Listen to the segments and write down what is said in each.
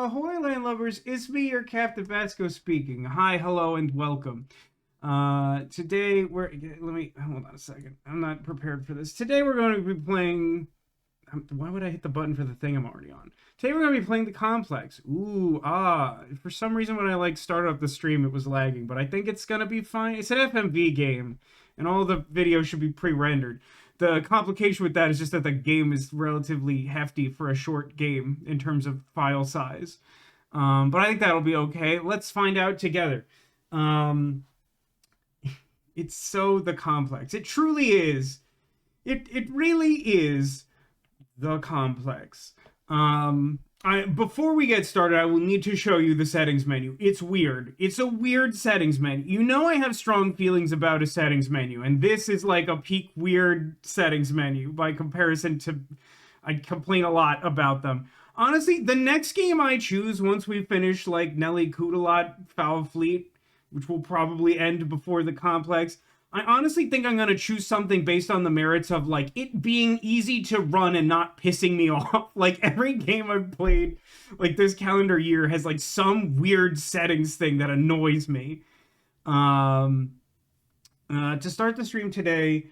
Ahoy, land lovers! It's me, your Captain Vasco speaking. Hi, hello, and welcome. Today let me hold on a second. I'm not prepared for this. Today we're going to be playing. Why would I hit the button for the thing I'm already on? Today we're going to be playing the Complex. For some reason when I started up the stream, it was lagging, but I think it's going to be fine. It's an FMV game, and all the videos should be pre-rendered. The complication with that is just that the game is relatively hefty for a short game in terms of file size. But I think that'll be okay. Let's find out together. It's so the Complex. It truly is. It really is the Complex. Before we get started, I will need to show you the settings menu. It's weird. It's a weird settings menu. You know I have strong feelings about a settings menu, and this is like a peak weird settings menu by comparison to... I complain a lot about them. Honestly, the next game I choose once we finish Nelly Kutalot Foul Fleet, which will probably end before the Complex, I honestly think I'm going to choose something based on the merits of, it being easy to run and not pissing me off. Every game I've played, this calendar year has, some weird settings thing that annoys me. To start the stream today,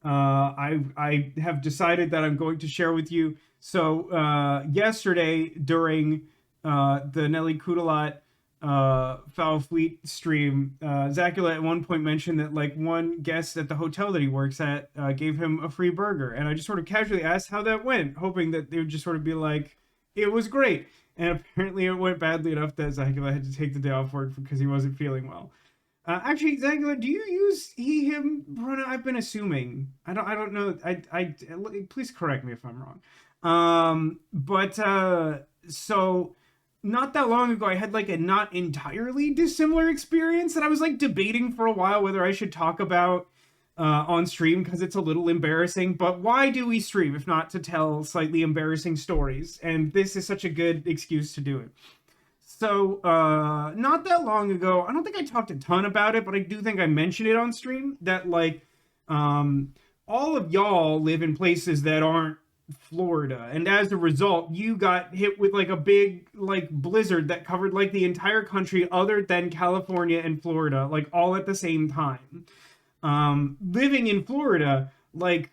I have decided that I'm going to share with you. So, yesterday, during the Nelly Kutalot Foul Fleet stream, Zacula at one point mentioned that one guest at the hotel that he works at gave him a free burger, and I just sort of casually asked how that went, hoping that they would just sort of be like, it was great. And apparently it went badly enough that Zacula had to take the day off work because he wasn't feeling well. Actually, Zacula, do you use he him pronoun? I've been assuming. I don't know. I please correct me if I'm wrong. So not that long ago, I had a not entirely dissimilar experience that I was debating for a while whether I should talk about on stream because it's a little embarrassing. But why do we stream if not to tell slightly embarrassing stories? And this is such a good excuse to do it. So not that long ago, I don't think I talked a ton about it, but I do think I mentioned it on stream that all of y'all live in places that aren't Florida, and as a result you got hit with a big blizzard that covered the entire country other than California and Florida all at the same time. Living in Florida, what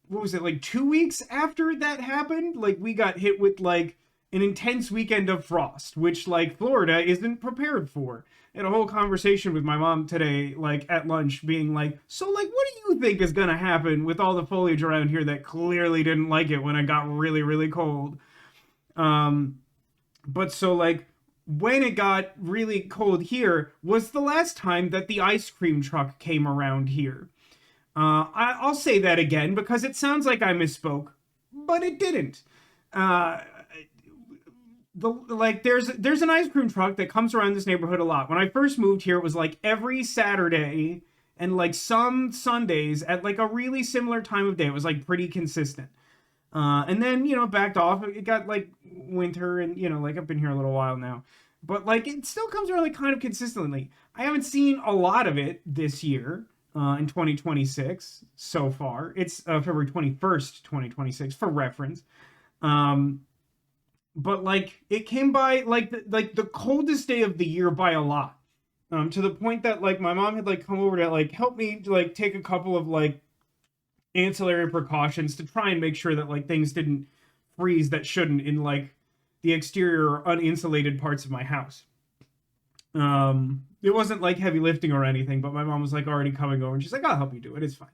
was it, 2 weeks after that happened, we got hit with an intense weekend of frost, which Florida isn't prepared for. I had a whole conversation with my mom today, at lunch, being so what do you think is gonna happen with all the foliage around here that clearly didn't like it when it got really, really cold? But so when it got really cold here was the last time that the ice cream truck came around here. I'll say that again because it sounds like I misspoke, but it didn't. There's an ice cream truck that comes around this neighborhood a lot. When I first moved here, it was every Saturday and some Sundays at a really similar time of day. It was pretty consistent. And then, backed off. It got winter and, I've been here a little while now. But it still comes around kind of consistently. I haven't seen a lot of it this year in 2026 so far. It's February 21st, 2026 for reference. But it came by the coldest day of the year by a lot, to the point that my mom had come over to help me take a couple of ancillary precautions to try and make sure that things didn't freeze that shouldn't in the exterior or uninsulated parts of my house. It wasn't heavy lifting or anything, but my mom was already coming over and she's I'll help you do it. It's fine.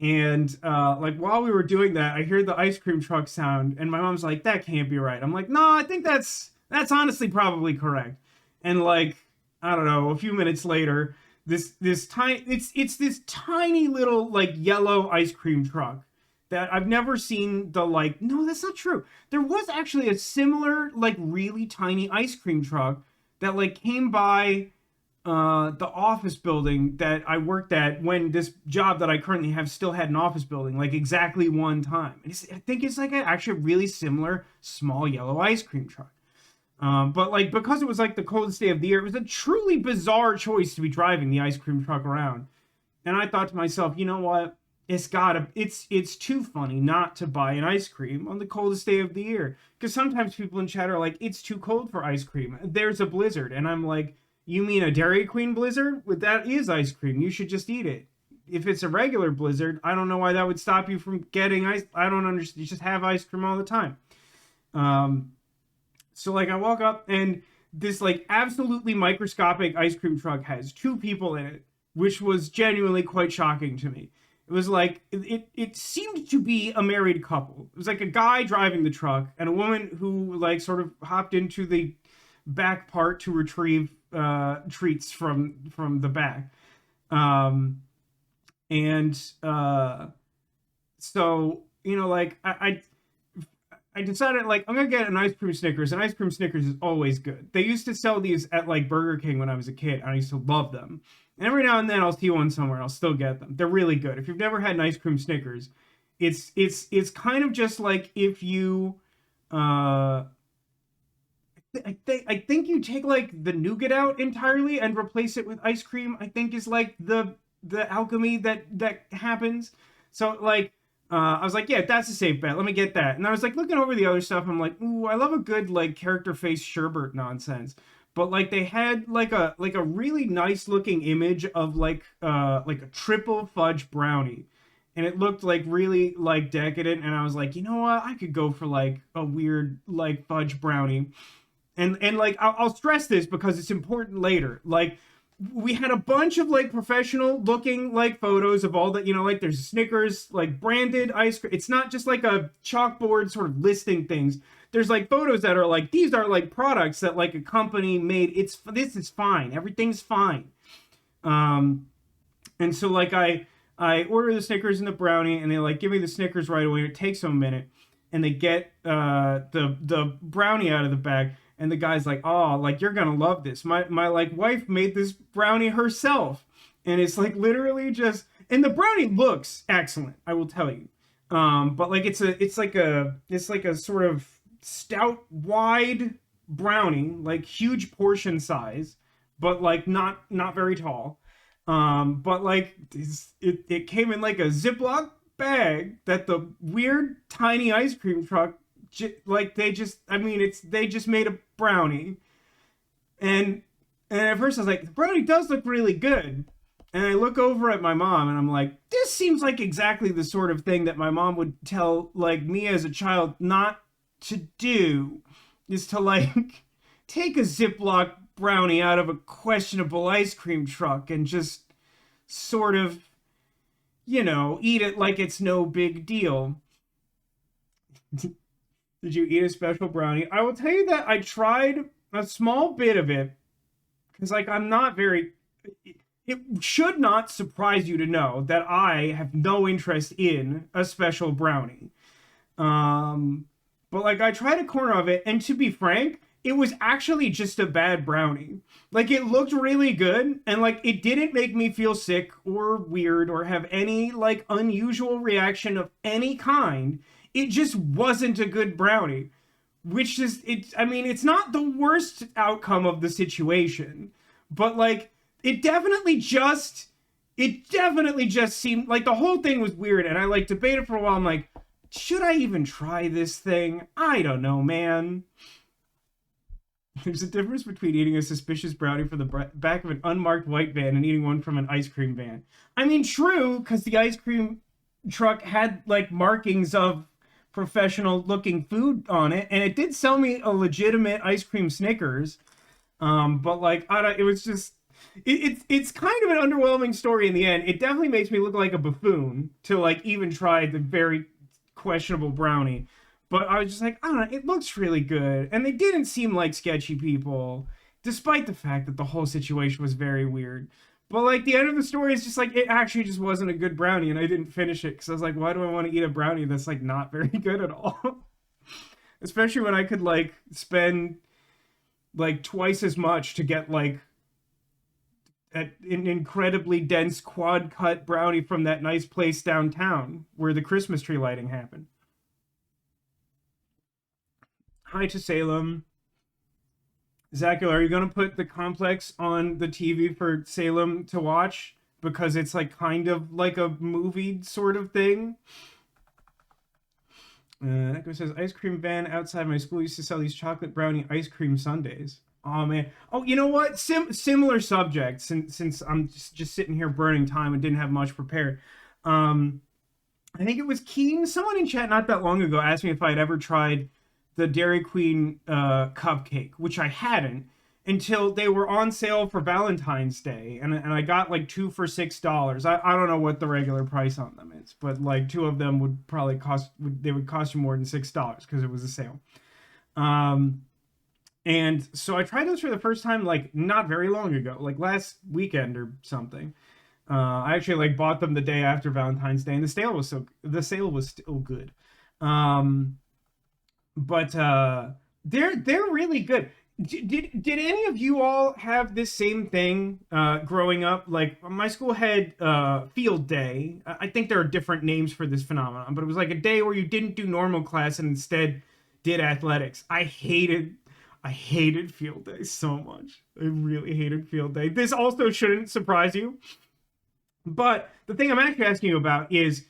And while we were doing that, I heard the ice cream truck sound, and my mom's that can't be right. I'm no, I think that's honestly probably correct. And I don't know, a few minutes later, this tiny it's this tiny little yellow ice cream truck that I've never seen no, that's not true. There was actually a similar really tiny ice cream truck that came by the office building that I worked at when this job that I currently have still had an office building, exactly one time. I think it's actually a really similar small yellow ice cream truck. But because it was the coldest day of the year, it was a truly bizarre choice to be driving the ice cream truck around. And I thought to myself, you know what? it's too funny not to buy an ice cream on the coldest day of the year, because sometimes people in chat are like, it's too cold for ice cream, there's a blizzard, and I'm like, you mean a Dairy Queen blizzard? Well, that is ice cream, you should just eat it. If it's a regular blizzard, I don't know why that would stop you from getting ice. I don't understand. You just have ice cream all the time. um so like I walk up, and this like absolutely microscopic ice cream truck has two people in it, which was genuinely quite shocking to me. It was like it seemed to be a married couple. It was like a guy driving the truck and a woman who like sort of hopped into the back part to retrieve treats from the back. Um, and so like I decided like I'm gonna get an ice cream Snickers, and ice cream Snickers is always good. They used to sell these at like Burger King when I was a kid, and I used to love them. And every now and then I'll see one somewhere, I'll still get them. They're really good. If you've never had an ice cream Snickers, it's kind of just like if you uh I think you take like the nougat out entirely and replace it with ice cream. I think is like the alchemy that happens. So like I was like, yeah, that's a safe bet. Let me get that. And I was like looking over the other stuff. I'm like, ooh, I love a good like character face sherbet nonsense. But like they had like a really nice looking image of like a triple fudge brownie. And it looked like really like decadent. And I was like, you know what? I could go for like a weird like fudge brownie. And like I'll stress this because it's important later. Like we had a bunch of like professional looking like photos of all that, like there's Snickers like branded ice cream. It's not just like a chalkboard sort of listing things. There's like photos that are like, these are like products that like a company made. This is fine, everything's fine. um and so like I order the Snickers and the brownie, and they like give me the Snickers right away. It takes them a minute, and they get the brownie out of the bag, and the guy's like, "Oh, like you're gonna love this. My like wife made this brownie herself, and it's like literally just." And the brownie looks excellent, I will tell you. But like it's like a sort of stout, wide brownie, like huge portion size, but like not very tall. But like it came in like a Ziploc bag that the weird tiny ice cream truck like they just made a brownie. And and at first I was like, the brownie does look really good. And I look over at my mom and I'm like, this seems like exactly the sort of thing that my mom would tell like me as a child not to do, is to like take a Ziploc brownie out of a questionable ice cream truck and just sort of, eat it like it's no big deal. Did you eat a special brownie? I will tell you that I tried a small bit of it because, like, I'm not very. It should not surprise you to know that I have no interest in a special brownie. Um, but like, I tried a corner of it, and to be frank, it was actually just a bad brownie. Like, it looked really good, and like, it didn't make me feel sick or weird or have any like unusual reaction of any kind. It just wasn't a good brownie, which is it. I mean, it's not the worst outcome of the situation, but like it definitely just seemed like the whole thing was weird, and I like debated for a while. I'm like, should I even try this thing? I don't know, man. There's a difference between eating a suspicious brownie from the back of an unmarked white van and eating one from an ice cream van. I mean, true, because the ice cream truck had like markings of professional looking food on it, and it did sell me a legitimate ice cream Snickers. But like, I don't, it was just it's kind of an underwhelming story in the end. It definitely makes me look like a buffoon to like even try the very questionable brownie. But I was just like, I don't know, it looks really good. And they didn't seem like sketchy people, despite the fact that the whole situation was very weird. But like the end of the story is just like it actually just wasn't a good brownie, and I didn't finish it because I was like, why do I want to eat a brownie that's like not very good at all? Especially when I could like spend like twice as much to get like an incredibly dense quad cut brownie from that nice place downtown where the Christmas tree lighting happened. Hi to Salem. Zachul, are you going to put the complex on the TV for Salem to watch? because it's like kind of like a movie sort of thing. Echo says ice cream van outside my school used to sell these chocolate brownie ice cream sundaes. Oh man. Oh, you know what? Similar subject. Since I'm just sitting here burning time and didn't have much prepared. Um, I think it was Keen. Someone in chat not that long ago asked me if I'd ever tried the Dairy Queen cupcake, which I hadn't until they were on sale for Valentine's Day, and I got like two for $6. I don't know what the regular price on them is, but like two of them would probably they would cost you more than $6 because it was a sale. And so I tried those for the first time like not very long ago, like last weekend or something. I actually like bought them the day after Valentine's Day, and the sale was still good. But they're really good. Did any of you all have this same thing growing up? Like my school had field day. I think there are different names for this phenomenon, but it was like a day where you didn't do normal class and instead did athletics. I hated field day so much. I really hated field day. This also shouldn't surprise you. But the thing I'm actually asking you about is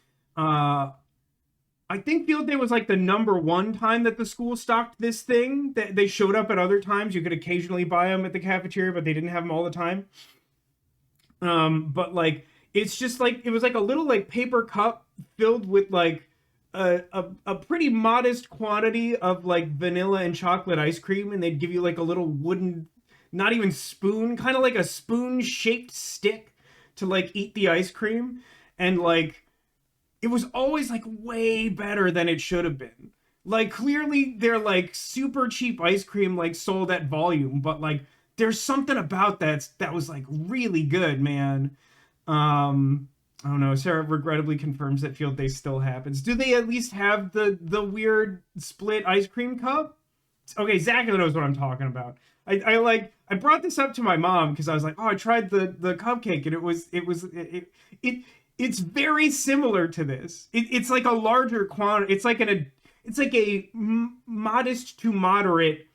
I think field day was like the #1 time that the school stocked this thing. That they showed up at other times. You could occasionally buy them at the cafeteria, but they didn't have them all the time. But like it's just like it was like a little like paper cup filled with like a pretty modest quantity of like vanilla and chocolate ice cream, and they'd give you like a little wooden, not even spoon, kind of like a spoon shaped stick to like eat the ice cream. And like it was always like way better than it should have been. Like clearly they're like super cheap ice cream like sold at volume, but like there's something about that was like really good, man. I don't know. Sarah regrettably confirms that field day still happens. Do they at least have the weird split ice cream cup? Okay, Zach knows what I'm talking about. I brought this up to my mom because I was like, oh, I tried the cupcake and it's very similar to this. It's like a larger quantity. It's like a modest to moderate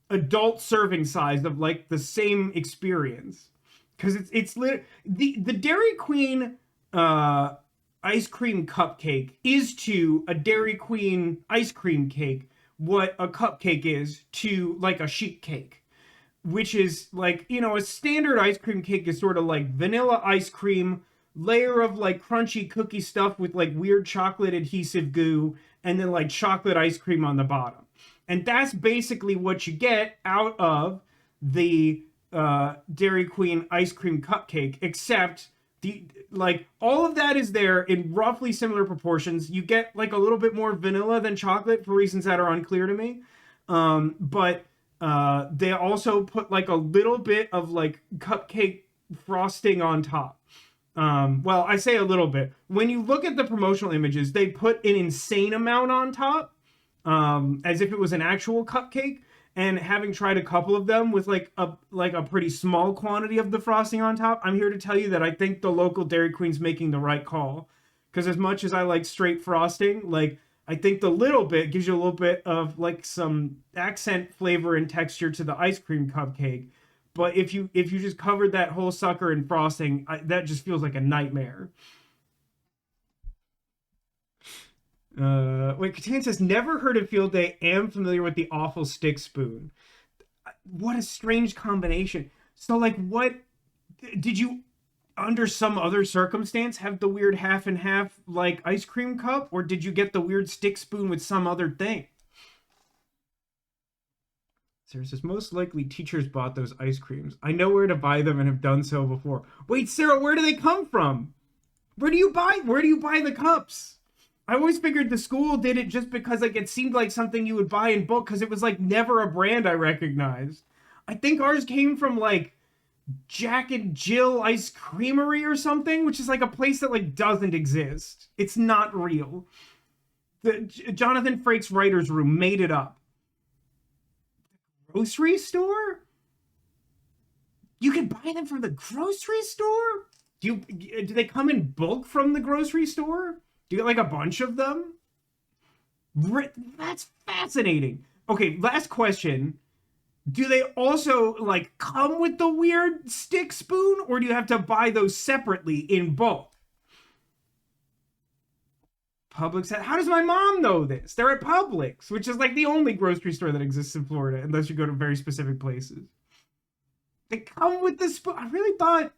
adult serving size of like the same experience. Because the Dairy Queen ice cream cupcake is to a Dairy Queen ice cream cake what a cupcake is to like a sheet cake, which is like, you know, a standard ice cream cake is sort of like vanilla ice cream, layer of like crunchy cookie stuff with like weird chocolate adhesive goo, and then like chocolate ice cream on the bottom. And that's basically what you get out of the Dairy Queen ice cream cupcake, except like all of that is there in roughly similar proportions. You get like a little bit more vanilla than chocolate for reasons that are unclear to me. But they also put like a little bit of like cupcake frosting on top. Well, I say a little bit. When you look at the promotional images, they put an insane amount on top, as if it was an actual cupcake. And having tried a couple of them with like a pretty small quantity of the frosting on top, I'm here to tell you that I think the local Dairy Queen's making the right call. Because as much as I like straight frosting, like I think the little bit gives you a little bit of like some accent flavor and texture to the ice cream cupcake. But if you just covered that whole sucker in frosting, that just feels like a nightmare. Wait, Catan says, never heard of field day. Am familiar with the awful stick spoon. What a strange combination. So, like, what did you, under some other circumstance, have the weird half and half like ice cream cup, or did you get the weird stick spoon with some other thing? Sarah says, most likely teachers bought those ice creams. I know where to buy them and have done so before. Wait, Sarah, where do they come from? Where do you buy the cups? I always figured the school did it just because like it seemed like something you would buy in bulk because it was like never a brand I recognized. I think ours came from like Jack and Jill Ice Creamery or something, which is like a place that like doesn't exist. It's not real. The Jonathan Frakes writer's room made it up. Grocery store? You can buy them from the grocery store? Do they come in bulk from the grocery store? Do you get like a bunch of them? That's fascinating. Okay, last question. Do they also like come with the weird stick spoon, or do you have to buy those separately in bulk? Publix. How does my mom know this? They're at Publix, which is like the only grocery store that exists in Florida, unless you go to very specific places. They come with the spoon. I really thought,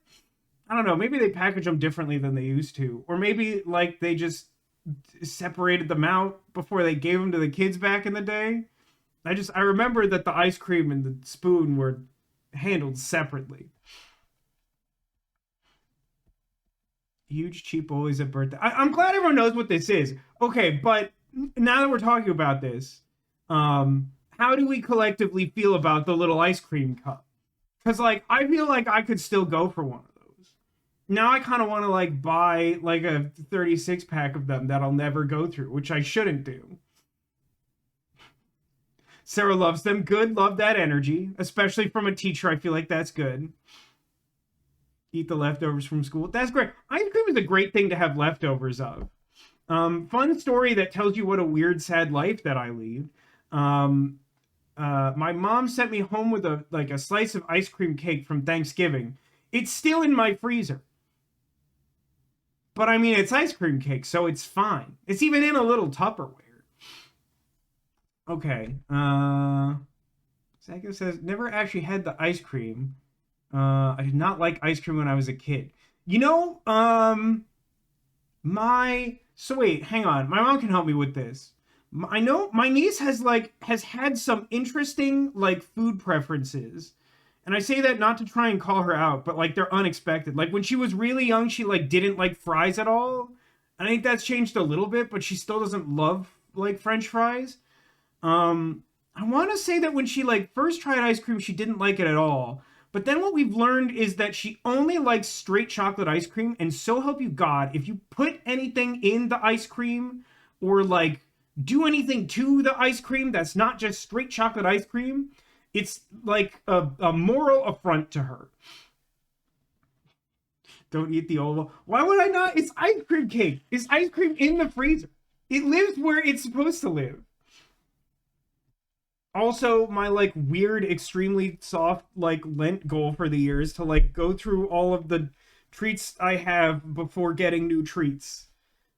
I don't know, maybe they package them differently than they used to, or maybe like they just separated them out before they gave them to the kids back in the day. I remember that the ice cream and the spoon were handled separately. Huge cheap always at birthday. I'm glad everyone knows what this is. Okay, but now that we're talking about this, how do we collectively feel about the little ice cream cup? Because like I feel like I could still go for one of those. Now I kind of want to like buy like a 36 pack of them that I'll never go through, which I shouldn't do. Sarah loves them. Good, love that energy, especially from a teacher. I feel like that's good. Eat the leftovers from school. That's great. Ice cream is a great thing to have leftovers of. Fun story that tells you what a weird, sad life that I lead. My mom sent me home with a slice of ice cream cake from Thanksgiving. It's still in my freezer. But I mean, it's ice cream cake, so it's fine. It's even in a little Tupperware. Okay. Zaga says, never actually had the ice cream. I did not like ice cream when I was a kid. You know, so wait, hang on. My mom can help me with this. I know my niece has had some interesting like food preferences. And I say that not to try and call her out, but like they're unexpected. Like when she was really young, she like didn't like fries at all. I think that's changed a little bit, but she still doesn't love like French fries. I want to say that when she like first tried ice cream, she didn't like it at all. But then what we've learned is that she only likes straight chocolate ice cream. And so help you God, if you put anything in the ice cream or like do anything to the ice cream that's not just straight chocolate ice cream, it's like a moral affront to her. Don't eat the old one. Why would I not? It's ice cream cake. It's ice cream in the freezer. It lives where it's supposed to live. Also, my like weird, extremely soft like Lent goal for the year is to like go through all of the treats I have before getting new treats.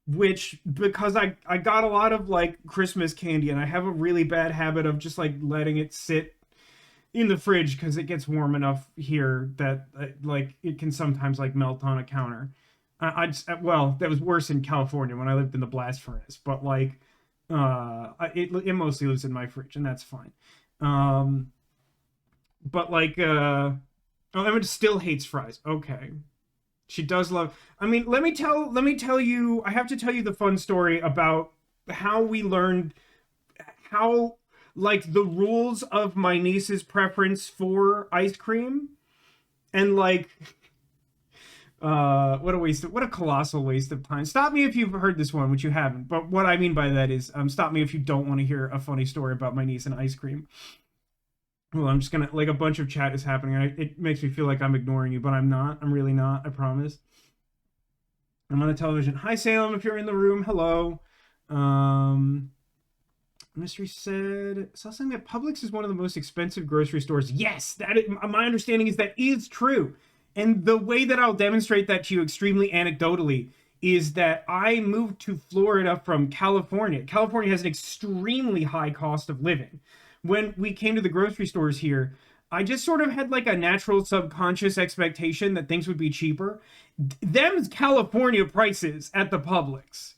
Which because I got a lot of like Christmas candy and I have a really bad habit of just like letting it sit in the fridge because it gets warm enough here that like it can sometimes like melt on a counter. I just, well, that was worse in California when I lived in the blast furnace, but like it mostly lives in my fridge and that's fine. But like oh, Emma still hates fries. Okay. She does love. I mean, let me tell you. I have to tell you the fun story about how we learned how like the rules of my niece's preference for ice cream, and like what a colossal waste of time. Stop me if you've heard this one, which you haven't. But what I mean by that is, stop me if you don't want to hear a funny story about my niece and ice cream. Well, I'm just gonna like a bunch of chat is happening. It makes me feel like I'm ignoring you, but I'm not. I'm really not. I promise. I'm on the television. Hi, Salem. If you're in the room, hello. Um, Mystery said, saw something that Publix is one of the most expensive grocery stores. Yes, my understanding is that is true. And the way that I'll demonstrate that to you extremely anecdotally is that I moved to Florida from California. California has an extremely high cost of living. When we came to the grocery stores here, I just sort of had like a natural subconscious expectation that things would be cheaper. Them's California prices at the Publix.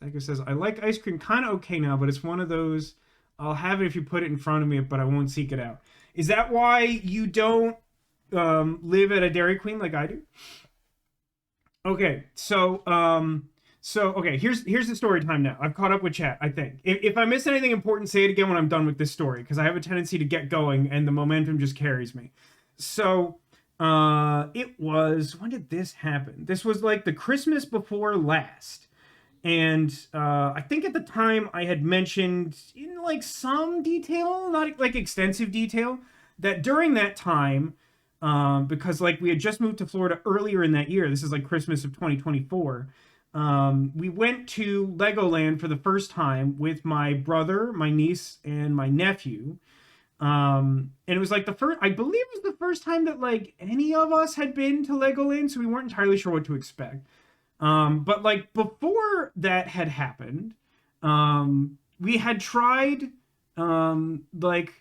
Like it says, I like ice cream kind of okay now, but it's one of those I'll have it if you put it in front of me, but I won't seek it out. Is that why you don't live at a Dairy Queen like I do? Okay, okay, here's the story time now. I've caught up with chat, I think. If I miss anything important, say it again when I'm done with this story, because I have a tendency to get going and the momentum just carries me. So, it was, when did this happen? This was like the Christmas before last. And I think at the time I had mentioned in like some detail, not like extensive detail, that during that time, because like we had just moved to Florida earlier in that year, this is like Christmas of 2024, We went to Legoland for the first time with my brother, my niece, and my nephew. And it was like the first, I believe it was the first time that like any of us had been to Legoland, so we weren't entirely sure what to expect. But like before that had happened, we had tried, like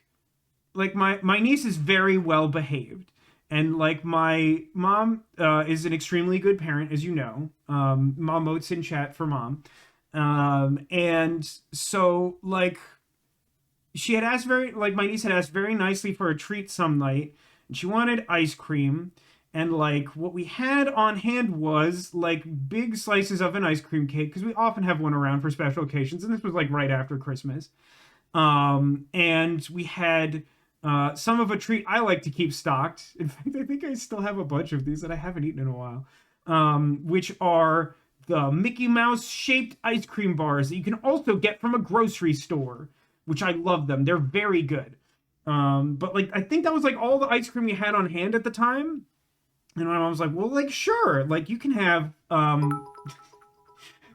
my niece is very well behaved, and like my mom is an extremely good parent, as you know. Mom votes in chat for mom. And so like she had asked very like my niece had asked very nicely for a treat some night, and she wanted ice cream. And like what we had on hand was like big slices of an ice cream cake, because we often have one around for special occasions, and this was like right after Christmas. And we had some of a treat I like to keep stocked. In fact, I think I still have a bunch of these that I haven't eaten in a while, which are the Mickey Mouse shaped ice cream bars that you can also get from a grocery store, which I love them. They're very good. But like I think that was like all the ice cream we had on hand at the time. And my mom was like, well, like, sure, like you can have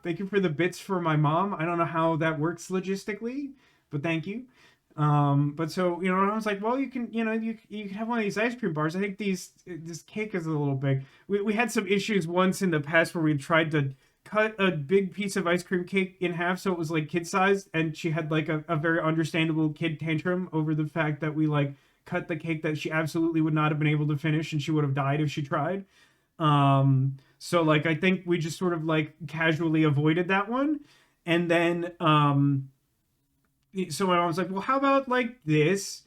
thank you for the bits for my mom. I don't know how that works logistically, but thank you. But so, I was like, well, you can, you can have one of these ice cream bars. I think this cake is a little big. We had some issues once in the past where we tried to cut a big piece of ice cream cake in half so it was like kid sized, and she had like a very understandable kid tantrum over the fact that we like cut the cake that she absolutely would not have been able to finish, and she would have died if she tried. So like I think we just sort of like casually avoided that one. And then so my mom was like, well, how about like this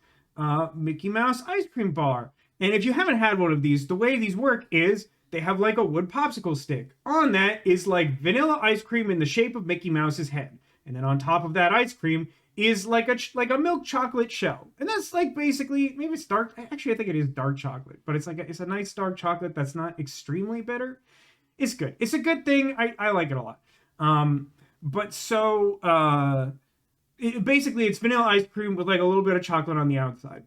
Mickey Mouse ice cream bar? And if you haven't had one of these, the way these work is they have like a wood popsicle stick. On that is like vanilla ice cream in the shape of Mickey Mouse's head. And then on top of that ice cream is like a milk chocolate shell. And that's like basically, maybe it's dark. Actually, I think it is dark chocolate, but it's like it's a nice dark chocolate that's not extremely bitter. It's good. It's a good thing. I like it a lot. But so basically it's vanilla ice cream with like a little bit of chocolate on the outside.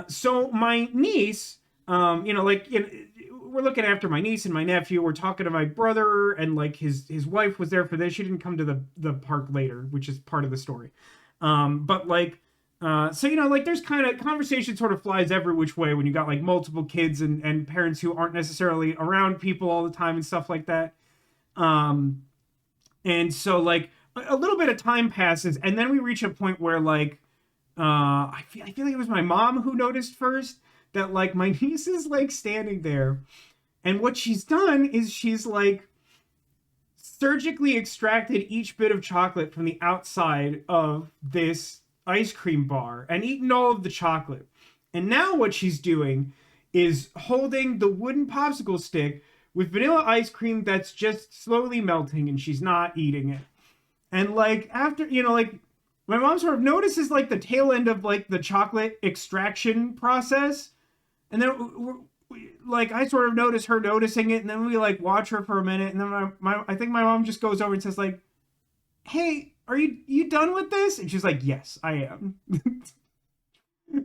So my niece, we're looking after my niece and my nephew. We're talking to my brother, and like his wife was there for this. She didn't come to the park later, which is part of the story. But like, so like there's kind of conversation sort of flies every which way when you got like multiple kids and parents who aren't necessarily around people all the time and stuff like that. And so like a little bit of time passes, and then we reach a point where like I feel like it was my mom who noticed first that like my niece is like standing there, and what she's done is she's like surgically extracted each bit of chocolate from the outside of this ice cream bar and eaten all of the chocolate. And now what she's doing is holding the wooden popsicle stick with vanilla ice cream that's just slowly melting, and she's not eating it. And like after, like my mom sort of notices like the tail end of like the chocolate extraction process. And then like I sort of notice her noticing it, and then we like watch her for a minute, and then I think my mom just goes over and says like, hey, are you done with this? And she's like, yes, I am.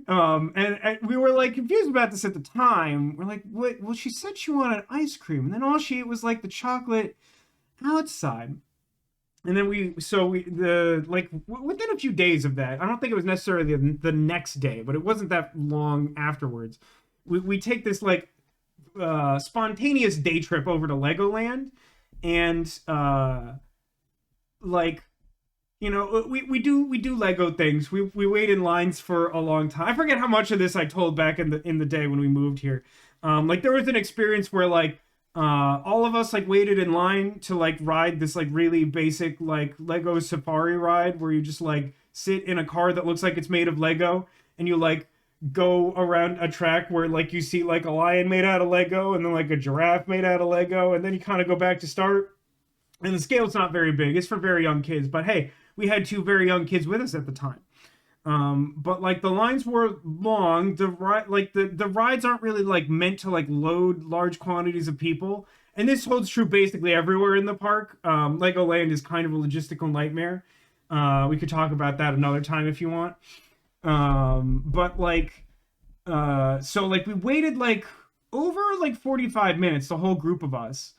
And we were like confused about this at the time. We're like, what? Well, she said she wanted ice cream, and then all she ate was like the chocolate outside. And then within a few days of that, I don't think it was necessarily the next day, but it wasn't that long afterwards. We take this like spontaneous day trip over to Legoland, and like we do Lego things. We wait in lines for a long time. I forget how much of this I told back in the day when we moved here. Like there was an experience where like all of us like waited in line to like ride this like really basic like Lego safari ride where you just like sit in a car that looks like it's made of Lego, and you like go around a track where like you see like a lion made out of Lego, and then like a giraffe made out of Lego, and then you kind of go back to start. And the scale's not very big. It's for very young kids, but hey, we had two very young kids with us at the time. But like the lines were long. The rides aren't really like meant to like load large quantities of people, and this holds true basically everywhere in the park. Legoland is kind of a logistical nightmare. We could talk about that another time if you want. But like, so like we waited like over like 45 minutes, the whole group of us.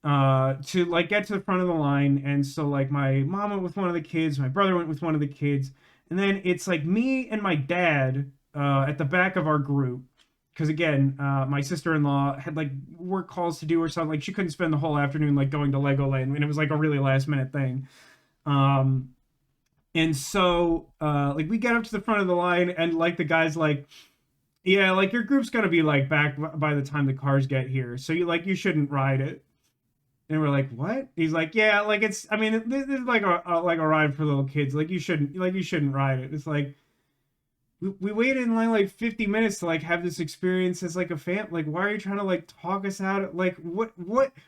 to like get to the front of the line. And so like my mom went with one of the kids, my brother went with one of the kids, and then it's like me and my dad at the back of our group. Because again, my sister-in-law had like work calls to do or something. Like she couldn't spend the whole afternoon like going to Legoland, and it was like a really last minute thing. Um, and so like we get up to the front of the line, and like the guy's like, yeah, like your group's gonna be like back by the time the cars get here, so you shouldn't ride it. And we're like, what? He's like, yeah, like it's. I mean, this is like a ride for little kids. Like you shouldn't ride it. It's like we waited in line like 50 minutes to like have this experience as like a fan. Like, why are you trying to like talk us out of, like what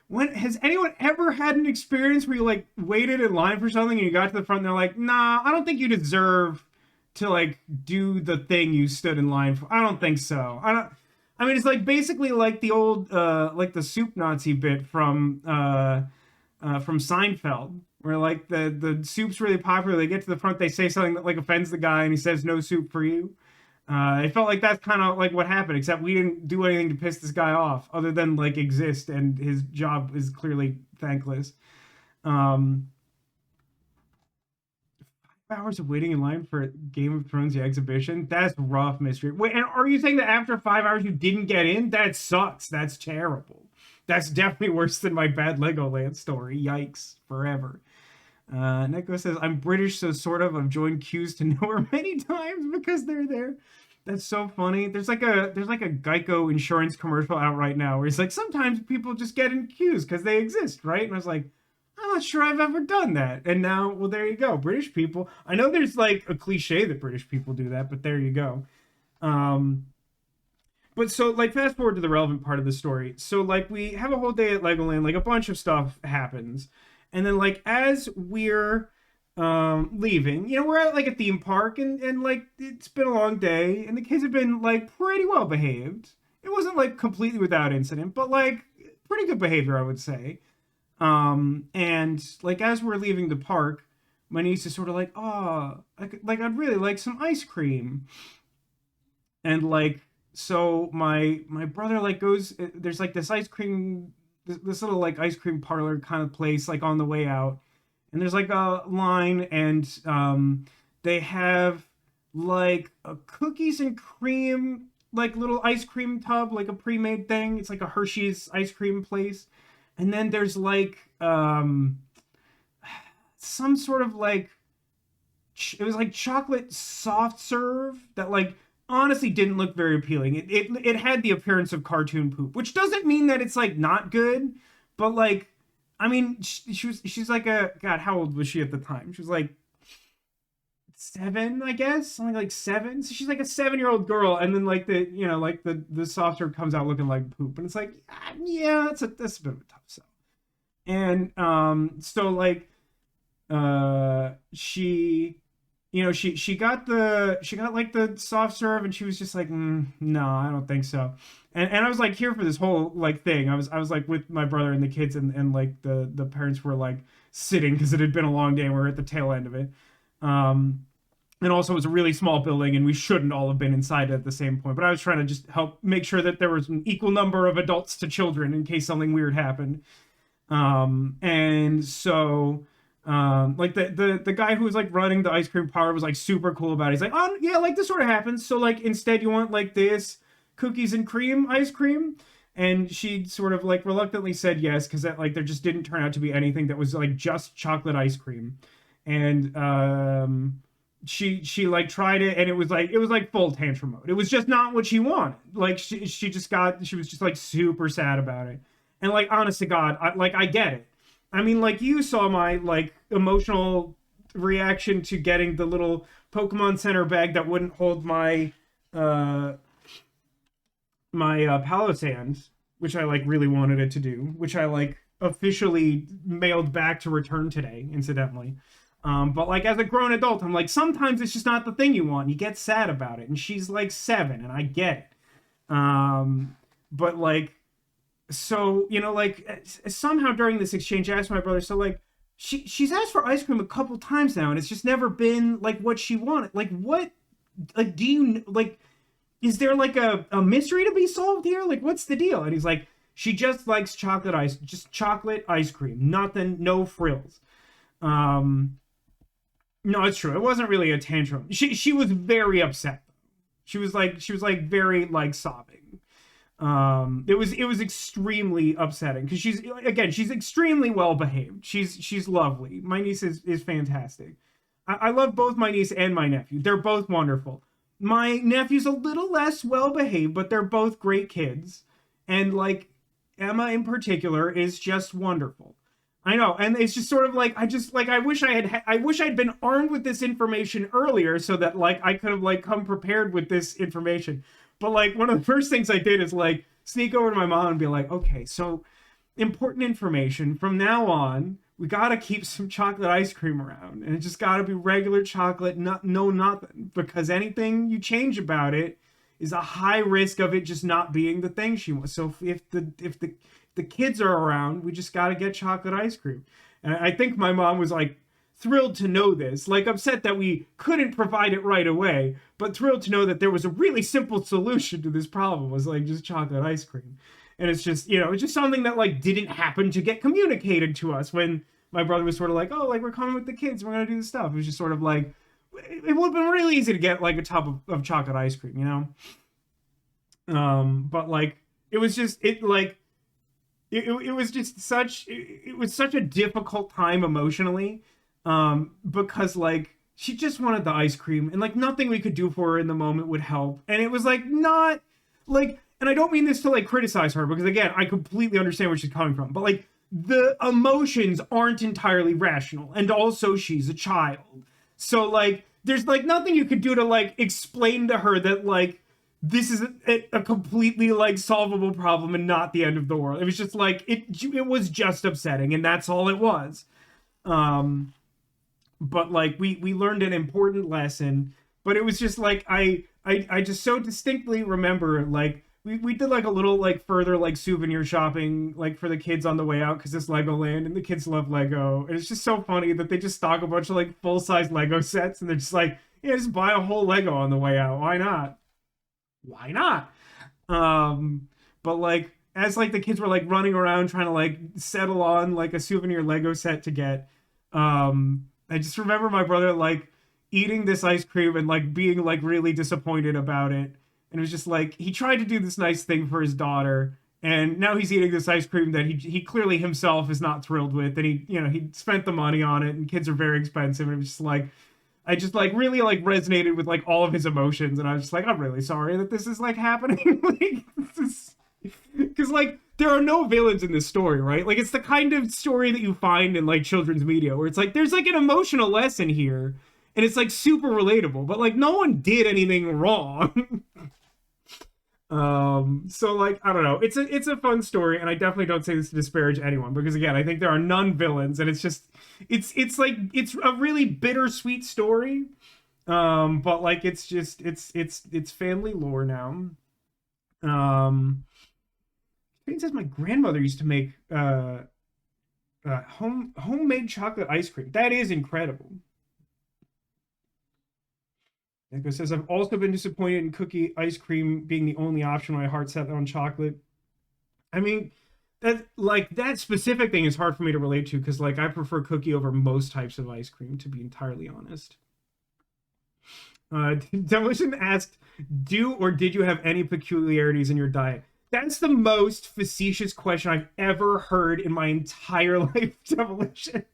when has anyone ever had an experience where you like waited in line for something and you got to the front and they're like, nah, I don't think you deserve to like do the thing you stood in line for. I don't think so. I mean, it's like basically like the old like the soup Nazi bit from Seinfeld, where like the soup's really popular. They get to the front, they say something that like offends the guy, and he says no soup for you. It felt like that's kind of like what happened, except we didn't do anything to piss this guy off, other than like exist, and his job is clearly thankless. Um, 5 hours of waiting in line for Game of Thrones the exhibition. That's rough, mystery. Wait, and are you saying that after 5 hours you didn't get in? That sucks. That's terrible. That's definitely worse than my bad Legoland story. Yikes, forever. Neko says, I'm British, so sort of. I've joined queues to nowhere many times because they're there. That's so funny. There's like a Geico insurance commercial out right now where it's like sometimes people just get in queues because they exist, right? And I was like, I'm not sure I've ever done that. And now, well, there you go. British people. I know there's like a cliche that British people do that, but there you go. Um, but so like fast forward to the relevant part of the story. So like we have a whole day at Legoland, like a bunch of stuff happens. And then like as we're leaving, we're at like a theme park, and like it's been a long day and the kids have been like pretty well behaved. It wasn't like completely without incident, but like pretty good behavior, I would say. And like as we're leaving the park, my niece is sort of like, oh, I'd really like some ice cream. And like so my brother like goes, there's like this ice cream, this little like ice cream parlor kind of place like on the way out, and there's like a line, and they have like a cookies and cream like little ice cream tub, like a pre-made thing. It's like a Hershey's ice cream place. And then there's like some sort of like it was like chocolate soft serve that like honestly didn't look very appealing. It had the appearance of cartoon poop, which doesn't mean that it's like not good, but like I mean she's like a god, how old was she at the time? She was like 7, I guess, something like 7. So she's like a 7-year-old girl, and then like like the soft serve comes out looking like poop, and it's like yeah, that's a bit of a tough sell. And so like she she got like the soft serve, and she was just like no, I don't think so. And I was like here for this whole like thing. I was like with my brother and the kids, and like the parents were like sitting because it had been a long day and we were at the tail end of it. And also it was a really small building, and we shouldn't all have been inside at the same point, but I was trying to just help make sure that there was an equal number of adults to children in case something weird happened. And so like the guy who was like running the ice cream parlor was like super cool about it. He's like, oh yeah, like this sort of happens, so like instead you want like this cookies and cream ice cream. And she sort of like reluctantly said yes, because that like there just didn't turn out to be anything that was like just chocolate ice cream. And she like tried it, and it was like full tantrum mode. It was just not what she wanted. Like she was just like super sad about it. And like honest to God, I get it. I mean, like you saw my like emotional reaction to getting the little Pokemon Center bag that wouldn't hold my Palossand, which I like really wanted it to do, which I like officially mailed back to return today, incidentally. But like as a grown adult, I'm like, sometimes it's just not the thing you want. You get sad about it. And she's like 7, and I get it. But like, so, like somehow during this exchange, I asked my brother, so like, she's asked for ice cream a couple times now, and it's just never been like what she wanted. Like, what, like, do you, like, is there like a mystery to be solved here? Like, what's the deal? And he's like, She just likes just chocolate ice cream, nothing, no frills. Um, no, it's true. It wasn't really a tantrum. She was very upset. She was like very like sobbing. It was extremely upsetting because she's extremely well behaved. She's lovely. My niece is fantastic. I love both my niece and my nephew. They're both wonderful. My nephew's a little less well behaved, but they're both great kids. And like Emma in particular is just wonderful. I know, and it's just sort of like I wish I'd been armed with this information earlier so that like I could have like come prepared with this information. But like one of the first things I did is like sneak over to my mom and be like, okay, so important information from now on. We gotta keep some chocolate ice cream around, and it just gotta be regular chocolate, no nothing, because anything you change about it is a high risk of it just not being the thing she wants. So if the kids are around, we just got to get chocolate ice cream. And I think my mom was like thrilled to know this, like upset that we couldn't provide it right away, but thrilled to know that there was a really simple solution to this problem, was like just chocolate ice cream. And it's just, it's just something that like didn't happen to get communicated to us when my brother was sort of like, oh, like we're coming with the kids, we're going to do this stuff. It was just sort of like, it would have been really easy to get like a tub of chocolate ice cream, but like it was just it was just it was such a difficult time emotionally, because like she just wanted the ice cream and like nothing we could do for her in the moment would help. And it was like not like, and I don't mean this to like criticize her, because again, I completely understand where she's coming from, but like the emotions aren't entirely rational, and also she's a child. So like there's like nothing you could do to like explain to her that like this is a completely like solvable problem and not the end of the world. It was just like it was just upsetting, and that's all it was. But like we learned an important lesson, but it was just like I just so distinctly remember like we did like a little like further like souvenir shopping like for the kids on the way out, because it's Legoland and the kids love Lego, and it's just so funny that they just stock a bunch of like full-size Lego sets, and they're just like, yeah, just buy a whole Lego on the way out, why not? But like as like the kids were like running around trying to like settle on like a souvenir Lego set to get, I just remember my brother like eating this ice cream and like being like really disappointed about it. And it was just like he tried to do this nice thing for his daughter, and now he's eating this ice cream that he clearly himself is not thrilled with, and he spent the money on it, and kids are very expensive, and it was just like I just like really like resonated with like all of his emotions, and I was just like, I'm really sorry that this is like happening. Like this is because like there are no villains in this story, right? Like it's the kind of story that you find in like children's media where it's like there's like an emotional lesson here, and it's like super relatable, but like no one did anything wrong. So like I don't know, it's a fun story, and I definitely don't say this to disparage anyone, because again I think there are none villains, and it's like it's a really bittersweet story, but like it's family lore now. It says my grandmother used to make homemade chocolate ice cream. That is incredible. Echo says, I've also been disappointed in cookie ice cream being the only option. My heart set on chocolate. I mean, that specific thing is hard for me to relate to, because like I prefer cookie over most types of ice cream, to be entirely honest. Demolition asked, do or did you have any peculiarities in your diet? That's the most facetious question I've ever heard in my entire life, Demolition.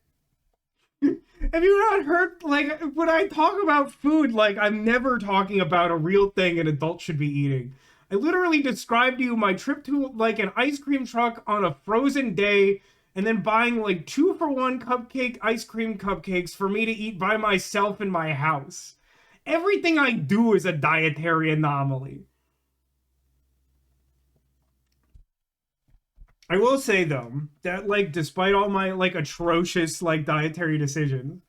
Have you not heard, like, when I talk about food, like, I'm never talking about a real thing an adult should be eating. I literally described to you my trip to, like, an ice cream truck on a frozen day, and then buying, like, 2-for-1 cupcake ice cream cupcakes for me to eat by myself in my house. Everything I do is a dietary anomaly. I will say though that like despite all my like atrocious like dietary decisions,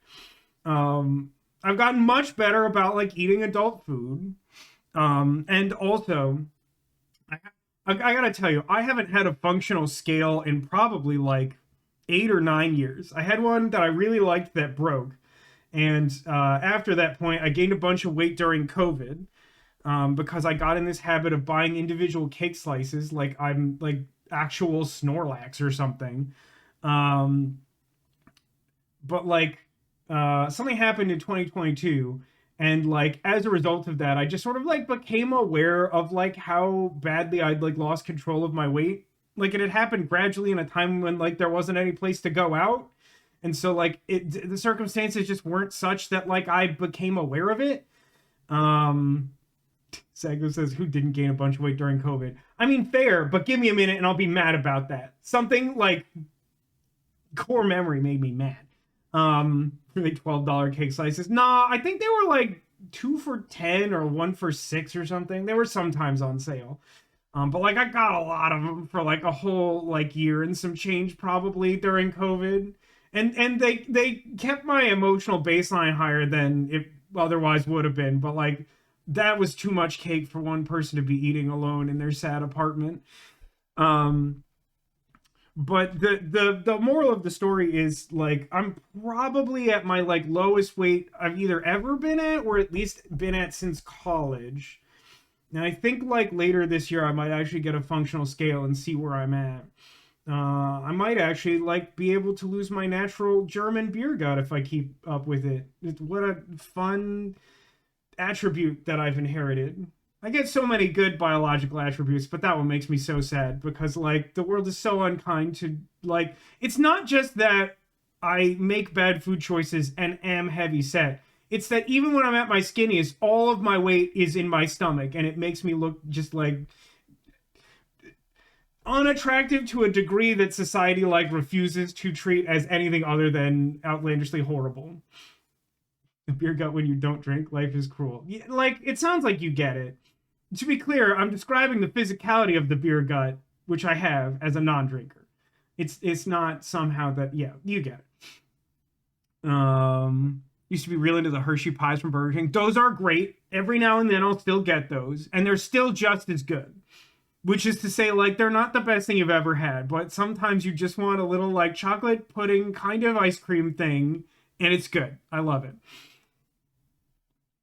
I've gotten much better about like eating adult food. And also I, I gotta tell you, I haven't had a functional scale in probably like 8 or 9 years. I had one that I really liked that broke, and after that point, I gained a bunch of weight during COVID, because I got in this habit of buying individual cake slices. Like actual Snorlax or something. Um, but like something happened in 2022, and like as a result of that I just sort of like became aware of like how badly I'd like lost control of my weight. Like it had happened gradually in a time when like there wasn't any place to go out, and so like the circumstances just weren't such that like I became aware of it. um Sago says, who didn't gain a bunch of weight during COVID? I mean, fair, but give me a minute and I'll be mad about that. Something like core memory made me mad. Like $12 cake slices. Nah, I think they were like 2 for $10 or 1 for $6 or something. They were sometimes on sale. But like I got a lot of them for like a whole like year and some change probably during COVID. And they kept my emotional baseline higher than it otherwise would have been. But like that was too much cake for one person to be eating alone in their sad apartment. Um, but the moral of the story is like I'm probably at my like lowest weight I've either ever been at or at least been at since college. And I think like later this year I might actually get a functional scale and see where I'm at. I might actually like be able to lose my natural German beer gut if I keep up with it. What a fun attribute that I've inherited. I get so many good biological attributes, but that one makes me so sad because like the world is so unkind to like it's not just that I make bad food choices and am heavy set. It's that even when I'm at my skinniest, all of my weight is in my stomach and it makes me look just like unattractive to a degree that society like refuses to treat as anything other than outlandishly horrible. The beer gut when you don't drink, life is cruel. Yeah, like it sounds like you get it. To be clear, I'm describing the physicality of the beer gut, which I have as a non-drinker. It's not somehow that yeah, you get it. Used to be real into the Hershey pies from Burger King. Those are great. Every now and then I'll still get those, and they're still just as good. Which is to say, like, they're not the best thing you've ever had, but sometimes you just want a little, like, chocolate pudding kind of ice cream thing, and it's good. I love it.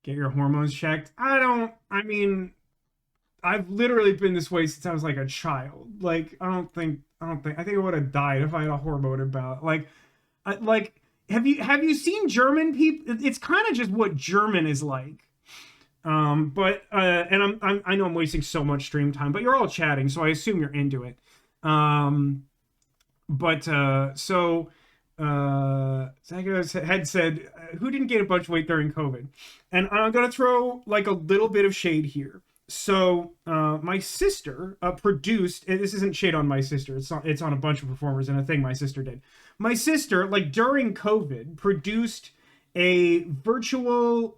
Get your hormones checked. I mean, I've literally been this way since I was, like, a child. Like, I think I would have died if I had a hormone about, have you seen German people? It's kind of just what German is like. I know I'm wasting so much stream time, but you're all chatting, so I assume you're into it. Zago had said, who didn't gain a bunch of weight during COVID? And I'm gonna throw like a little bit of shade here. So my sister produced. This isn't shade on my sister. It's on a bunch of performers and a thing my sister did. My sister, like during COVID, produced a virtual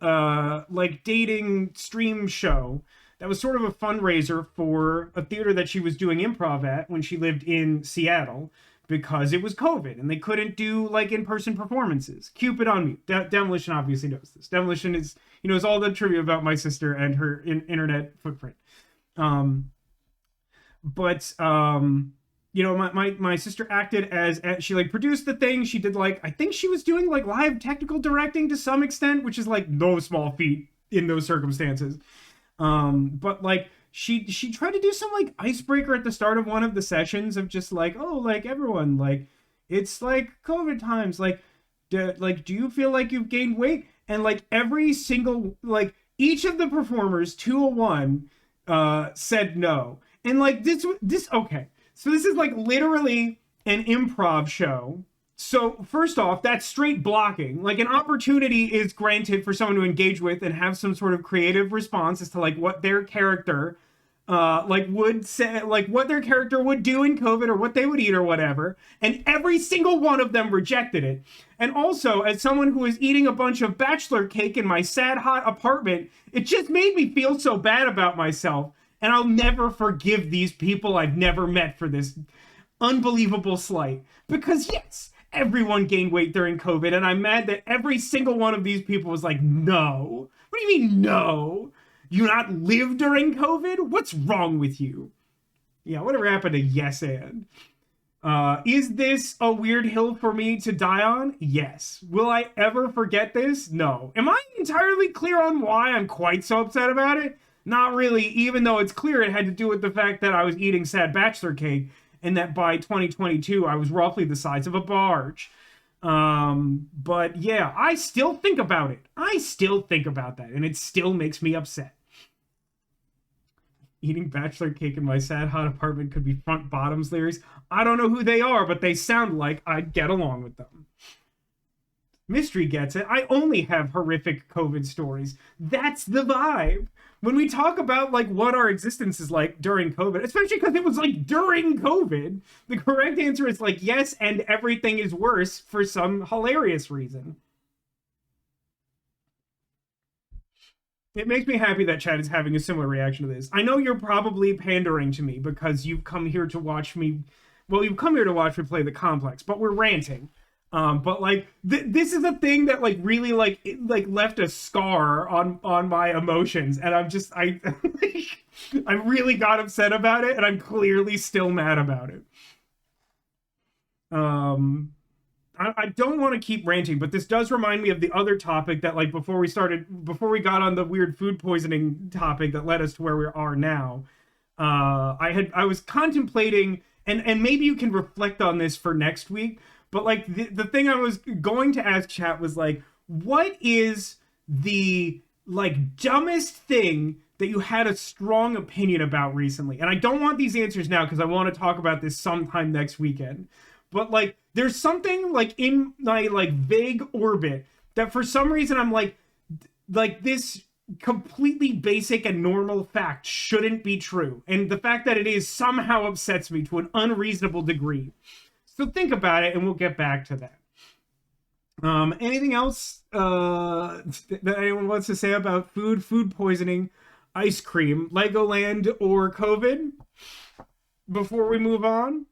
like dating stream show that was sort of a fundraiser for a theater that she was doing improv at when she lived in Seattle because it was COVID and they couldn't do like in-person performances. Cupid on mute. Demolition obviously knows this. Demolition is knows all the trivia about my sister and her internet footprint. My sister acted as she like produced the thing. She did like I think she was doing like live technical directing to some extent, which is like no small feat in those circumstances. But like she tried to do some like icebreaker at the start of one of the sessions of just like, oh, like everyone, like it's like COVID times, like do you feel like you've gained weight? And like every single like each of the performers 201 said no. And like this okay. So this is like literally an improv show. So first off, that's straight blocking. Like an opportunity is granted for someone to engage with and have some sort of creative response as to like what their character would say, like what their character would do in COVID or what they would eat or whatever. And every single one of them rejected it. And also, as someone who was eating a bunch of bachelor cake in my sad hot apartment, it just made me feel so bad about myself. And I'll never forgive these people I've never met for this unbelievable slight. Because yes, everyone gained weight during COVID, and I'm mad that every single one of these people was like, no. What do you mean, no? You not live during COVID? What's wrong with you? Yeah, whatever happened to yes and? Is this a weird hill for me to die on? Yes. Will I ever forget this? No. Am I entirely clear on why I'm quite so upset about it? Not really, even though it's clear it had to do with the fact that I was eating sad bachelor cake and that by 2022 I was roughly the size of a barge. But yeah, I still think about it. I still think about that, and it still makes me upset. Eating bachelor cake in my sad hot apartment could be front bottoms lyrics. I don't know who they are, but they sound like I'd get along with them. Mystery gets it. I only have horrific COVID stories. That's the vibe. When we talk about like what our existence is like during COVID, especially because it was like during COVID, the correct answer is like yes, and everything is worse for some hilarious reason. It makes me happy that Chad is having a similar reaction to this. I know you're probably pandering to me because you've come here to watch me. Well, you've come here to watch me play the complex, but we're ranting. But like this is a thing that like really like left a scar on my emotions, and I really got upset about it, and I'm clearly still mad about it. Um, I don't want to keep ranting, but this does remind me of the other topic that like before we got on the weird food poisoning topic that led us to where we are now. I was contemplating, and maybe you can reflect on this for next week. But like the thing I was going to ask chat was like, what is the like dumbest thing that you had a strong opinion about recently? And I don't want these answers now because I want to talk about this sometime next weekend. But like there's something like in my like vague orbit that for some reason I'm like this completely basic and normal fact shouldn't be true. And the fact that it is somehow upsets me to an unreasonable degree. So think about it, and we'll get back to that. Anything else that anyone wants to say about food poisoning, ice cream, Legoland, or COVID before we move on?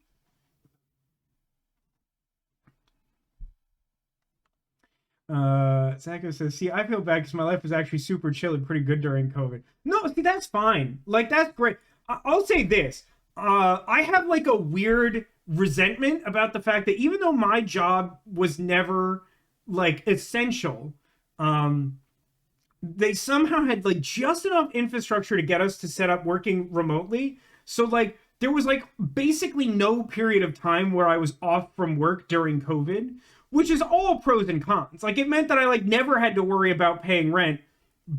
Zacho says, see, I feel bad because my life was actually super chill and pretty good during COVID. No, see, that's fine. Like, that's great. I'll say this. I have like a weird resentment about the fact that even though my job was never like essential, they somehow had like just enough infrastructure to get us to set up working remotely. So like there was like basically no period of time where I was off from work during COVID, which is all pros and cons. Like it meant that I like never had to worry about paying rent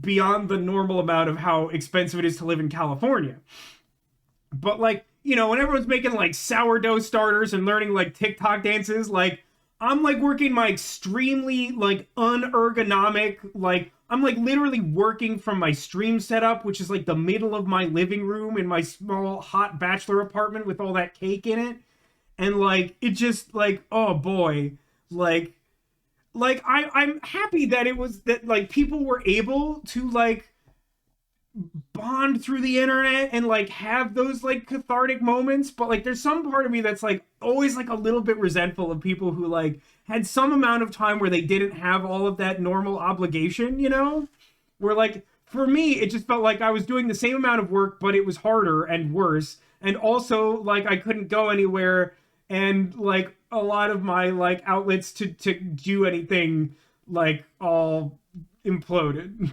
beyond the normal amount of how expensive it is to live in California. But like, you know, when everyone's making like sourdough starters and learning like TikTok dances, like I'm like working my extremely like unergonomic, like I'm like literally working from my stream setup, which is like the middle of my living room in my small hot bachelor apartment with all that cake in it. And like it just like, oh boy, I'm happy that it was that like people were able to like bond through the internet and like have those like cathartic moments, but like there's some part of me that's like always like a little bit resentful of people who like had some amount of time where they didn't have all of that normal obligation, you know, where like for me it just felt like I was doing the same amount of work but it was harder and worse, and also like I couldn't go anywhere, and like a lot of my like outlets to do anything like all imploded.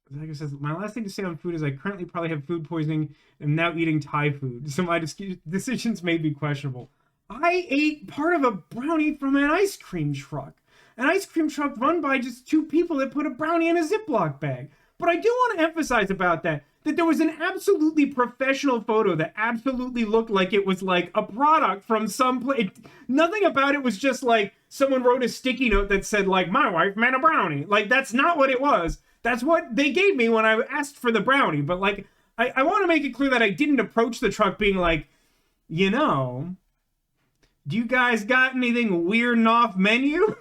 Like I says, my last thing to say on food is I currently probably have food poisoning and now eating Thai food, so my decisions may be questionable. I ate part of a brownie from an ice cream truck. An ice cream truck run by just two people that put a brownie in a Ziploc bag. But I do want to emphasize about that there was an absolutely professional photo that absolutely looked like it was like a product from some place. Nothing about it was just like someone wrote a sticky note that said like, my wife made a brownie. Like that's not what it was. That's what they gave me when I asked for the brownie. But like, I want to make it clear that I didn't approach the truck being like, you know, do you guys got anything weird and off menu?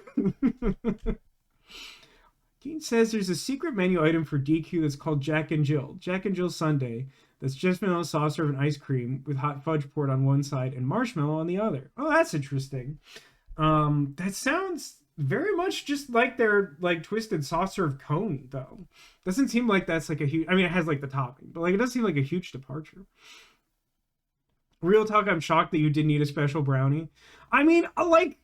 Dean says there's a secret menu item for DQ that's called Jack and Jill. Jack and Jill Sundae. That's just vanilla sauce served in ice cream with hot fudge poured on one side and marshmallow on the other. Oh, that's interesting. That sounds very much just like their like twisted soft serve cone, though. Doesn't seem like that's like a huge. I mean, it has like the topping, but like it does seem like a huge departure. Real talk, I'm shocked that you didn't eat a special brownie. I mean, like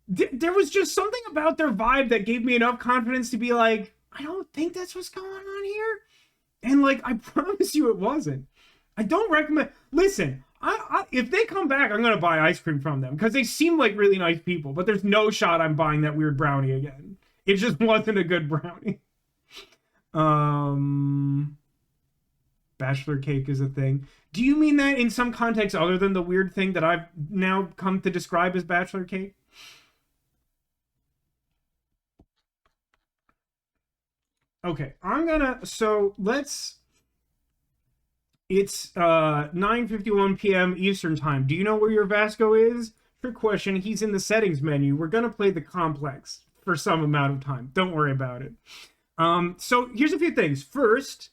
there was just something about their vibe that gave me enough confidence to be like, I don't think that's what's going on here. And like, I promise you it wasn't. I don't recommend. Listen, if they come back, I'm gonna buy ice cream from them because they seem like really nice people. But there's no shot I'm buying that weird brownie again. It just wasn't a good brownie. Bachelor cake is a thing. Do you mean that in some context other than the weird thing that I've now come to describe as bachelor cake? Okay, it's 9:51 p.m. Eastern time. Do you know where your Vasco is? Trick question. He's in the settings menu. We're gonna play the complex for some amount of time. Don't worry about it. So here's a few things. First,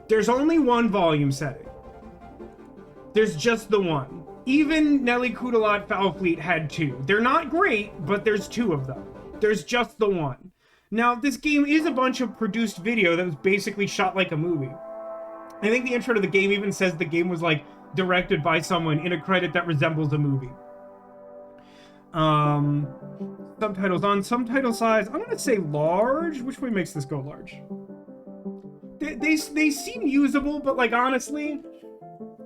there's only one volume setting. There's just the one. Even Nelly Kutalot Foulfleet had two. They're not great, but there's two of them. There's just the one. Now, this game is a bunch of produced video that was basically shot like a movie. I think the intro to the game even says the game was, like, directed by someone in a credit that resembles a movie. Subtitles on. Subtitle size, I'm gonna say large. Which way makes this go large? They seem usable, but, like, honestly,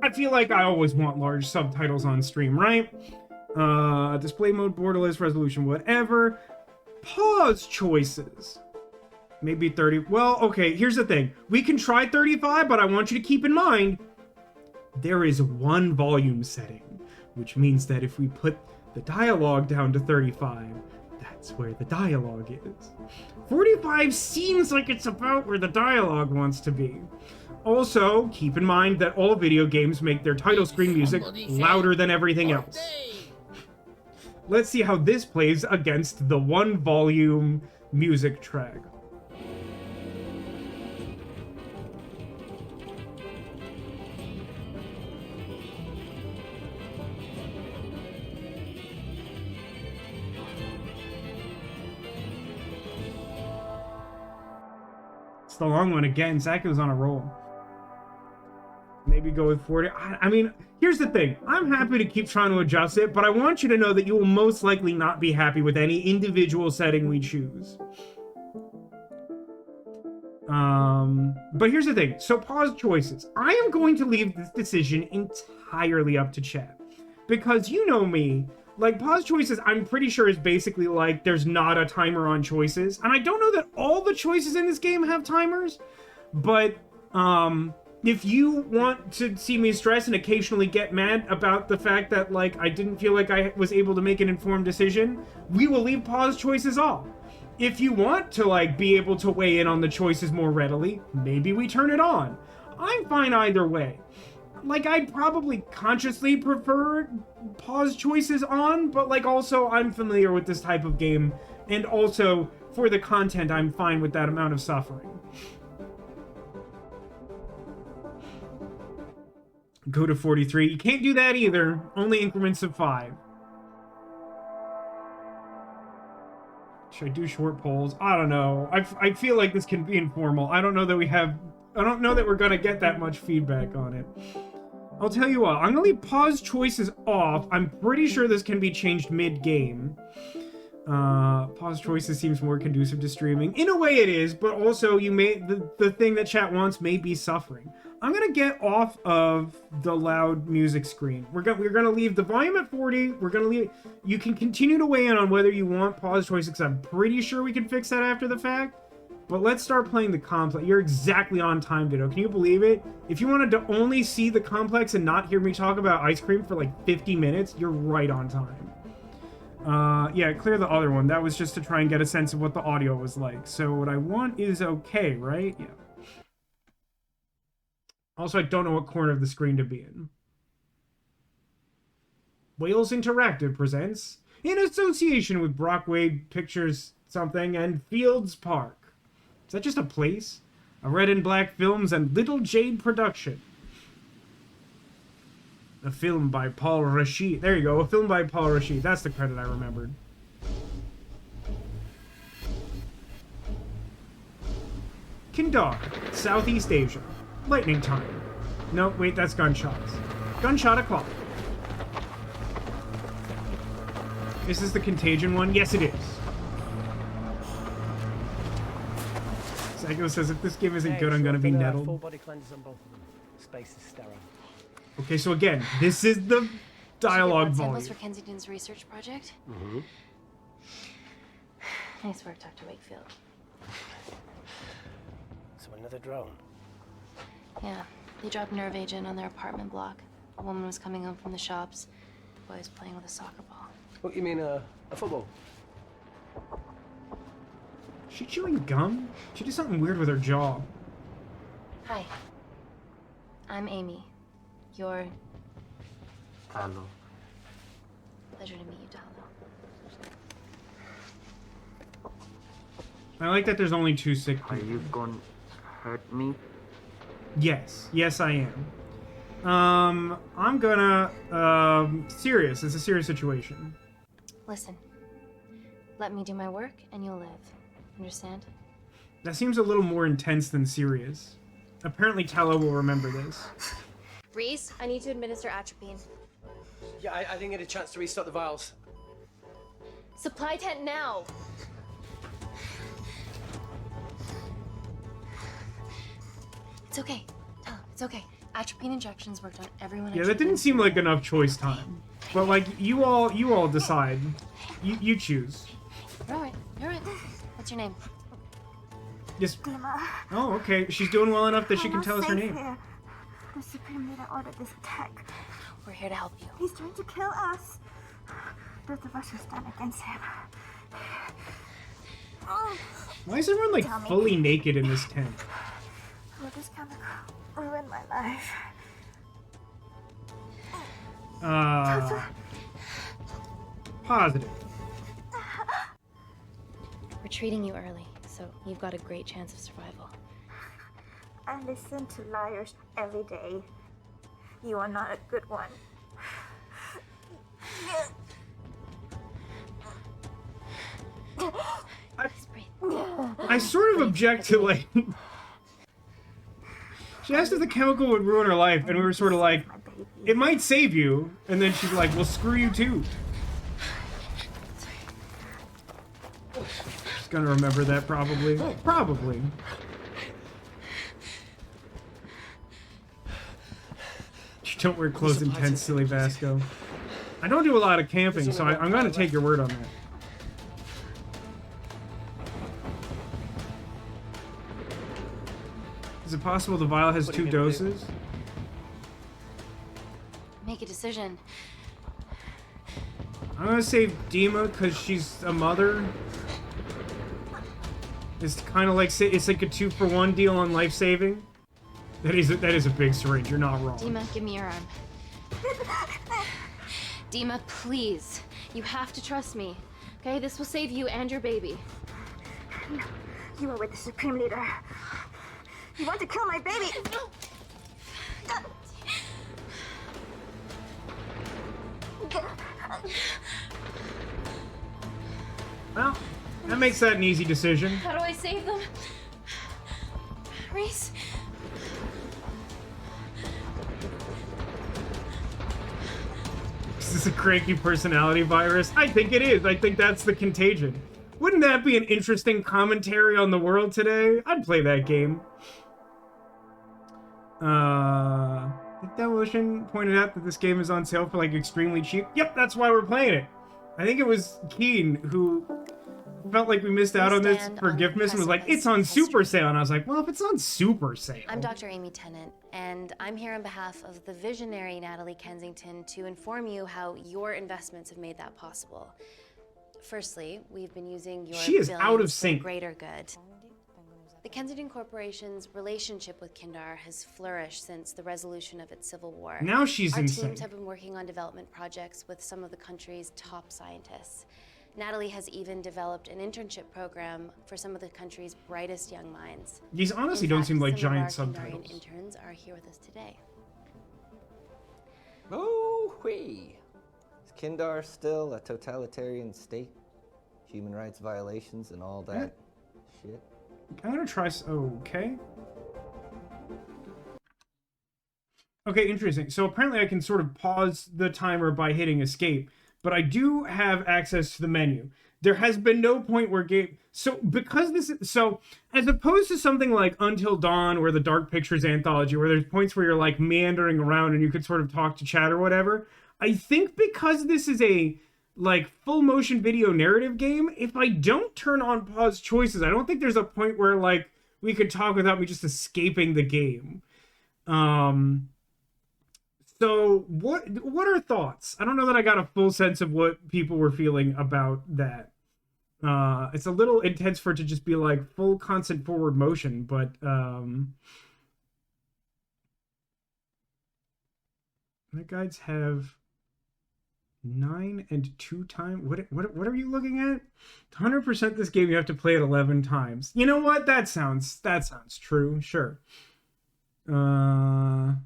I feel like I always want large subtitles on stream, right? Display mode, borderless, resolution, whatever. Pause choices. Maybe 30. Well, okay, here's the thing. We can try 35, but I want you to keep in mind, there is one volume setting, which means that if we put the dialogue down to 35, that's where the dialogue is. 45 seems like it's about where the dialogue wants to be. Also, keep in mind that all video games make their title screen music louder than everything else. Let's see how this plays against the one volume music track. It's the long one again. Zach is on a roll. Maybe go with 40. I mean, here's the thing. I'm happy to keep trying to adjust it, but I want you to know that you will most likely not be happy with any individual setting we choose. But here's the thing. So pause choices. I am going to leave this decision entirely up to chat. Because you know me, like pause choices, I'm pretty sure is basically like there's not a timer on choices. And I don't know that all the choices in this game have timers, but if you want to see me stress and occasionally get mad about the fact that, like, I didn't feel like I was able to make an informed decision, we will leave pause choices off. If you want to, like, be able to weigh in on the choices more readily, maybe we turn it on. I'm fine either way. Like, I'd probably consciously prefer pause choices on, but, like, also, I'm familiar with this type of game, and also, for the content, I'm fine with that amount of suffering. Go to 43. You can't do that either. Only increments of 5. Should I do short polls? I don't know. I feel like this can be informal. I don't know that we're gonna get that much feedback on it. I'll tell you what. I'm gonna leave pause choices off. I'm pretty sure this can be changed mid-game. Pause choices seems more conducive to streaming. In a way it is, but also the thing that chat wants may be suffering. I'm gonna get off of the loud music screen. We're gonna leave the volume at 40. We're gonna leave. You can continue to weigh in on whether you want pause choices, because I'm pretty sure we can fix that after the fact. But let's start playing the complex. You're exactly on time, Ditto. Can you believe it? If you wanted to only see the complex and not hear me talk about ice cream for like 50 minutes, you're right on time. Yeah, clear the other one. That was just to try and get a sense of what the audio was like. So what I want is okay, right? Yeah. Also, I don't know what corner of the screen to be in. Wales Interactive presents, in association with Brockway Pictures something and Fields Park. Is that just a place? A Red and Black Films and Little Jade production. A film by Paul Rashid. There you go, a film by Paul Rashid. That's the credit I remembered. Kindar, Southeast Asia. Lightning time. No, wait, that's gunshots. Gunshot o'clock. Is this the Contagion one? Yes, it is. Psycho says, if this game isn't good, I'm gonna be nettled. Full body cleanses on both of them. Space is sterile. Okay, so again, this is the dialogue volume. Samples for Kensington's research project. Mm-hmm. Nice work, Dr. Wakefield. So another drone. Yeah, they dropped nerve agent on their apartment block. A woman was coming home from the shops. The boy was playing with a soccer ball. What, you mean a football? Is she chewing gum? She did something weird with her jaw. Hi. I'm Amy. You're... Hello. Pleasure to meet you, Talo. I like that there's only 2 sick Are people. you gonna hurt me? Yes. Yes, I am. I'm gonna... serious. It's a serious situation. Listen. Let me do my work, and you'll live. Understand? That seems a little more intense than serious. Apparently Talo will remember this. Reese, I need to administer atropine. Yeah, I didn't get a chance to restock the vials. Supply tent now! It's okay. Tell him, it's okay. Atropine injections worked on everyone. Yeah, that didn't seem like enough choice time. But like, you all decide. You choose. You're alright. You're alright. What's your name? Yes. Dima. Oh, okay. She's doing well enough that she can tell us her name. Here. The Supreme Leader ordered this attack. We're here to help you. He's trying to kill us. Both of us will stand against him. Why is everyone like fully naked in this tent? Will this chemical ruin my life? Positive. We're treating you early, so you've got a great chance of survival. I listen to liars every day. You are not a good one. I sort of object to like. She asked if the chemical would ruin her life, and we were sort of like, it might save you, and then she's like, well, screw you too. She's gonna remember that probably. Probably. You don't wear clothes in tents, silly Vasco. I don't do a lot of camping, so I'm gonna take your word on that. Is it possible the vial has 2 doses? Make a decision. I'm gonna save Dima because she's a mother. It's kind of like it's like a 2-for-1 deal on life saving. That is a big syringe. You're not wrong. Dima, give me your arm. Dima, please. You have to trust me. Okay, this will save you and your baby. You are with the Supreme Leader. You want to kill my baby? Well, that makes that an easy decision. How do I save them? Reese? Is this a cranky personality virus? I think it is. I think that's the contagion. Wouldn't that be an interesting commentary on the world today? I'd play that game. Demolition pointed out that this game is on sale for like extremely cheap. Yep, that's why we're playing it. I think it was Keen who felt like we missed out on this for Giftmas and was like, it's on super sale. And I was like, well, if it's on super sale. I'm Dr. Amy Tennant, and I'm here on behalf of the visionary Natalie Kensington to inform you how your investments have made that possible. Firstly, we've been using your She is out of sync. for greater good. The Kensington Corporation's relationship with Kindar has flourished since the resolution of its civil war. Now she's Our insane. teams have been working on development projects with some of the country's top scientists. Natalie has even developed an internship program for some of the country's brightest young minds. These honestly In don't fact, seem like some of giant our Kindarian subtitles. interns are here with us today. Oh, wee. Is Kindar still a totalitarian state? Human rights violations and all that shit? I'm gonna try. Okay. Okay, interesting. So apparently I can sort of pause the timer by hitting escape, but I do have access to the menu. There has been no point where game. So because this is so, as opposed to something like Until Dawn or the Dark Pictures anthology, where there's points where you're like meandering around and you could sort of talk to chat or whatever. I think because this is a like full motion video narrative game, if I don't turn on pause choices, I don't think there's a point where like we could talk without me just escaping the game. So what are thoughts? I don't know that I got a full sense of what people were feeling about that. It's a little intense for it to just be like full constant forward motion, but the guides have 9 and 2 times. What are you looking at? 100% this game you have to play it 11 times. You know what? That sounds true. Sure. Didn't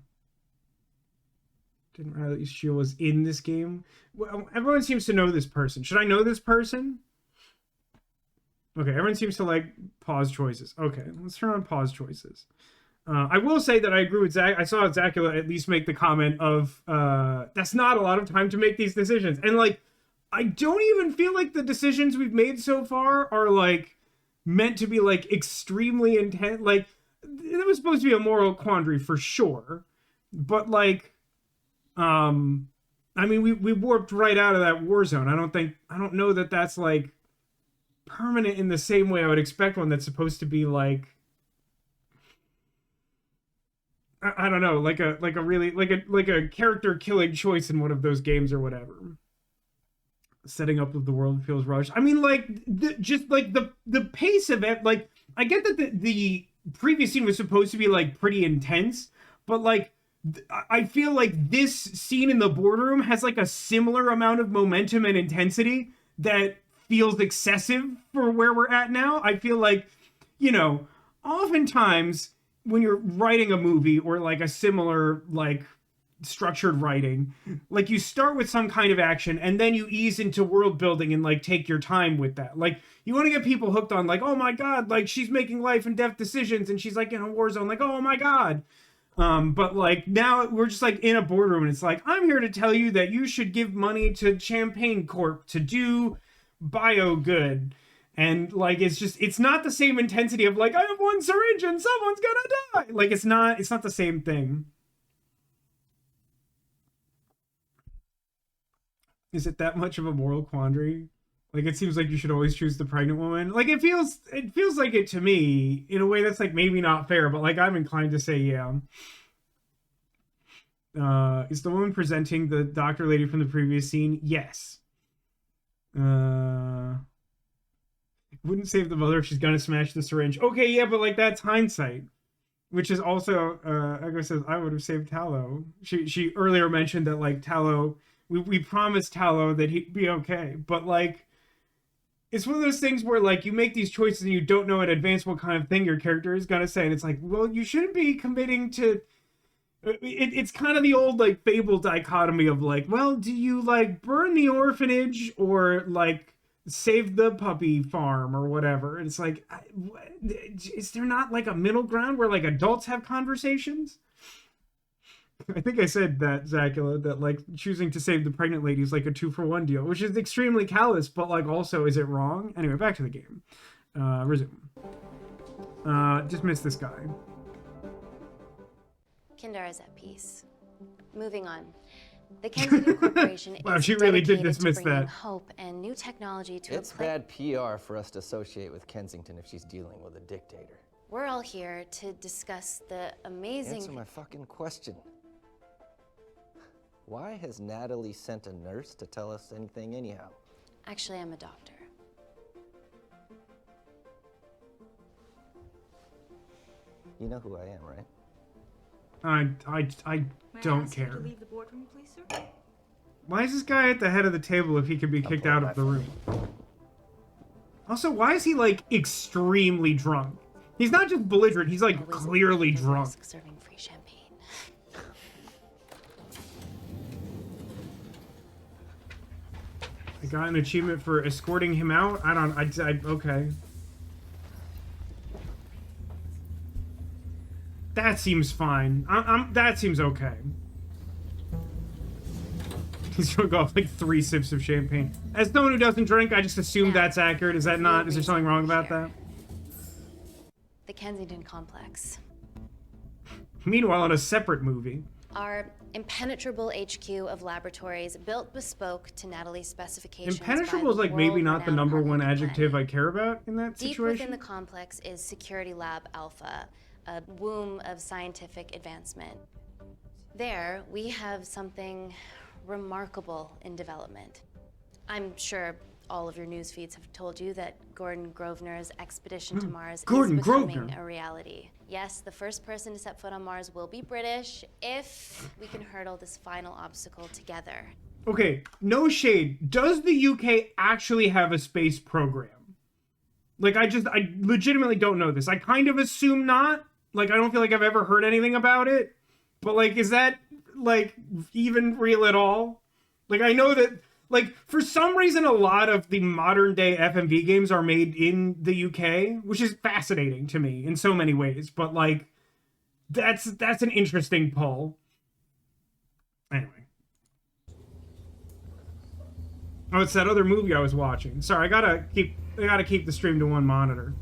realize she was in this game. Well, everyone seems to know this person. Should I know this person? Okay, everyone seems to like pause choices. Okay, let's turn on pause choices. I will say that I agree with Zach. I saw Zacula at least make the comment of, that's not a lot of time to make these decisions. And like, I don't even feel like the decisions we've made so far are like meant to be like extremely intense. Like, it was supposed to be a moral quandary for sure. But like, I mean, we warped right out of that war zone. I don't know that that's like permanent in the same way I would expect one that's supposed to be like, I don't know, like a really like a character killing choice in one of those games or whatever. Setting up of the world feels rushed. I mean, like just like the pace of it. Like, I get that the previous scene was supposed to be like pretty intense, but like I feel like this scene in the boardroom has like a similar amount of momentum and intensity that feels excessive for where we're at now. I feel like, you know, oftentimes when you're writing a movie or like a similar like structured writing, like you start with some kind of action and then you ease into world building and like take your time with that. Like, you want to get people hooked on like, oh my god, like she's making life and death decisions and she's like in a war zone, like, oh my god. But like now we're just like in a boardroom and it's like, I'm here to tell you that you should give money to Champagne Corp to do bio good. And like, it's not the same intensity of like, I have one syringe and someone's gonna die. Like, it's not the same thing. Is it that much of a moral quandary? Like, it seems like you should always choose the pregnant woman. Like, it feels like it to me in a way that's like maybe not fair, but like I'm inclined to say yeah. Is the woman presenting the doctor lady from the previous scene? Yes. Wouldn't save the mother if she's gonna smash the syringe. Okay, yeah, but like that's hindsight. Which is also, Ego says, I would have saved Tallow. She earlier mentioned that like Tallow, we promised Tallow that he'd be okay, but like, it's one of those things where like you make these choices and you don't know in advance what kind of thing your character is gonna say, and it's like, well, you shouldn't be committing to. It's kind of the old like Fable dichotomy of like, well, do you like burn the orphanage or like save the puppy farm or whatever? And it's like, is there not like a middle ground where like adults have conversations? I think I said that, Zacula, that like choosing to save the pregnant lady is like a 2-for-1 deal, which is extremely callous, but like also, is it wrong? Anyway, back to the game. Resume. Dismiss this guy. Kindar is at peace. Moving on. The Kensington Corporation Wow, is she really did dedicated dismiss to bringing that. hope and new technology to It's bad PR for us to associate with Kensington if she's dealing with a dictator. We're all here to discuss the amazing. Answer my fucking question. Why has Natalie sent a nurse to tell us anything anyhow? Actually, I'm a doctor. You know who I am, right? I don't care. To leave the boardroom, please, sir? Why is this guy at the head of the table if he could be kicked out of the room? Also, why is he like extremely drunk? He's not just belligerent, he's like Always clearly at drunk. risk serving free champagne. I got an achievement for escorting him out? Okay. That seems fine. That seems okay. He's drunk off like 3 sips of champagne. As someone who doesn't drink, I just assume that's accurate. Is that not? Is there something wrong about that? The Kensington complex. Meanwhile, in a separate movie. Our impenetrable HQ of laboratories built bespoke to Natalie's specifications. Impenetrable is like maybe not the number one adjective I care about in that Deep situation. within the complex is Security Lab Alpha, a womb of scientific advancement. There, we have something remarkable in development. I'm sure all of your news feeds have told you that Gordon Grosvenor's expedition to Mars is becoming a reality. Yes, the first person to set foot on Mars will be British if we can hurdle this final obstacle together. Okay, no shade. Does the UK actually have a space program? Like, I legitimately don't know this. I kind of assume not. Like, I don't feel like I've ever heard anything about it. But, like, is that, like, even real at all? Like, I know that, like, for some reason, a lot of the modern-day FMV games are made in the UK, which is fascinating to me in so many ways. But, like, that's an interesting pull. Anyway. Oh, it's that other movie I was watching. Sorry, I gotta keep the stream to one monitor.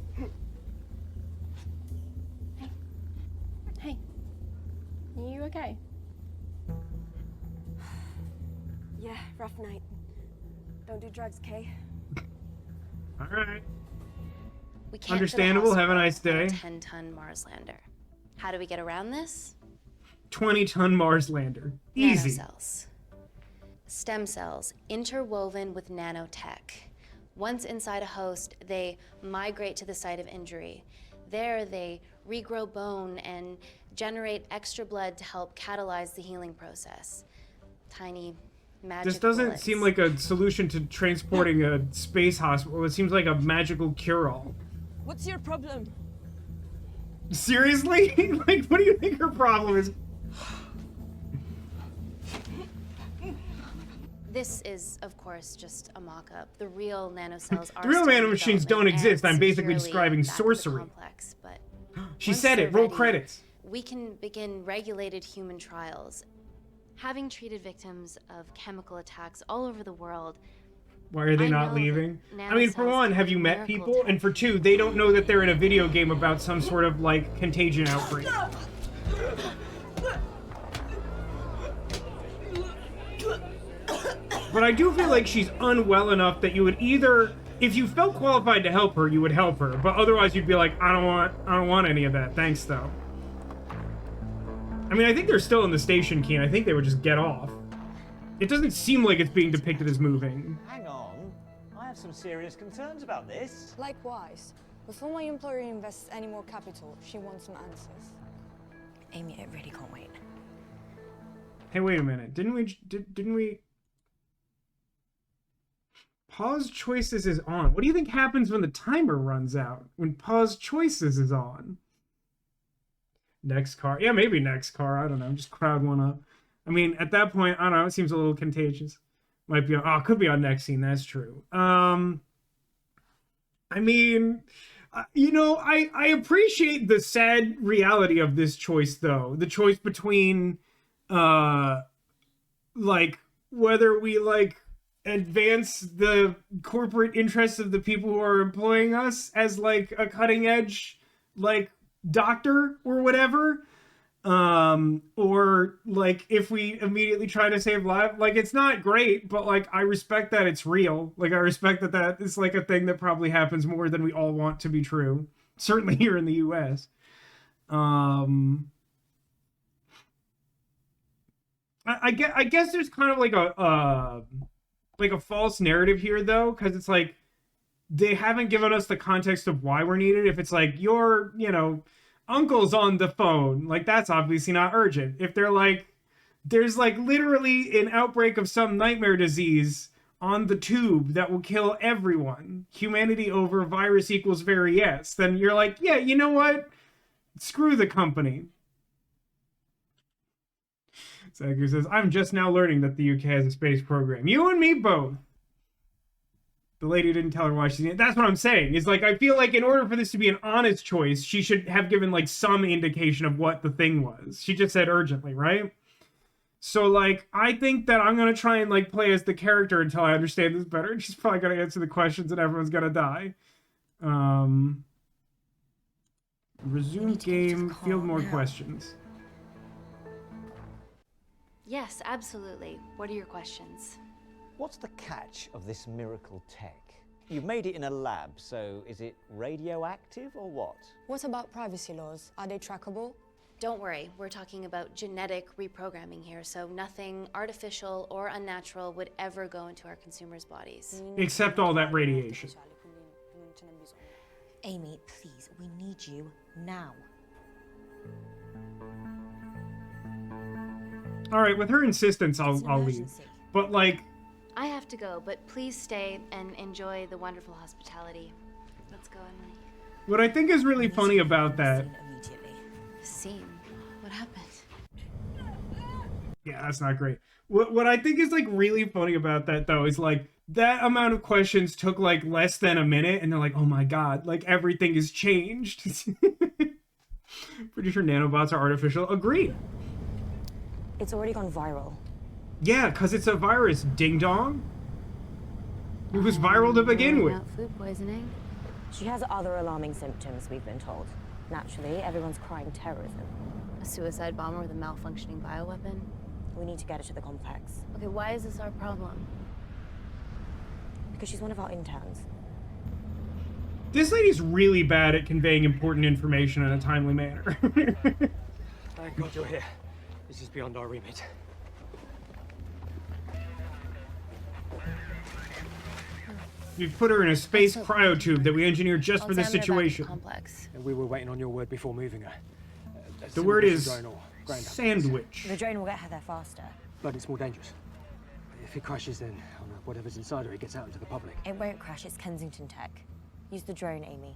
Hey. Are you okay? Yeah, rough night. Don't do drugs, Kay. All right. We can't Understandable. Have a nice day. 10-ton Mars lander. How do we get around this? 20-ton Mars lander. Easy. Nanocells. Stem cells interwoven with nanotech. Once inside a host, they migrate to the site of injury. There, they regrow bone and generate extra blood to help catalyze the healing process. Tiny magic This doesn't bullets. seem like a solution to transporting a space hospital. It seems like a magical cure-all. What's your problem? Seriously? Like, what do you think her problem is? This is, of course, just a mock-up. The real nanocelles are The real still in nanomachines development don't exist. and I'm basically securely describing back to the sorcery. complex, but She once said they're it. Roll ready, credits. We can begin regulated human trials. Having treated victims of chemical attacks all over the world, Why are they I not know leaving? that I mean, for nanocells one, can have be you met miracle people? And for two, they don't know that they're in a video game about some sort of, like, contagion outbreak. But I do feel like she's unwell enough that you would either, if you felt qualified to help her, you would help her. But otherwise, you'd be like, I don't want any of that. Thanks, though. I mean, I think they're still in the station key, and I think they would just get off. It doesn't seem like it's being depicted as moving. Hang on. I have some serious concerns about this. Likewise. Before my employer invests any more capital, she wants some answers. Amy, I really can't wait. Hey, wait a minute. Didn't we... Pause choices is on. What do you think happens when the timer runs out? When pause choices is on? Next car. Yeah, maybe next car. I don't know. Just crowd one up. I mean, at that point, I don't know. It seems a little contagious. Might be on... Oh, it could be on next scene. That's true. I mean... you know, I appreciate the sad reality of this choice, though. The choice between, like, whether we, like, advance the corporate interests of the people who are employing us as, like, a cutting-edge, like, doctor or whatever, or, like, if we immediately try to save lives. Like, it's not great, but, like, I respect that it's real. Like, I respect that that is, like, a thing that probably happens more than we all want to be true. Certainly here in the U.S. I guess there's kind of like a false narrative here, though, because it's like they haven't given us the context of why we're needed. If it's like your, you know, uncle's on the phone, like, that's obviously not urgent. If they're like, there's like literally an outbreak of some nightmare disease on the tube that will kill everyone, humanity over virus equals very yes, then you're like, yeah, you know what? Screw the company. Zachary says, I'm just now learning that the UK has a space program. You and me both. The lady didn't tell her why she's in it. That's what I'm saying. Is like, I feel like in order for this to be an honest choice, she should have given like some indication of what the thing was. She just said urgently, right? So, like, I think that I'm gonna try and, like, play as the character until I understand this better. She's probably gonna answer the questions and everyone's gonna die. Resume game, field more questions. Yes, absolutely. What are your questions? What's the catch of this miracle tech? You've made it in a lab, so is it radioactive or what? What about privacy laws? Are they trackable? Don't worry, we're talking about genetic reprogramming here, so nothing artificial or unnatural would ever go into our consumers' bodies. Except all that radiation. Amy, please, we need you now. All right, with her insistence, I'll leave. But, like, I have to go, but please stay and enjoy the wonderful hospitality. Let's go, Emily. what I think is really funny about that... The scene. What happened? Yeah, that's not great. What I think is, like, really funny about that, though, is, like, that amount of questions took, like, less than a minute, and they're like, oh my god, like, everything is changed. Pretty sure nanobots are artificial. Agreed. It's already gone viral. Yeah, because it's a virus, ding-dong. It was viral to begin with. Food poisoning. She has other alarming symptoms, we've been told. Naturally, everyone's crying terrorism. A suicide bomber with a malfunctioning bioweapon? We need to get her to the complex. Okay, why is this our problem? Because she's one of our interns. This lady's really bad at conveying important information in a timely manner. Thank God you're here. This is beyond our remit. We've put her in a space cryotube that we engineered just for this situation. Complex. And we were waiting on your word before moving her. The word is sandwich. The drone will get her there faster. But it's more dangerous. If it crashes, then whatever's inside her, it gets out into the public. It won't crash, it's Kensington tech. Use the drone, Amy.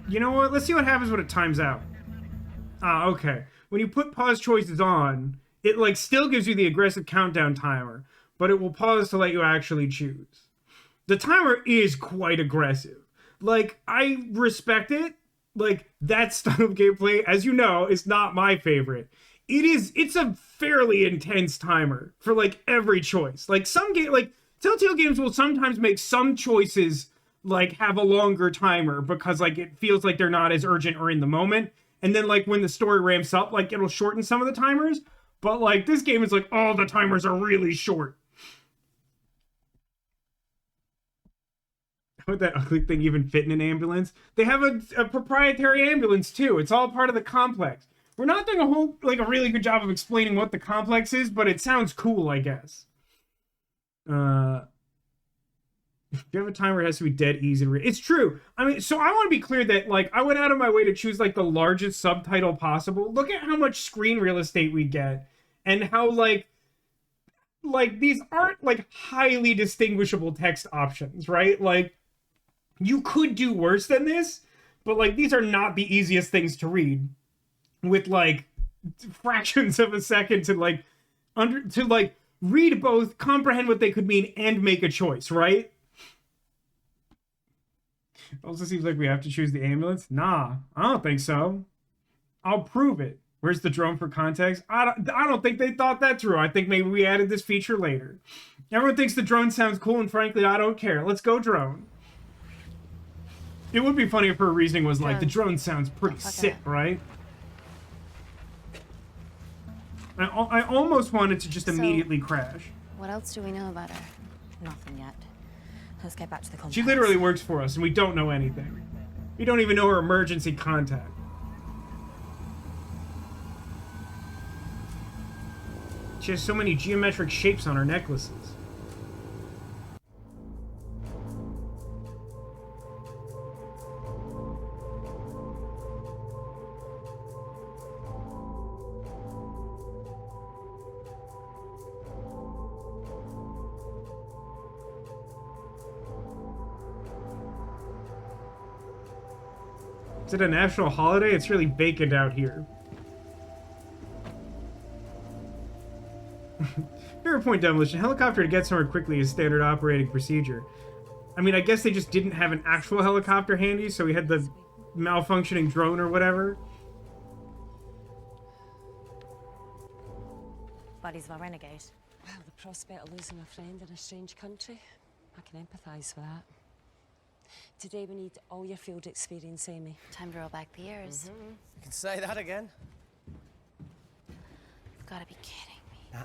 You know what? Let's see what happens when it times out. Okay. When you put pause choices on, it, like, still gives you the aggressive countdown timer, but it will pause to let you actually choose. The timer is quite aggressive. Like, I respect it. Like, that style of gameplay, as you know, is not my favorite. It's a fairly intense timer for, like, every choice. Like, Telltale games will sometimes make some choices, like, have a longer timer because, like, it feels like they're not as urgent or in the moment. And then, like, when the story ramps up, like, it'll shorten some of the timers. But, like, this game is like, oh, the timers are really short. How would that ugly thing even fit in an ambulance? They have a proprietary ambulance, too. It's all part of the complex. We're not doing a really good job of explaining what the complex is, but it sounds cool, I guess. If you have a timer, it has to be dead easy to read. It's true. I mean, so I want to be clear that, like, I went out of my way to choose, like, the largest subtitle possible. Look at how much screen real estate we get. And how, like, these aren't, like, highly distinguishable text options, right? Like, you could do worse than this, but, like, these are not the easiest things to read. With, like, fractions of a second to, like, read both, comprehend what they could mean, and make a choice, right? Also seems like we have to choose the ambulance. Nah, I don't think so. I'll prove it. Where's the drone for context? I don't think they thought that through. I think maybe we added this feature later. Everyone thinks the drone sounds cool, and frankly, I don't care. Let's go drone. It would be funny if her reasoning was like, the drone sounds pretty sick, right? I almost wanted to just immediately crash. What else do we know about her? Nothing yet. Let's get back to the complex. She literally works for us, and we don't know anything. We don't even know her emergency contact. She has so many geometric shapes on her necklaces. Is it a national holiday? It's really vacant out here. Fair point, Demolition. Helicopter to get somewhere quickly is standard operating procedure. I mean, I guess they just didn't have an actual helicopter handy, so we had the malfunctioning drone or whatever. buddies of our renegade. Well, the prospect of losing a friend in a strange country, I can empathise with that. Today we need all your field experience, Amy. Time to roll back the years. You can say that again. You've got to be kidding me.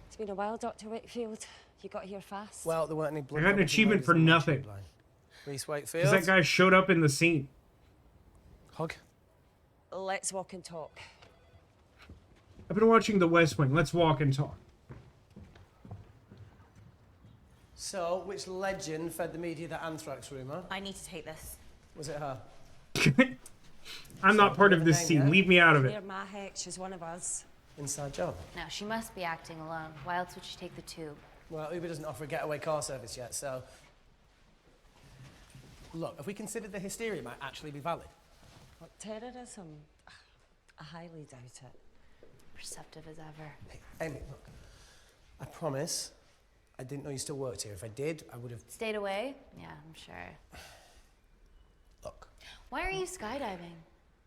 It's been a while, Dr. Wakefield. You got here fast. Well, there weren't any blood. I got an achievement for nothing. Reese Because Wakefield. that guy showed up in the scene. Hug. Let's walk and talk. I've been watching The West Wing. Let's walk and talk. So, which legend fed the media the anthrax rumour? I need to take this. Was it her? I'm not part of this scene. Leave me out of it. Claire Mahek, she's one of us. Inside job. No, she must be acting alone. Why else would she take the tube? Well, Uber doesn't offer a getaway car service yet, so... Look, if we considered the hysteria might actually be valid. What, terrorism? I highly doubt it. Perceptive as ever. Hey, Amy, look. I promise I didn't know you still worked here. If I did, I would have... Stayed away? Yeah, I'm sure. Look. Why are you skydiving?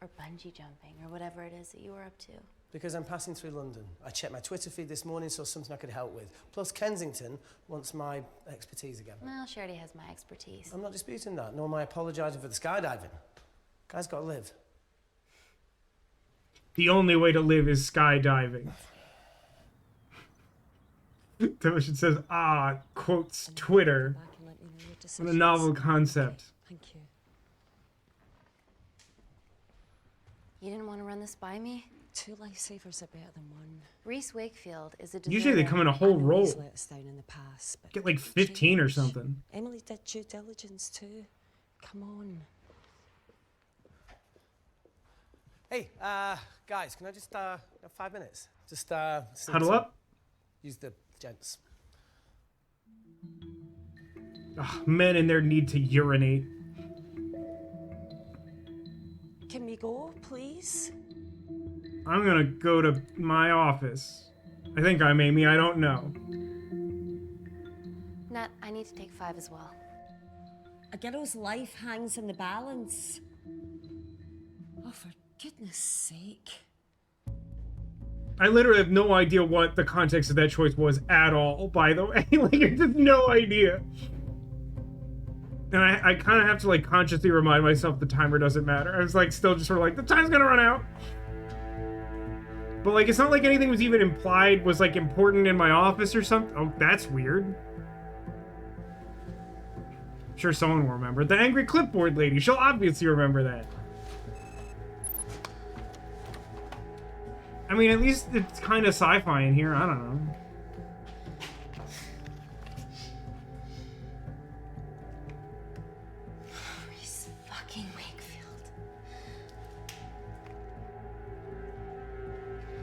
Or bungee jumping, or whatever it is that you were up to? Because I'm passing through London. I checked my Twitter feed this morning, saw something I could help with. Plus, Kensington wants my expertise again. Well, she already has my expertise. I'm not disputing that, nor am I apologising for the skydiving. Guy's got to live. The only way to live is skydiving. Devotion says, quotes Twitter. Back and let me know your What a decisions. novel concept. Thank you. You didn't want to run this by me? 2 lifesavers are better than 1. Reese Wakefield is a Usually they deserter. come in a whole I know roll. he's let us down in the past, but Get like it'll 15 or change. something. Emily did due diligence too. Come on. Hey, guys, can I just, 5 minutes? Just, Huddle up. Use the gents. Ugh, men in their need to urinate. Can we go, please? I'm gonna go to my office. I think I'm Amy, I don't know. Nat, I need to take 5 as well. A girl's life hangs in the balance. Oh, for goodness sake. I literally have no idea what the context of that choice was at all, by the way. Like, I have no idea. And I kind of have to, like, consciously remind myself the timer doesn't matter. I was, like, still just sort of like, the time's gonna run out. But, like, it's not like anything was even implied was, like, important in my office or something. Oh, that's weird. I'm sure someone will remember. The angry clipboard lady. She'll obviously remember that. I mean, at least it's kind of sci-fi in here. I don't know. Reese fucking Wakefield.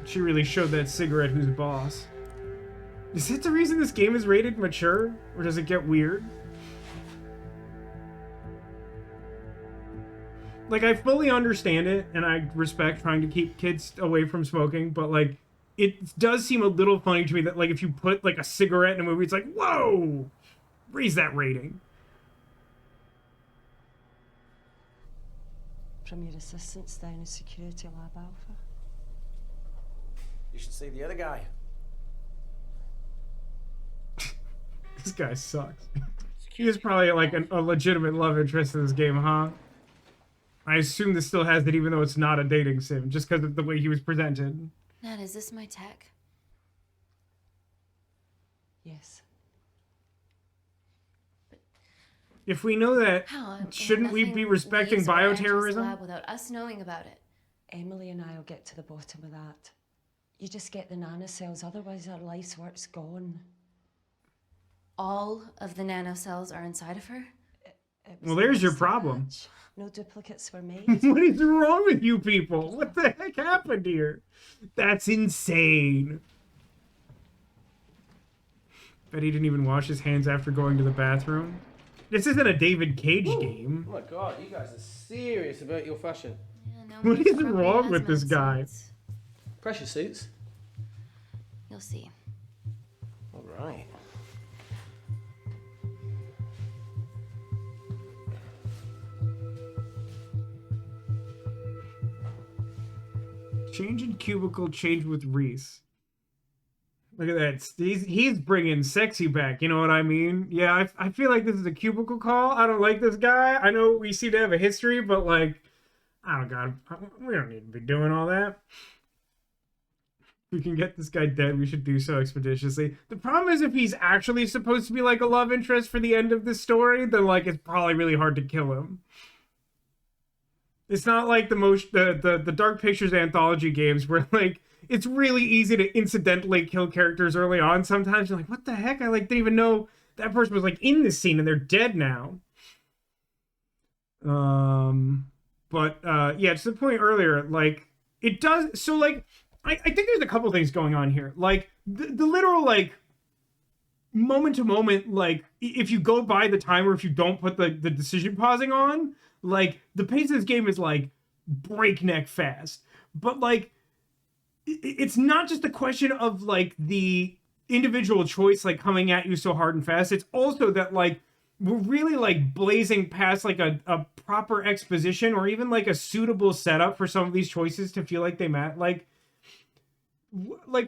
She really showed that cigarette who's boss. Is that the reason this game is rated mature? Or does it get weird? Like, I fully understand it, and I respect trying to keep kids away from smoking, but, like, it does seem a little funny to me that, like, if you put, like, a cigarette in a movie, it's like, whoa! Raise that rating. From your assistants down in Security Lab Alpha. You should see the other guy. This guy sucks. He is probably, like, a legitimate love interest in this game, huh? I assume this still has it even though it's not a dating sim, just because of the way he was presented. Nat, is this my tech? Yes. If we know that, How? shouldn't we be respecting leaves or enters the bioterrorism? lab without us knowing about it? Emily and I will get to the bottom of that. You just get the nanocells, otherwise our life's work's gone. All of the nanocells are inside of her? It was Well, there's your nice problem. match. No duplicates were made. What is wrong with you people? What the heck happened here? That's insane. Bet he didn't even wash his hands after going to the bathroom. This isn't a David Cage game. Oh my god, you guys are serious about your fashion. Yeah, no What more is scrubbing wrong with this hazmat guy? suits. Pressure suits? You'll see. All right. Change in cubicle, change with Reese. Look at that. He's bringing sexy back. You know what I mean? Yeah, I feel like this is a cubicle call. I don't like this guy. I know we seem to have a history, but like, I don't God, we don't need to be doing all that. If we can get this guy dead, we should do so expeditiously. The problem is if he's actually supposed to be like a love interest for the end of this story, then like it's probably really hard to kill him. It's not like the Dark Pictures anthology games where like it's really easy to incidentally kill characters early on. Sometimes you're like, what the heck? I like didn't even know that person was like in this scene and they're dead now. But yeah, to the point earlier, like it does. So like, I think there's a couple things going on here. Like the literal like moment to moment, like if you go by the timer, if you don't put the decision pausing on, like the pace of this game is like breakneck fast. But like it's not just a question of like the individual choice like coming at you so hard and fast. It's also that like we're really like blazing past like a proper exposition or even like a suitable setup for some of these choices to feel like they matter. Like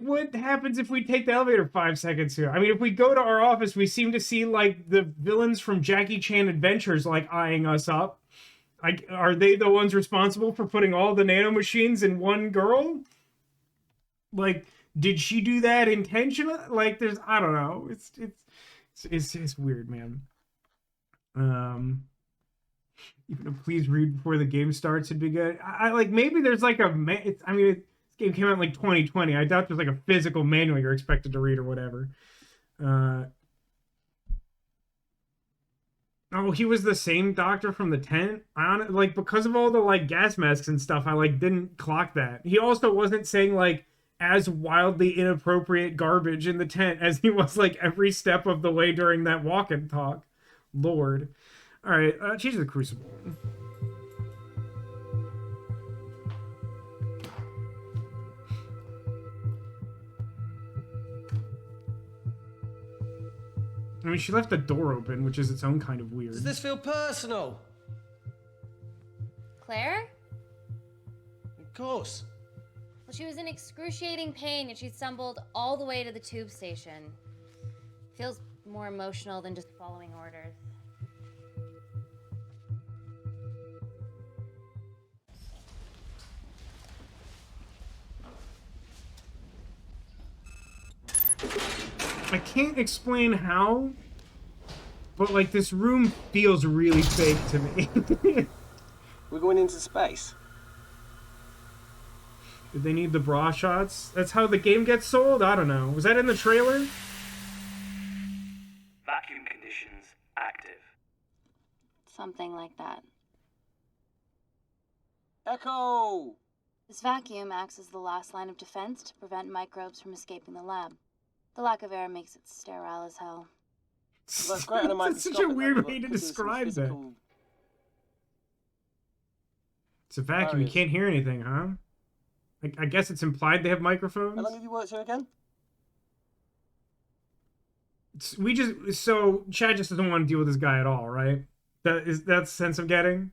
what happens if we take the elevator 5 seconds here? I mean, if we go to our office, we seem to see like the villains from Jackie Chan Adventures like eyeing us up. Are they the ones responsible for putting all the nanomachines in one girl? Like, did she do that intentionally? Like, there's, I don't know. It's weird, man. Even a please read before the game starts would be good. I like maybe there's like I mean, this game came out in like 2020. I doubt there's like a physical manual you're expected to read or whatever. Oh, he was the same doctor from the tent. Like because of all the like gas masks and stuff, I like didn't clock that. He also wasn't saying like as wildly inappropriate garbage in the tent as he was like every step of the way during that walk and talk. Lord. All right, change the crucible. I mean, she left the door open, which is its own kind of weird. Does this feel personal? Claire? Of course. Well, she was in excruciating pain and she stumbled all the way to the tube station. Feels more emotional than just following orders. I can't explain how, but like this room feels really fake to me. We're going into space. Did they need the bra shots? That's how the game gets sold? I don't know. Was that in the trailer? Vacuum conditions active. Something like that. Echo! This vacuum acts as the last line of defense to prevent microbes from escaping the lab. The lack of air makes it sterile as hell. Well, that's great on a That's such a weird way to describe that. It's a vacuum. You can't hear anything, huh? I guess it's implied they have microphones. How long have you worked here again? So Chad just doesn't want to deal with this guy at all, right? That's the sense I'm getting.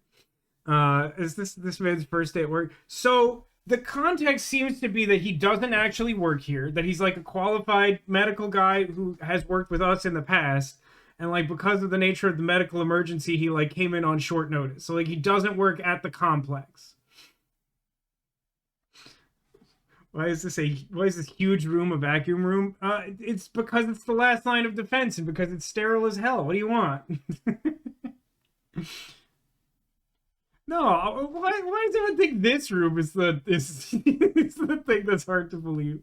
Is this man's first day at work? So the context seems to be that he doesn't actually work here, that he's like a qualified medical guy who has worked with us in the past, and like because of the nature of the medical emergency, he like came in on short notice. So like he doesn't work at the complex. Why is this huge room a vacuum room? It's because it's the last line of defense and because it's sterile as hell. What do you want? No, why does everyone think this room is the thing that's hard to believe?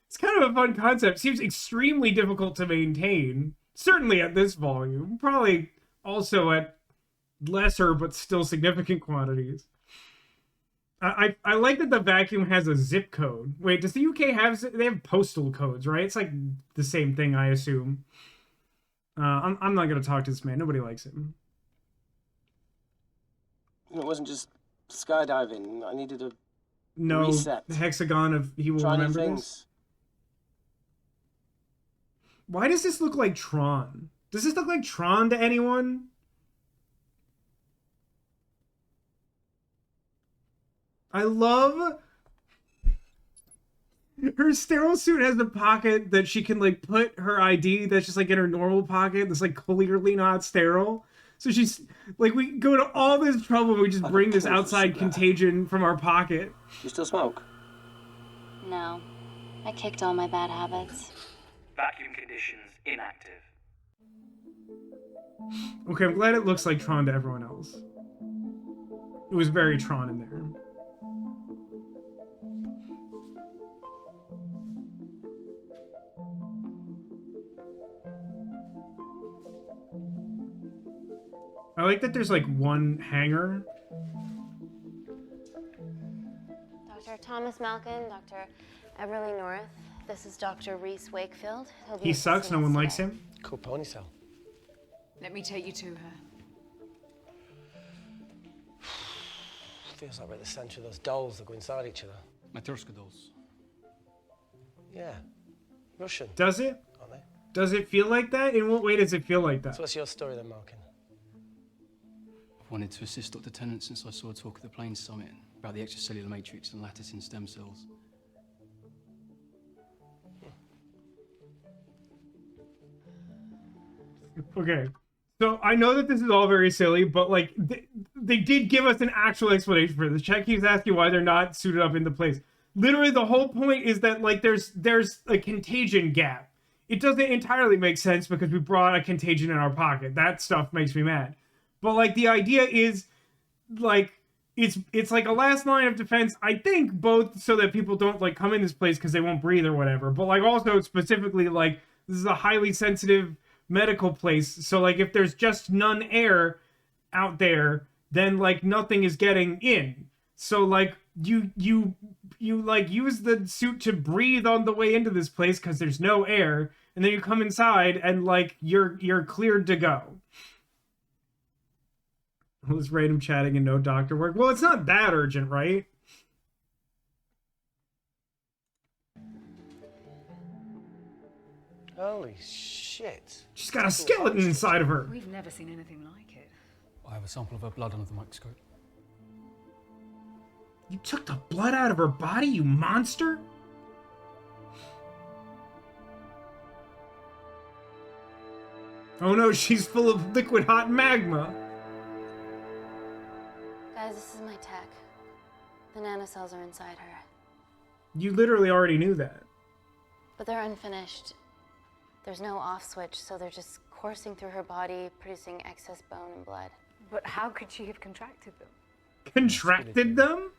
It's kind of a fun concept. Seems extremely difficult to maintain. Certainly at this volume. Probably also at lesser but still significant quantities. I like that the vacuum has a zip code. Wait, does the UK have... They have postal codes, right? It's like the same thing, I assume. I'm not going to talk to this man. Nobody likes him. It wasn't just skydiving. I needed a no reset. Hexagon of he will Try new remember things. this. Why does this look like Tron? Does this look like Tron to anyone? Her sterile suit has a pocket that she can like put her ID that's just like in her normal pocket that's like clearly not sterile. So she's like, we go to all this trouble and we just bring this outside contagion from our pocket. You still smoke? No, I kicked all my bad habits. Vacuum conditions inactive. Okay, I'm glad it looks like Tron to everyone else. It was very Tron in there. I like that there's like one hanger. Dr. Thomas Malkin, Dr. Everly North. This is Dr. Reese Wakefield. He sucks, no one likes him. Cool ponytail. Let me take you to her. Feels like we're at the centre of those dolls that go inside each other. Matryoshka dolls. Yeah. Russian. Does it? Aren't they? Does it feel like that? In what way does it feel like that? So what's your story then, Malkin? I've wanted to assist Dr. Tennant since I saw a talk at the Plains Summit about the extracellular matrix and lattice in stem cells. Okay. So I know that this is all very silly, but like they did give us an actual explanation for this. Chet keeps asking why they're not suited up into place. Literally, the whole point is that like there's a contagion gap. It doesn't entirely make sense because we brought a contagion in our pocket. That stuff makes me mad. But like the idea is like it's like a last line of defense, I think, both so that people don't like come in this place because they won't breathe or whatever, but like also specifically like this is a highly sensitive medical place, so like if there's just none air out there, then like nothing is getting in. So like you like use the suit to breathe on the way into this place because there's no air, and then you come inside and like you're cleared to go. All this random chatting and no doctor work. Well, it's not that urgent, right? Holy shit. She's got a skeleton inside of her. We've never seen anything like it. I have a sample of her blood under the microscope. You took the blood out of her body, you monster? Oh no, she's full of liquid hot magma. Guys, this is my tech. The nanocells are inside her. You literally already knew that. But they're unfinished. There's no off switch, so they're just coursing through her body, producing excess bone and blood. But how could she have contracted them? Contracted them?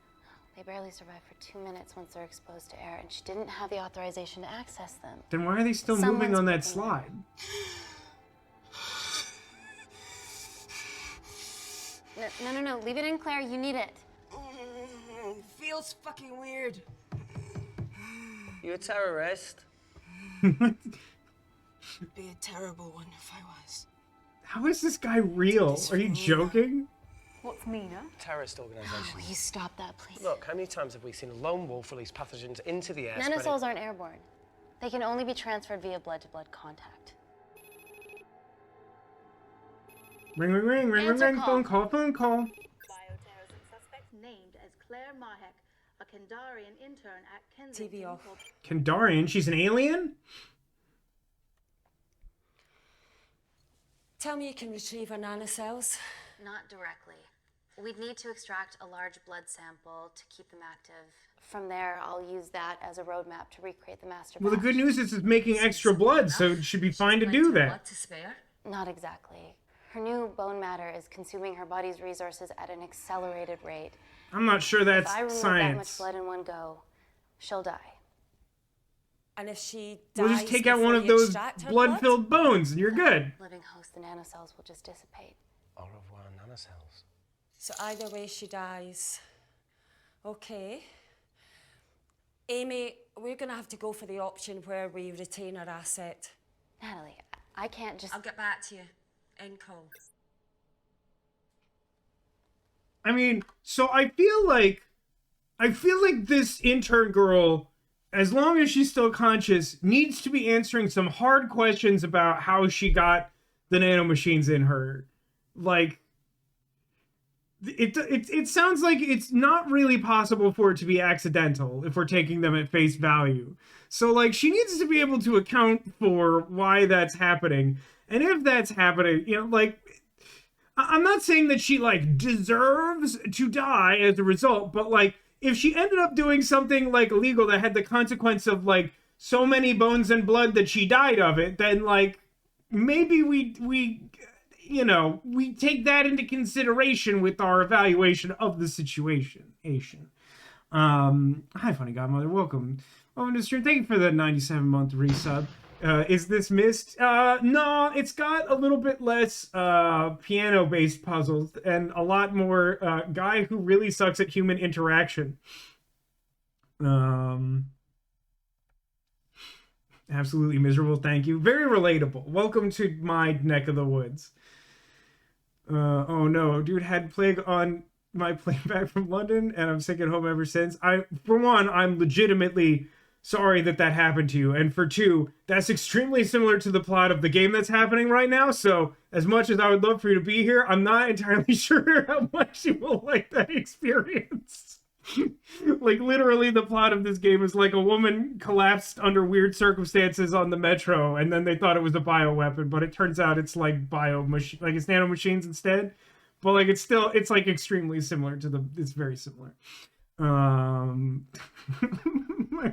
They barely survive for 2 minutes once they're exposed to air, and she didn't have the authorization to access them. Then why are they still moving on that slide? No. Leave it in, Claire. You need it. Feels fucking weird. You a terrorist? Be a terrible one if I was. How is this guy real? Are you joking? What's Mina? Terrorist organisation. Oh, will you stop that, please? Look, how many times have we seen a lone wolf release pathogens into the air? Nanocells aren't airborne. They can only be transferred via blood-to-blood contact. Ring, ring, ring, ring, ring, ring, phone call, phone call. Bioterrorism suspect named as Claire Mahek, a Kandarian intern at Kensington. TV off. Kandarian? She's an alien? Tell me you can retrieve her nanocells. Not directly. We'd need to extract a large blood sample to keep them active. From there, I'll use that as a roadmap to recreate the master batch. Well, the good news is it's making extra blood, so it should be fine to do that. Blood to spare? Not exactly. Her new bone matter is consuming her body's resources at an accelerated rate. I'm not sure that's if I remove science. that much blood in one go, she'll die. And if she We'll dies just take out before one of you those extract her blood-filled bones and you're good. Living host, the nanocells will just dissipate. Au revoir, nanocells. So either way she dies. Okay. Amy, we're going to have to go for the option where we retain our asset. Natalie, I can't just... I'll get back to you. End call. I mean, so I feel like this intern girl, as long as she's still conscious, needs to be answering some hard questions about how she got the nanomachines in her. Like, it sounds like it's not really possible for it to be accidental if we're taking them at face value. So like she needs to be able to account for why that's happening. And if that's happening, you know, like I'm not saying that she like deserves to die as a result, but like if she ended up doing something like illegal that had the consequence of like so many bones and blood that she died of it, then like maybe we you know, we take that into consideration with our evaluation of the situation. Hi, Funny Godmother. Welcome. Welcome to the stream. Thank you for the 97-month resub. Is this missed? No, it's got a little bit less piano-based puzzles and a lot more guy who really sucks at human interaction. Absolutely miserable. Thank you. Very relatable. Welcome to my neck of the woods. Oh no, dude, had plague on my plane back from London and I'm sick at home ever since. For one, I'm legitimately sorry that happened to you. And for two, that's extremely similar to the plot of the game that's happening right now. So as much as I would love for you to be here, I'm not entirely sure how much you will like that experience. Like literally the plot of this game is like a woman collapsed under weird circumstances on the metro and then they thought it was a bioweapon, but it turns out it's like like it's nanomachines instead. But like it's like extremely similar to it's very similar. My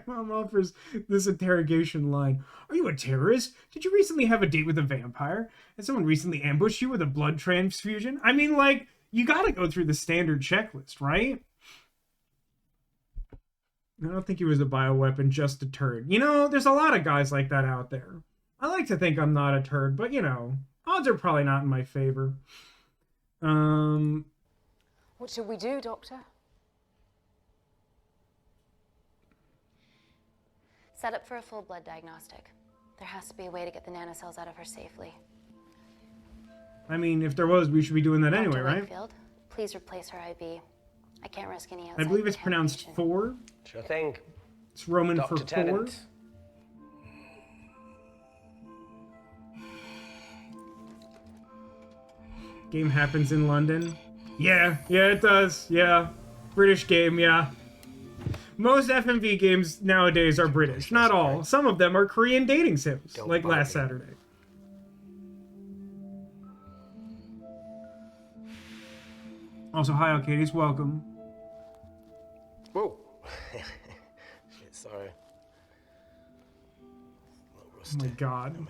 mom offers this interrogation line. Are you a terrorist? Did you recently have a date with a vampire? Has someone recently ambushed you with a blood transfusion? I mean, like, you gotta go through the standard checklist, right? I don't think he was a bioweapon, just a turd. You know, there's a lot of guys like that out there. I like to think I'm not a turd, but you know, odds are probably not in my favor. What should we do, Doctor? Set up for a full blood diagnostic. There has to be a way to get the nanocells out of her safely. I mean, if there was, we should be doing that anyway, right? Wakefield, please replace her IV. I can't risk any outside I believe it's pronounced 4. Sure thing. It's Roman Dr. for 4. Tennant. Game happens in London. Yeah, it does. Yeah. British game, yeah. Most FMV games nowadays are British. Not all. Some of them are Korean dating sims, like last Saturday. Also, hi, Alcades. Welcome. Whoa. Shit, sorry. Oh my god.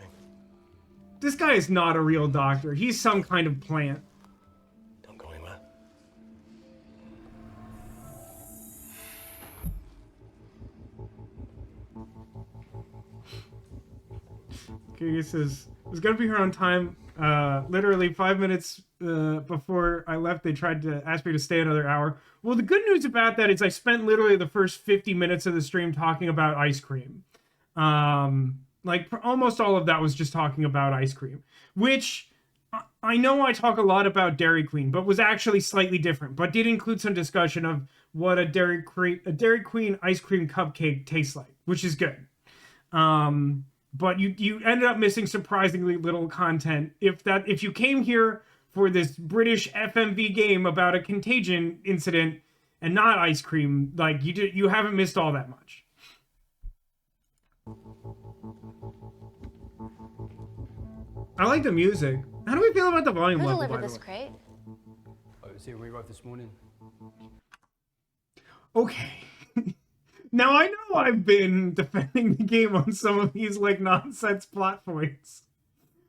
This guy is not a real doctor. He's some kind of plant. Don't go anywhere. Okay, he says, I was gonna be here on time. Literally 5 minutes before I left, they tried to ask me to stay another hour. Well, the good news about that is I spent literally the first 50 minutes of the stream talking about ice cream. Like, almost all of that was just talking about ice cream, which I know I talk a lot about Dairy Queen, but was actually slightly different, but did include some discussion of what a Dairy Queen ice cream cupcake tastes like, which is good. But you ended up missing surprisingly little content. If you came here for this British FMV game about a contagion incident and not ice cream, like you haven't missed all that much. I like the music. How do we feel about the volume Who level, delivered by the this way? crate? I was here when we arrived this morning. Okay. Now, I know I've been defending the game on some of these, like, nonsense plot points.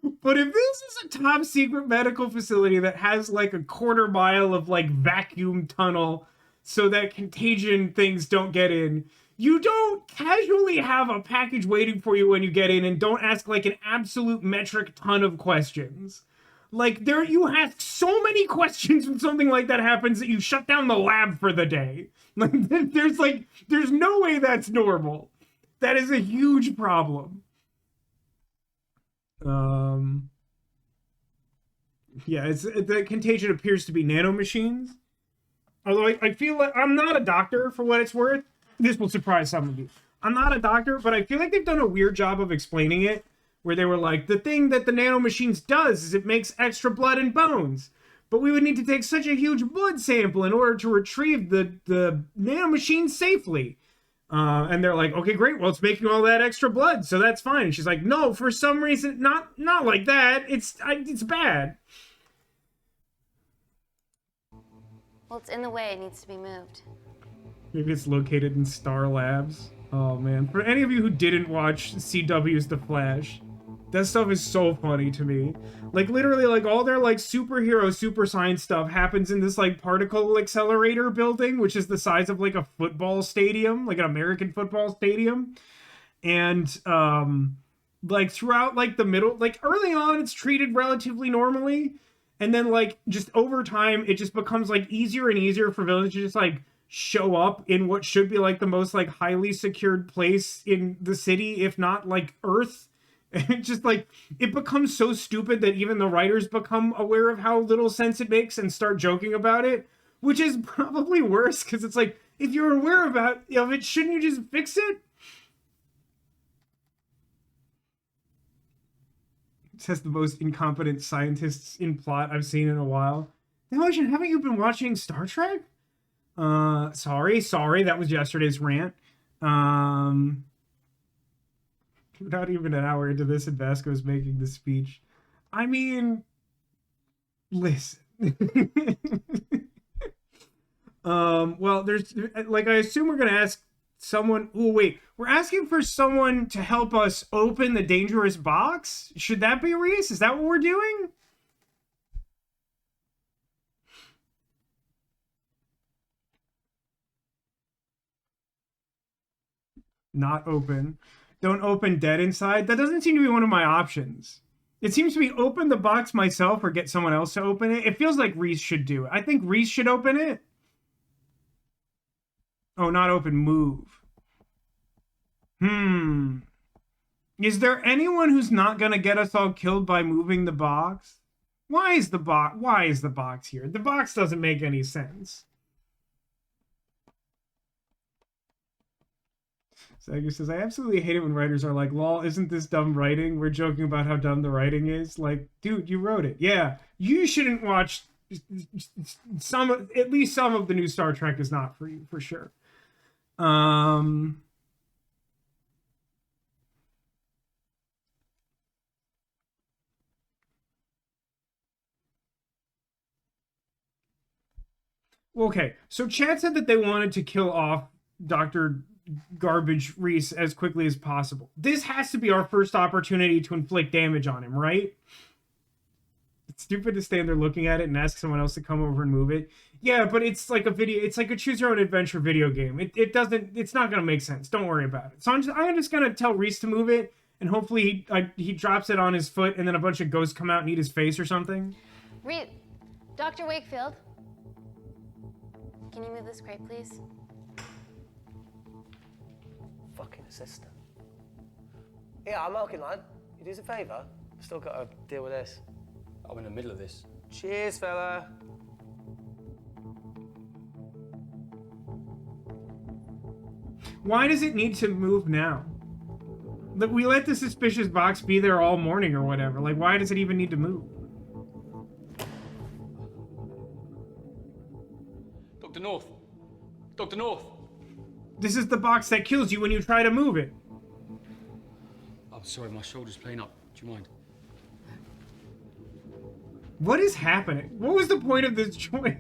But if this is a top secret medical facility that has, like, a quarter mile of, like, vacuum tunnel so that contagion things don't get in, you don't casually have a package waiting for you when you get in and don't ask, like, an absolute metric ton of questions. Like, you ask so many questions when something like that happens that you shut down the lab for the day. Like, there's no way that's normal. That is a huge problem. Yeah, the contagion appears to be nanomachines. Although I feel like I'm not a doctor, for what it's worth. This will surprise some of you. I'm not a doctor, but I feel like they've done a weird job of explaining it, where they were like, the thing that the nanomachines does is it makes extra blood and bones. but we would need to take such a huge blood sample in order to retrieve the nanomachine safely. And they're like, okay, great. Well, it's making all that extra blood, so that's fine. And she's like, no, for some reason, not like that. It's bad. Well, it's in the way. It needs to be moved. Maybe it's located in Star Labs. Oh, man. For any of you who didn't watch CW's The Flash, that stuff is so funny to me. Like, literally, like, all their, like, superhero, super science stuff happens in this, like, particle accelerator building, which is the size of, like, a football stadium, like an American football stadium. And, like, throughout, like, the middle, like, early on, it's treated relatively normally. And then, like, just over time, it just becomes, like, easier and easier for villains to just, like, show up in what should be, like, the most, like, highly secured place in the city, if not, like, Earth. And it just, like, it becomes so stupid that even the writers become aware of how little sense it makes and start joking about it, which is probably worse, because it's like, if you're aware of it, shouldn't you just fix it? It says the most incompetent scientists in plot I've seen in a while. Demolition, haven't you been watching Star Trek? Sorry, that was yesterday's rant. Not even an hour into this and Vasco's making the speech. I mean, listen. Well, there's, like, I assume we're going to ask someone. Oh, wait. We're asking for someone to help us open the dangerous box? Should that be Reese? Is that what we're doing? Not open. Don't open dead inside. That doesn't seem to be one of my options. It seems to be open the box myself or get someone else to open it. It feels like Reese should do it. I think Reese should open it. Oh, not open, move. Is there anyone who's not going to get us all killed by moving the box? Why is the box here? The box doesn't make any sense. Sagu says, I absolutely hate it when writers are like, lol, isn't this dumb writing? We're joking about how dumb the writing is. Like, dude, you wrote it. Yeah, you shouldn't watch at least some of the new Star Trek is not for you, for sure. Okay, so Chad said that they wanted to kill off Dr. Garbage Reese as quickly as possible. This has to be our first opportunity to inflict damage on him, right? It's stupid to stand there looking at it and ask someone else to come over and move it. Yeah, but it's like a choose your own adventure video game. It's not gonna make sense. Don't worry about it. So I'm just gonna tell Reese to move it, and hopefully he drops it on his foot, and then a bunch of ghosts come out and eat his face or something. Dr. Wakefield, can you move this crate, please? Fucking assistant. Yeah, I'm milking, lad. You do us a favour? Still got to deal with this. I'm in the middle of this. Cheers, fella. Why does it need to move now? Look, we let the suspicious box be there all morning or whatever. Like, why does it even need to move? Dr. North. Dr. North. This is the box that kills you when you try to move it. I'm sorry, my shoulder's playing up. Do you mind? What is happening? What was the point of this choice?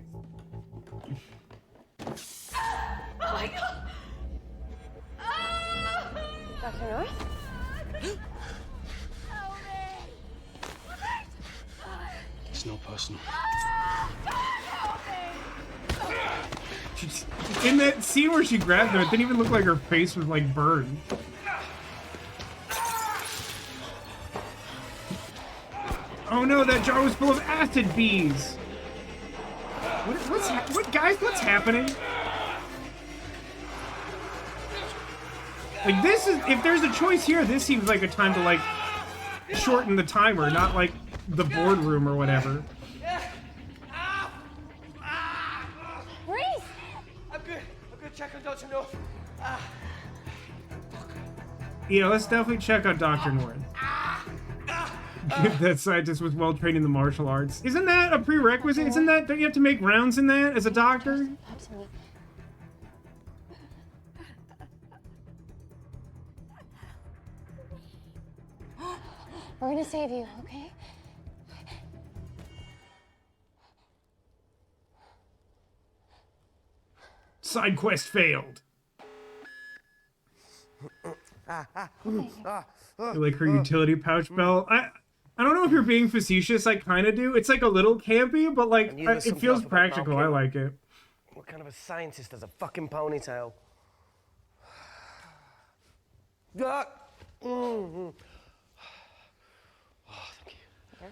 Oh my god! Dr. North? It's not personal. In that scene where she grabbed him, it didn't even look like her face was like burned. Oh no, that jar was full of acid bees. What's happening? Like, this is, if there's a choice here, this seems like a time to like shorten the timer, not like the boardroom or whatever. Reese! I'm good check on Dr. North. Yeah, let's definitely check on Dr. North. That scientist was well trained in the martial arts. Isn't that a prerequisite? Isn't that, don't you have to make rounds in that as a doctor? We're gonna save you, okay? Side quest failed. Like her utility pouch belt. I don't know if you're being facetious. I kind of do. It's like a little campy, but like it feels practical. I like it. What kind of a scientist has a fucking ponytail? You're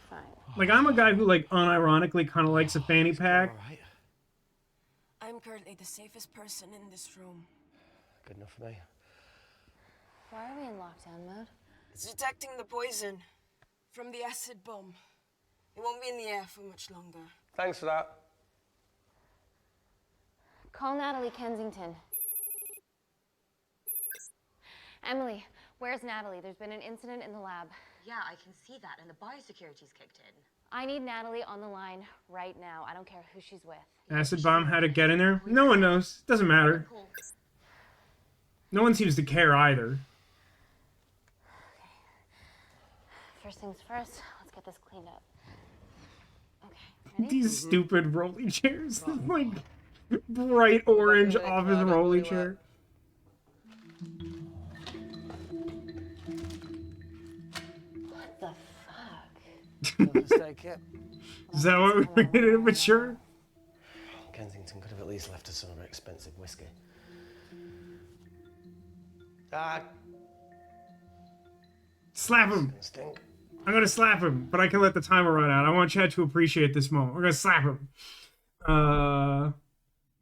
fine. Like I'm a guy who like unironically kind of likes a fanny pack. I'm currently the safest person in this room. Good enough for me. Why are we in lockdown mode? It's detecting the poison from the acid bomb. It won't be in the air for much longer. Thanks for that. Call Natalie Kensington. Emily, where's Natalie? There's been an incident in the lab. Yeah, I can see that, and the biosecurity's kicked in. I need Natalie on the line right now. I don't care who she's with. Acid bomb, how to get in there? No one knows. Doesn't matter. No one seems to care either. First things first, let's get this cleaned up. Okay, ready? These stupid rolly chairs. Like bright orange office rolly chair. What the fuck? Is that what we made it mature? Kensington could have at least left us some of her expensive whiskey. Slap him. Stink. I'm gonna slap him, but I can let the timer run out. I want Chad to appreciate this moment. We're gonna slap him. Why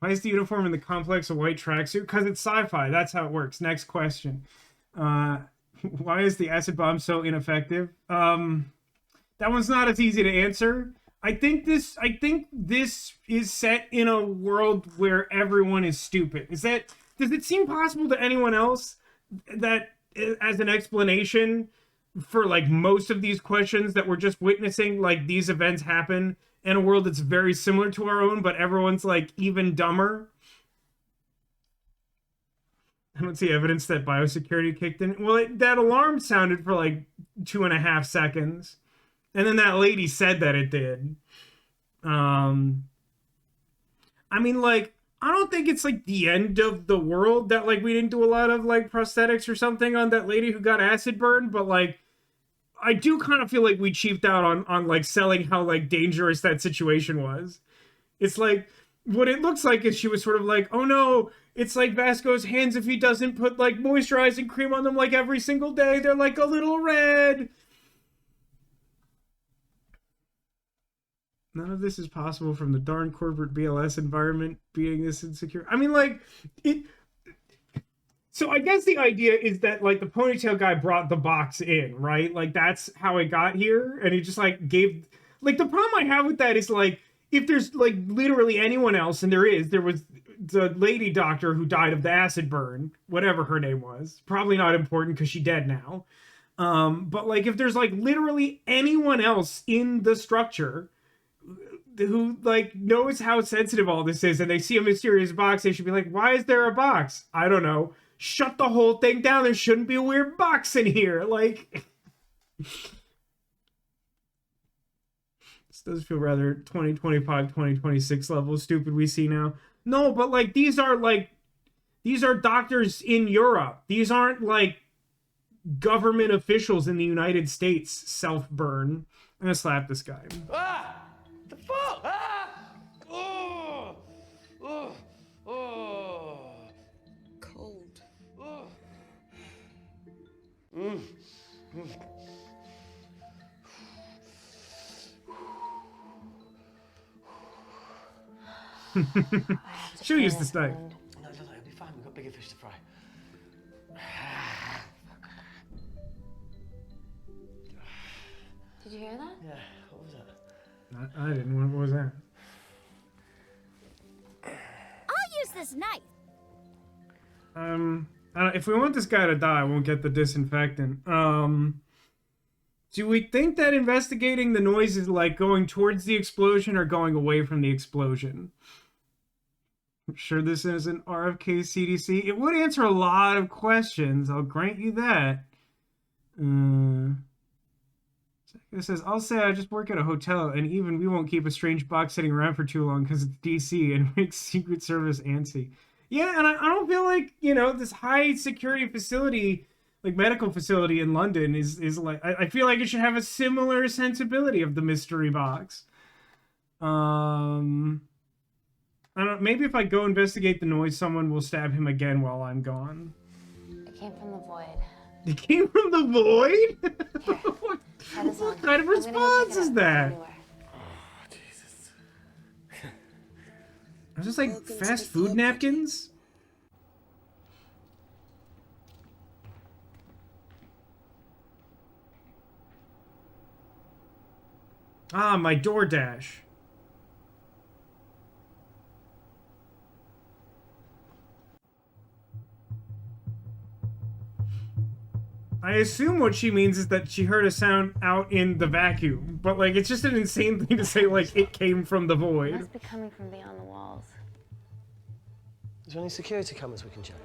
is the uniform in the complex a white tracksuit? Because it's sci-fi. That's how it works. Next question. Why is the acid bomb so ineffective? That one's not as easy to answer. I think this is set in a world where everyone is stupid. Does it seem possible to anyone else that as an explanation for like most of these questions that we're just witnessing, like these events happen in a world that's very similar to our own, but everyone's like even dumber? I don't see evidence that biosecurity kicked in. Well, that alarm sounded for like 2.5 seconds. And then that lady said that it did. I mean, like, I don't think it's like the end of the world that like we didn't do a lot of like prosthetics or something on that lady who got acid burned, but like I do kind of feel like we cheaped out on like selling how like dangerous that situation was. It's like what it looks like is she was sort of like, oh no, it's like Vasco's hands if he doesn't put like moisturizing cream on them like every single day, they're like a little red. None of this is possible from the darn corporate BLS environment being this insecure. I mean, like, it... So I guess the idea is that, like, the ponytail guy brought the box in, right? Like, that's how it got here. And he just, like, gave... Like, the problem I have with that is, like, if there's, like, literally anyone else, and there was the lady doctor who died of the acid burn, whatever her name was. Probably not important because she's dead now. But, like, if there's, like, literally anyone else in the structure who like knows how sensitive all this is and they see a mysterious box, they should be like, why is there a box? I don't know. Shut the whole thing down. There shouldn't be a weird box in here. Like, this does feel rather 2025, 2026 level stupid we see now. No, but like these are doctors in Europe. These aren't like government officials in the United States self-burn. I'm gonna slap this guy. The fuck? Oh! Oh! Oh! Cold. Oh! She'll use this knife. No, it'll be fine. We've got bigger fish to fry. Did you hear that? Yeah, what was that? I didn't. What was that? I'll use this knife. If we want this guy to die, I won't get the disinfectant. Do we think that investigating the noise is like going towards the explosion or going away from the explosion? I'm sure this is an RFK CDC. It would answer a lot of questions. I'll grant you that. It says, I'll say I just work at a hotel, and even we won't keep a strange box sitting around for too long because it's DC and makes Secret Service antsy. Yeah, and I don't feel like, you know, this high security facility, like medical facility in London is like, I feel like it should have a similar sensibility of the mystery box. I don't know, maybe if I go investigate the noise, someone will stab him again while I'm gone. It came from the void. It came from the void? Here, what kind of response is that? Oh, Jesus. Are this like fast food napkins? Ah, my DoorDash. I assume what she means is that she heard a sound out in the vacuum, but like it's just an insane thing to say like it came from the It void. must be coming from beyond the walls. Is there any security cameras we can check?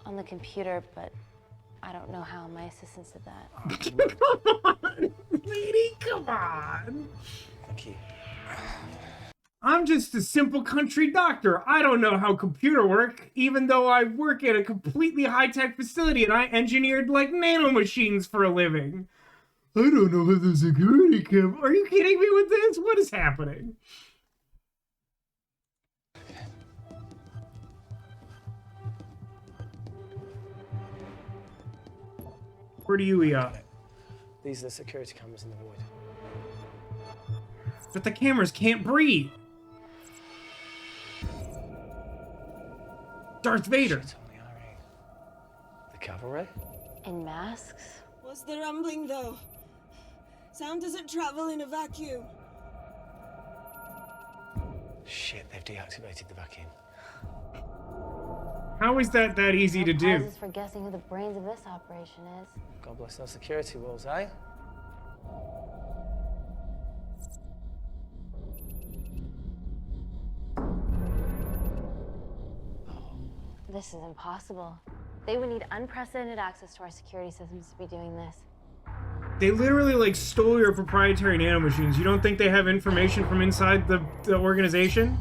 On the computer, but I don't know how my assistants did that. Come on, lady, come on. Thank you. I'm just a simple country doctor. I don't know how computer work, even though I work at a completely high-tech facility and I engineered like nanomachines for a living. I don't know how the security cam. Are you kidding me with this? What is happening? Where do you at? These are the security cameras in the void. But the cameras can't breathe. Darth Vader. The cavalry? In masks? What's the rumbling, though? Sound doesn't travel in a vacuum. Shit, they've deactivated the vacuum. How is that easy to do? Prizes for guessing who the brains of this operation is. God bless those security walls, eh? This is impossible. They would need unprecedented access to our security systems to be doing this. They literally like stole your proprietary nanomachines. You don't think they have information from inside the organization?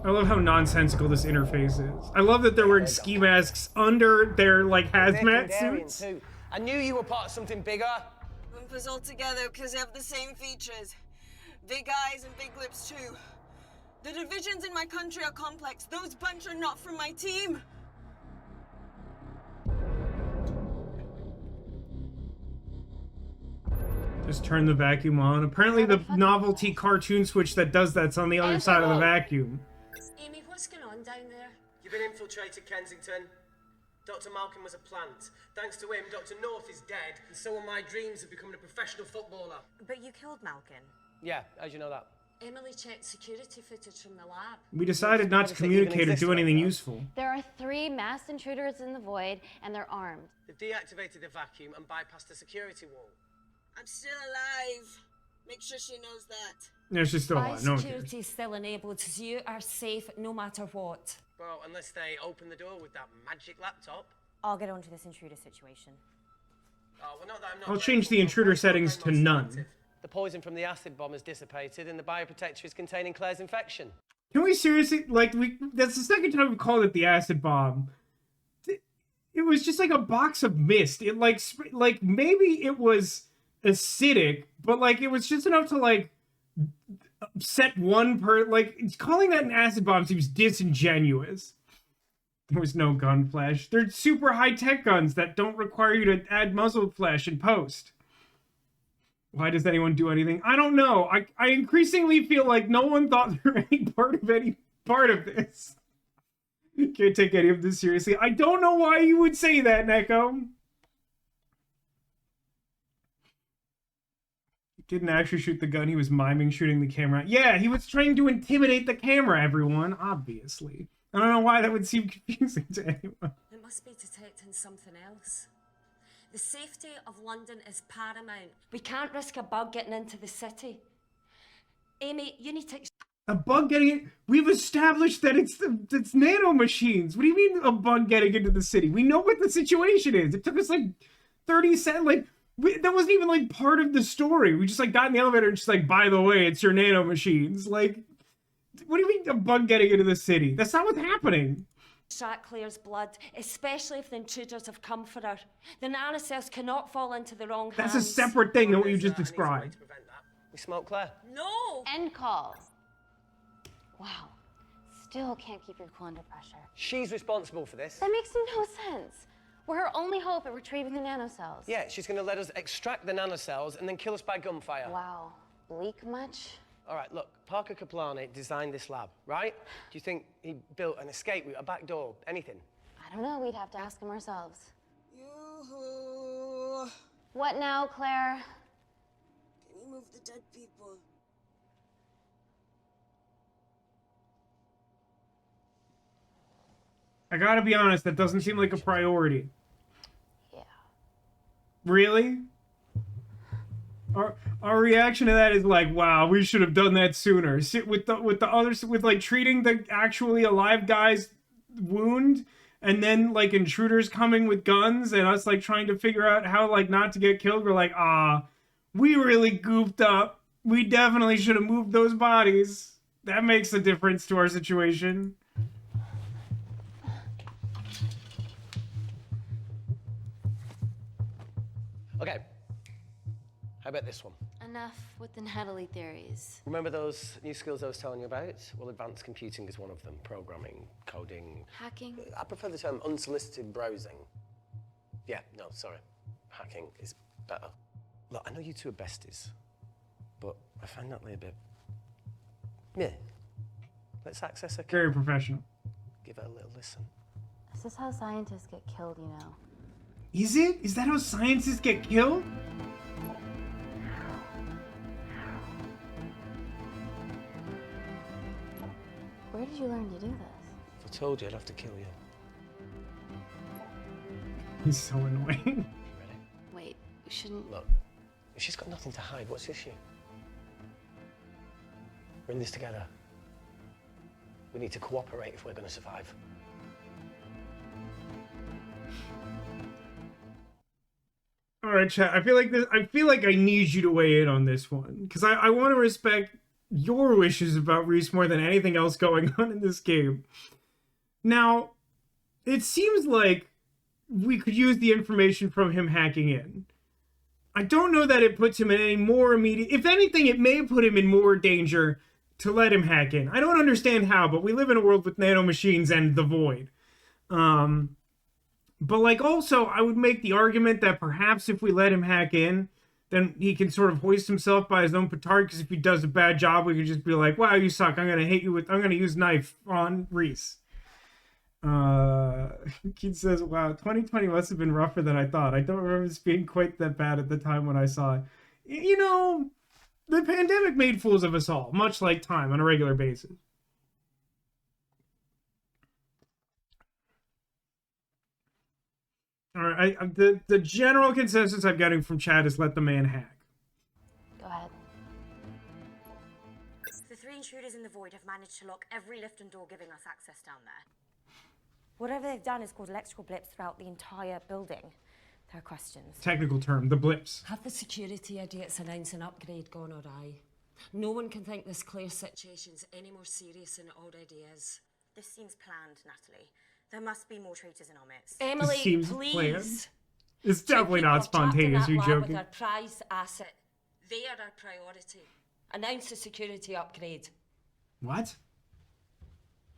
I love how nonsensical this interface is. I love that they're wearing ski masks under their like hazmat suits. Too. I knew you were part of something bigger. Lump us all together because they have the same features. Big eyes and big lips too. The divisions in my country are complex. Those bunch are not from my team. Just turn the vacuum on. Apparently the novelty cartoon switch that does that's on the other side of the vacuum. Amy, what's going on down there? You've been infiltrated, Kensington. Dr. Malcolm was a plant. Thanks to him, Dr. North is dead, and so are my dreams of becoming a professional footballer. But you killed Malcolm. Yeah, how'd you know that? Emily checked security footage from the lab. We decided not to communicate or do anything useful. There are 3 masked intruders in the void, and they're armed. They've deactivated the vacuum and bypassed the security wall. I'm still alive. Make sure she knows that. There's just still a lot. No one cares. Security is still enabled, so you are safe no matter what. Well, unless they open the door with that magic laptop. I'll get onto this intruder situation. Oh, well, not that I'm not I'll change the intruder settings to none. The poison from the acid bomb has dissipated and the bioprotector is containing Claire's infection. Can we seriously, like, that's the second time we've called it the acid bomb. It was just like a box of mist. It like maybe it was acidic, but like it was just enough to like set one like calling that an acid bomb seems disingenuous. There was no gun flash. They're super high-tech guns that don't require you to add muzzle flash in post. Why does anyone do anything? I don't know. I increasingly feel like no one thought they were any part of this. Can't take any of this seriously. I don't know why you would say that, Neko. Didn't actually shoot the gun. He was miming shooting the camera. Yeah, he was trying to intimidate the camera, everyone, obviously. I don't know why that would seem confusing to anyone. It must be detecting something else. The safety of London is paramount. We can't risk a bug getting into the city. Amy, you need to... A bug getting it? We've established that it's nano machines. What do you mean a bug getting into the city? We know what the situation is. It took us like 30 seconds. Like, that wasn't even like part of the story. We just like got in the elevator and just like, by the way, it's your nano machines. Like, what do you mean a bug getting into the city? That's not what's happening. Extract Claire's blood, especially if the intruders have come for her. The nanocells cannot fall into the wrong hands. That's a separate thing than what you just described. We smoke Claire. No! End call. Wow. Still can't keep your cool under pressure. She's responsible for this. That makes no sense. We're her only hope at retrieving the nanocells. Yeah, she's gonna let us extract the nanocells and then kill us by gunfire. Wow. Bleak much? All right, look, Parker Kaplani designed this lab, right? Do you think he built an escape route, a back door, anything? I don't know. We'd have to ask him ourselves. Yoo-hoo. What now, Claire? Can you move the dead people? I gotta be honest, that doesn't seem like a priority. Yeah. Really? Our reaction to that is like, wow, we should have done that sooner. Sit with the others, with like treating the actually alive guy's wound, and then like intruders coming with guns, and us like trying to figure out how like not to get killed. We're like, we really goofed up. We definitely should have moved those bodies. That makes a difference to our situation. Okay. How about this one? Enough with the Natalie theories. Remember those new skills I was telling you about? Well, advanced computing is one of them. Programming, coding. Hacking? I prefer the term unsolicited browsing. Yeah, no, sorry. Hacking is better. Look, I know you two are besties, but I find Natalie a bit... Yeah. Let's access her... Very professional. Give her a little listen. This is how scientists get killed, you know. Is it? Is that how scientists get killed? Where did you learn to do this? If I told you, I'd have to kill you. He's so annoying. Wait, we shouldn't... Look, if she's got nothing to hide, what's the issue? We're in this together. We need to cooperate if we're going to survive. All right, chat. I feel like I need you to weigh in on this one because I want to respect your wishes about Reese more than anything else going on in this game. Now, it seems like we could use the information from him hacking in. I don't know that it puts him in any more immediate... If anything, it may put him in more danger to let him hack in. I don't understand how, but we live in a world with nanomachines and the void. But, like, also, I would make the argument that perhaps if we let him hack in, then he can sort of hoist himself by his own petard, because if he does a bad job, we could just be like, wow, you suck. I'm going to use knife on Reese. Keith says, wow, 2020 must have been rougher than I thought. I don't remember this being quite that bad at the time when I saw it. You know, the pandemic made fools of us all, much like time on a regular basis. All right, the general consensus I'm getting from chat is let the man hack. Go ahead. The three intruders in the void have managed to lock every lift and door giving us access down there. Whatever they've done is caused electrical blips throughout the entire building. There are questions. Technical term, the blips. Have the security idiots announced an upgrade gone awry? No one can think this Claire situation's any more serious than it already is. This seems planned, Natalie. There must be more traitors in our midst. Emily, seems please. planned. It's definitely not spontaneous. You joking? With our prized asset. They are our priority. Announce the security upgrade. What?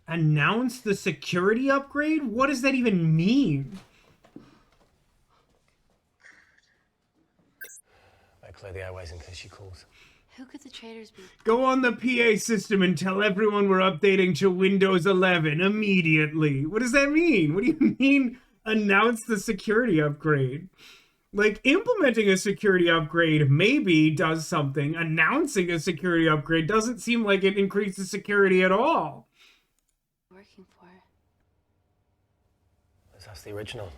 Announce the security upgrade? What does that even mean? I clear the airways in case she calls. Who could the traitors be? Go on the PA system and tell everyone we're updating to Windows 11 immediately. What does that mean? What do you mean, announce the security upgrade? Like, implementing a security upgrade maybe does something. Announcing a security upgrade doesn't seem like it increases security at all. Working for. That's the original.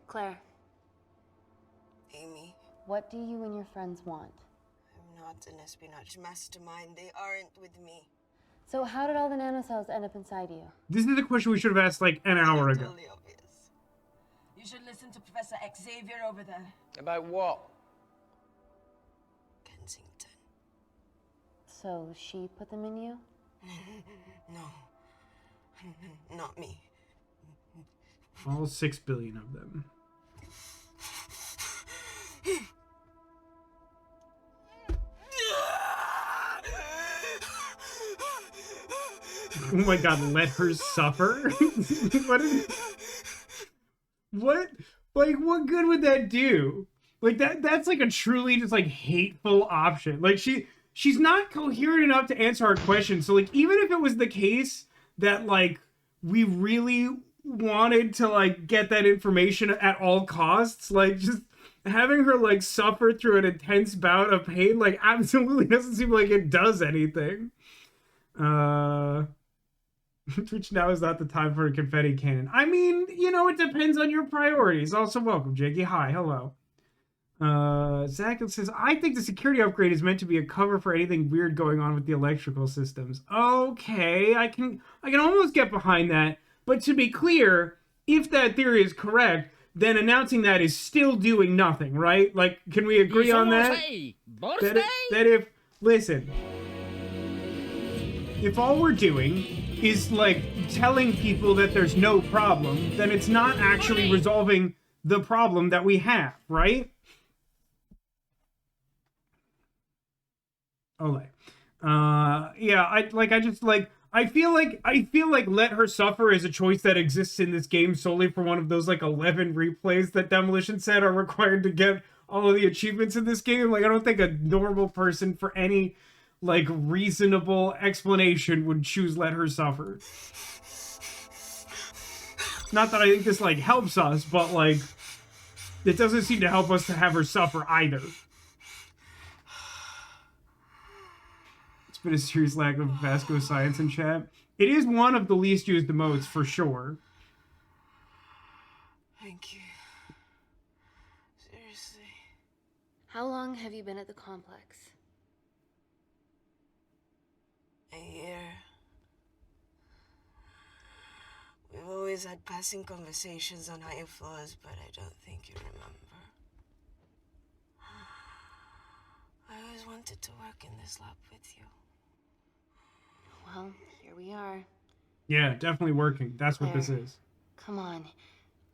Claire, Amy, what do you and your friends want? I'm not an espionage mastermind. They aren't with me. So how did all the nanocells end up inside you? This is a question we should have asked like an hour ago. Totally obvious. You should listen to Professor Xavier over there. About what? Kensington. So she put them in you? No. Not me. All 6 billion of them. Oh my god, let her suffer? What? Like, what good would that do? Like, that's like a truly just like hateful option. Like, she's not coherent enough to answer our question. So like, even if it was the case that like we really wanted to like get that information at all costs, like just having her like suffer through an intense bout of pain like absolutely doesn't seem like it does anything. Which now is not the time for a confetti cannon. I mean, you know, it depends on your priorities. Also, welcome, Jiggy. Hi, hello. Zach says, I think the security upgrade is meant to be a cover for anything weird going on with the electrical systems. Okay, I can almost get behind that. But to be clear, if that theory is correct, then announcing that is still doing nothing, right? Like, can we agree on that? That if, listen, if all we're doing is like telling people that there's no problem, then it's not actually resolving the problem that we have, right? Ole. Yeah, I feel like let her suffer is a choice that exists in this game solely for one of those like 11 replays that Demolition said are required to get all of the achievements in this game. Like, I don't think a normal person for any like reasonable explanation would choose let her suffer. Not that I think this like helps us, but like it doesn't seem to help us to have her suffer either. It's been a serious lack of Vasco science in chat. It is one of the least used emotes for sure. Thank you. Seriously. How long have you been at the complex? A year. We've always had passing conversations on higher floors, but I don't think you remember. I always wanted to work in this lab with you. Well, here we are. Yeah, definitely working. That's what this is. Come on.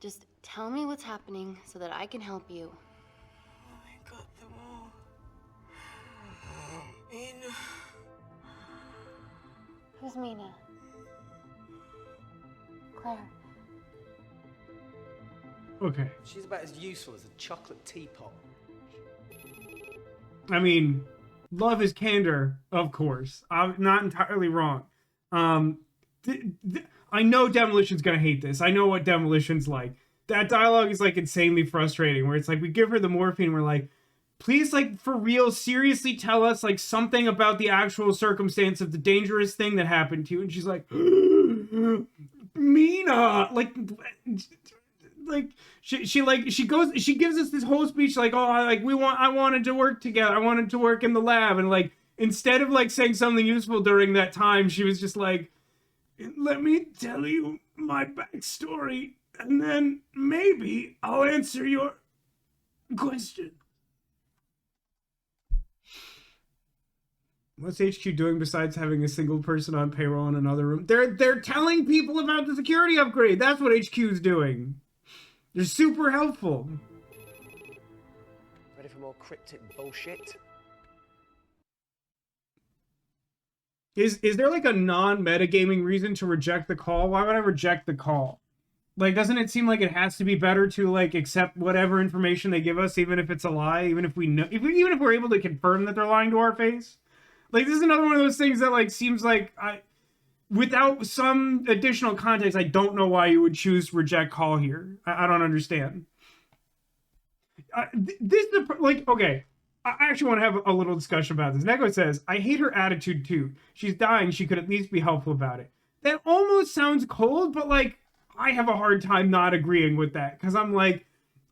Just tell me what's happening so that I can help you. I got them all. Mina. Who's Mina? Claire. Okay. She's about as useful as a chocolate teapot. I mean, love is candor, of course. I'm not entirely wrong. I know Demolition's gonna hate this. I know what Demolition's like. That dialogue is like insanely frustrating, where it's like we give her the morphine, we're like, please, like, for real, seriously tell us like something about the actual circumstance of the dangerous thing that happened to you. And she's like, Mina, she gives us this whole speech like, oh, I wanted to work together. I wanted to work in the lab. And like, instead of like saying something useful during that time, she was just like, let me tell you my backstory and then maybe I'll answer your question. What's HQ doing besides having a single person on payroll in another room? They're telling people about the security upgrade. That's what HQ is doing. They're super helpful. Ready for more cryptic bullshit? Is there like a non-metagaming reason to reject the call? Why would I reject the call? Like, doesn't it seem like it has to be better to like accept whatever information they give us, even if it's a lie, even if we know, even if we're able to confirm that they're lying to our face? Like, this is another one of those things that, like, seems like without some additional context, I don't know why you would choose reject call here. I don't understand. Okay. I actually want to have a little discussion about this. Neko says, I hate her attitude too. She's dying. She could at least be helpful about it. That almost sounds cold, but like, I have a hard time not agreeing with that. Because I'm like,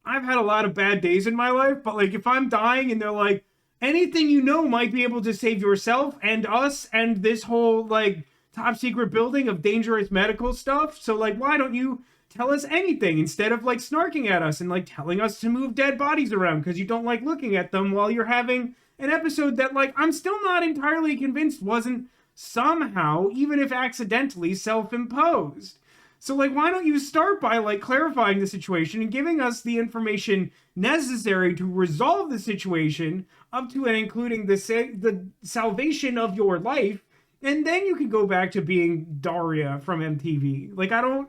I've had a lot of bad days in my life, but like, if I'm dying and they're like, anything you know might be able to save yourself and us and this whole like top secret building of dangerous medical stuff. So like, why don't you tell us anything instead of like snarking at us and like telling us to move dead bodies around because you don't like looking at them while you're having an episode that like I'm still not entirely convinced wasn't somehow, even if accidentally, self-imposed. So like, why don't you start by like clarifying the situation and giving us the information necessary to resolve the situation up to and including the salvation of your life, and then you can go back to being Daria from MTV. Like, I don't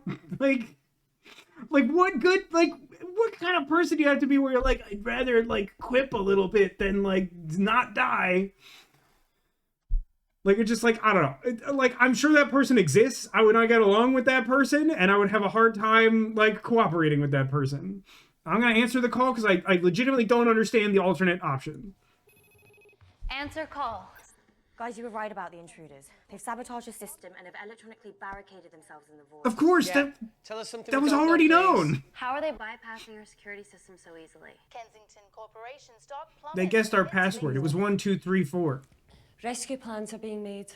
what kind of person do you have to be where you're like, I'd rather like quip a little bit than like not die? Like, it's just like, I don't know. Like, I'm sure that person exists. I would not get along with that person, and I would have a hard time, like, cooperating with that person. I'm going to answer the call because I legitimately don't understand the alternate option. Answer call. Guys, you were right about the intruders. They've sabotaged the system And have electronically barricaded themselves in the void. Of course, Yeah. Tell us something that we was don't know, already please. known. How are they bypassing our security system so easily? Kensington Corporation stock plummet. They guessed our password. It was 1, 2, 3, 4. Rescue plans are being made.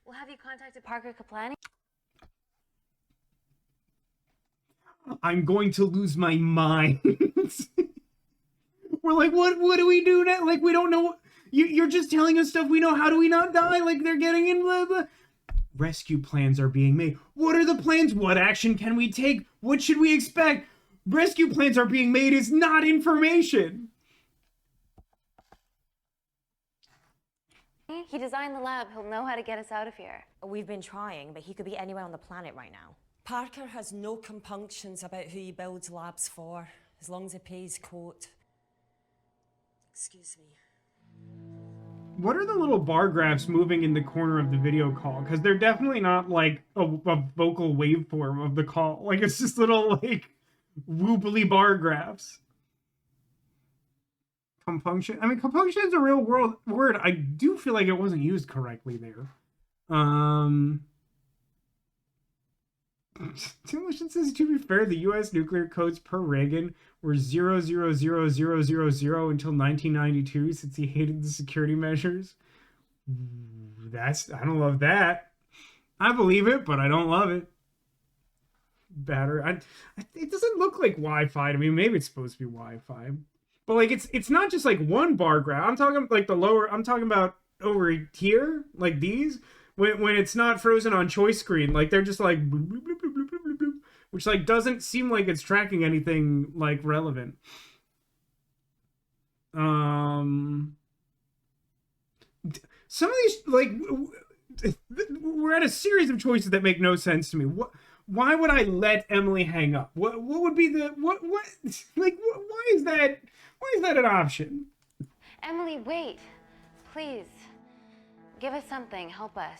Well, have you contacted Parker Kaplani? I'm going to lose my mind. We're like, what do we do now? Like, we don't know. You're just telling us stuff we know. How do we not die? Like, they're getting in, blah, blah. Rescue plans are being made. What are the plans? What action can we take? What should we expect? Rescue plans are being made is not information. He designed the lab. He'll know how to get us out of here. We've been trying, but he could be anywhere on the planet right now. Parker has no compunctions about who he builds labs for, as long as he pays quote. Excuse me. What are the little bar graphs moving in the corner of the video call? Because they're definitely not like a vocal waveform of the call. Like, it's just little like woobly bar graphs. Compunction. I mean, compunction is a real word. I do feel like it wasn't used correctly there. Demolition says, to be fair, the U.S. nuclear codes per Reagan were 0000000 until 1992, since he hated the security measures. I don't love that. I believe it, but I don't love it. It doesn't look like Wi-Fi to me. Maybe it's supposed to be Wi-Fi. But like, it's not just like one bar graph. I'm talking like the lower. I'm talking about over here, like these. When it's not frozen on choice screen, like they're just like, bloop, bloop, bloop, bloop, bloop, bloop, which like doesn't seem like it's tracking anything like relevant. Some of these, like, we're at a series of choices that make no sense to me. Why would I let Emily hang up? What would be the why is that an option? Emily, wait. Please. Give us something. Help us.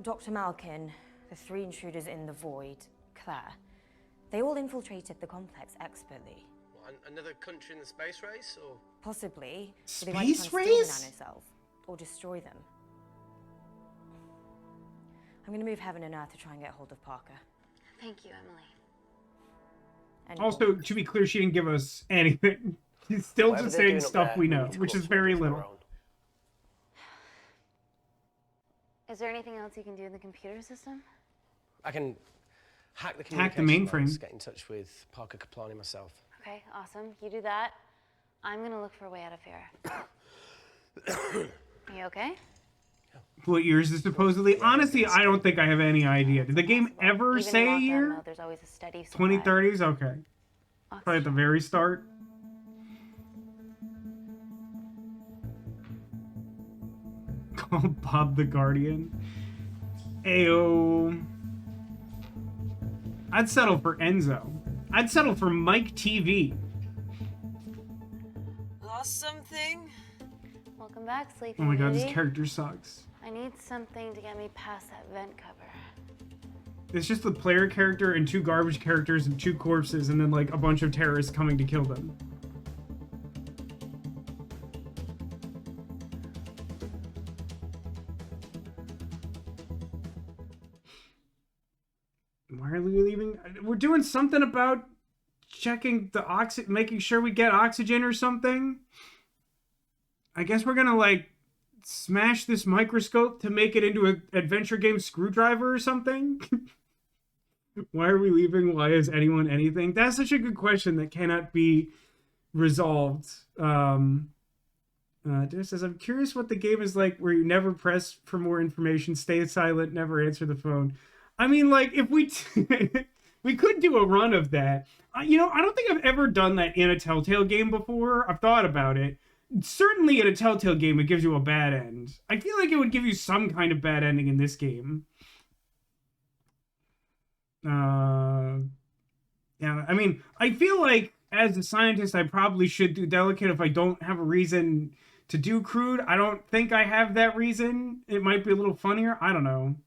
Dr. Malkin, the 3 intruders in the void, Claire, they all infiltrated the complex expertly. What, another country in the space race, or? Possibly. Space they might try race? to steal the nanocells, or destroy them. I'm going to move heaven and earth to try and get hold of Parker. Thank you, Emily. And Also, to be clear, she didn't give us anything. She's still Whatever just they're saying doing up stuff there, we we know, need to which come is up with very something of little. our own. Is there anything else you can do in the computer system? I can hack the Hack the communication mainframe. lines, get in touch with Parker Kaplani myself. Okay, awesome. You do that. I'm gonna look for a way out of here. You okay? What year is this supposedly? Honestly, I don't think I have any idea. Did the game ever Even say a in year? lockdown mode, there's always a steady supply. 2030s? Okay. Probably at the very start. Call Bob the Guardian. Ayo. I'd settle for Enzo. I'd settle for Mike TV. Lost something? Welcome back, Sleepy Oh my god, this Beauty. character sucks. I need something to get me past that vent cover. It's just the player character and 2 garbage characters and 2 corpses and then like a bunch of terrorists coming to kill them. Why are we leaving? We're doing something about checking the making sure we get oxygen or something. I guess we're gonna like smash this microscope to make it into an adventure game screwdriver or something. Why are we leaving? Why is anyone anything? That's such a good question that cannot be resolved. Just says, I'm curious what the game is like where you never press for more information, stay silent, never answer the phone. I mean, like, if we we could do a run of that. You know, I don't think I've ever done that in a Telltale game before. I've thought about it. Certainly in a Telltale game, it gives you a bad end. I feel like it would give you some kind of bad ending in this game. Yeah, I mean, I feel like as a scientist, I probably should do delicate if I don't have a reason to do crude. I don't think I have that reason. It might be a little funnier. I don't know.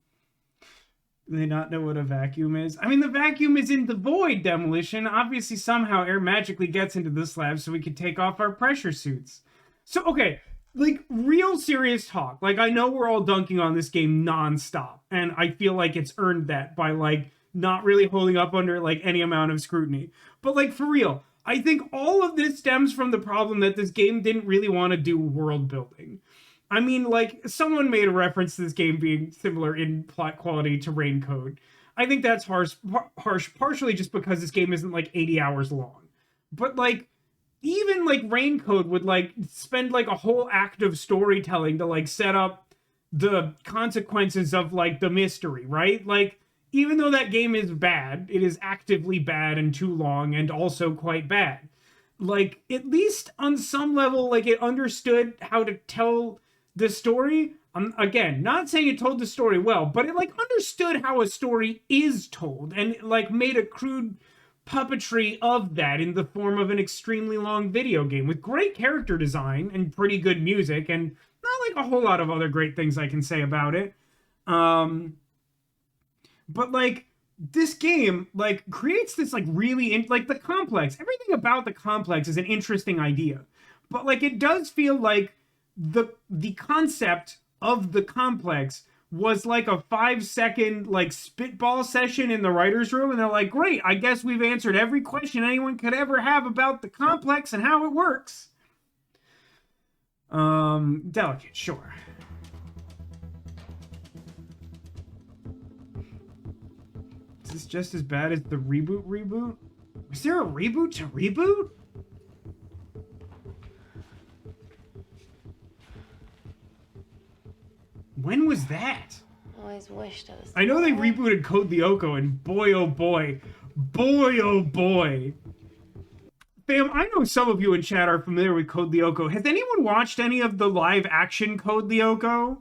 Do they not know what a vacuum is? I mean, the vacuum is in the void, Demolition. Obviously, somehow air magically gets into this lab so we can take off our pressure suits. So, okay, like, real serious talk. Like, I know we're all dunking on this game nonstop, and I feel like it's earned that by, like, not really holding up under, like, any amount of scrutiny. But, like, for real, I think all of this stems from the problem that this game didn't really want to do world building. I mean, like, someone made a reference to this game being similar in plot quality to Raincoat. I think that's harsh, partially just because this game isn't, like, 80 hours long. But, like, even, like, Raincoat would, like, spend, like, a whole act of storytelling to, like, set up the consequences of, like, the mystery, right? Like, even though that game is bad, it is actively bad and too long and also quite bad. Like, at least on some level, like, it understood how to tell the story. Again, not saying it told the story well, but it, like, understood how a story is told and, like, made a crude puppetry of that in the form of an extremely long video game with great character design and pretty good music and not, like, a whole lot of other great things I can say about it. But, like, this game, like, creates this, like, really, like, the complex. Everything about the complex is an interesting idea. But, like, it does feel like the concept of the complex was, like, a 5-second, like, spitball session in the writer's room. And they're like, great, I guess we've answered every question anyone could ever have about the complex and how it works. Delicate, sure. Is this just as bad as the reboot? Was there a reboot to reboot? When was that? I always wished I was. I know they rebooted Code Lyoko, and boy oh boy. Boy oh boy. Fam, I know some of you in chat are familiar with Code Lyoko. Has anyone watched any of the live action Code Lyoko?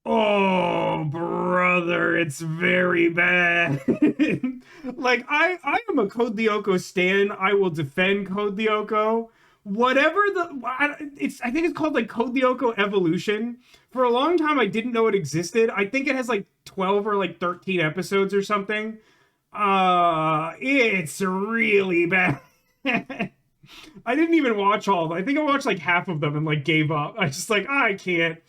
Oh, brother, it's very bad. Like, I am a Code Lyoko stan. I will defend Code Lyoko. Whatever I think it's called, like, Code Lyoko Evolution. For a long time, I didn't know it existed. I think it has, like, 12 or, like, 13 episodes or something. It's really bad. I didn't even watch all of them. I think I watched, like, half of them and, like, gave up. I just, like, I can't.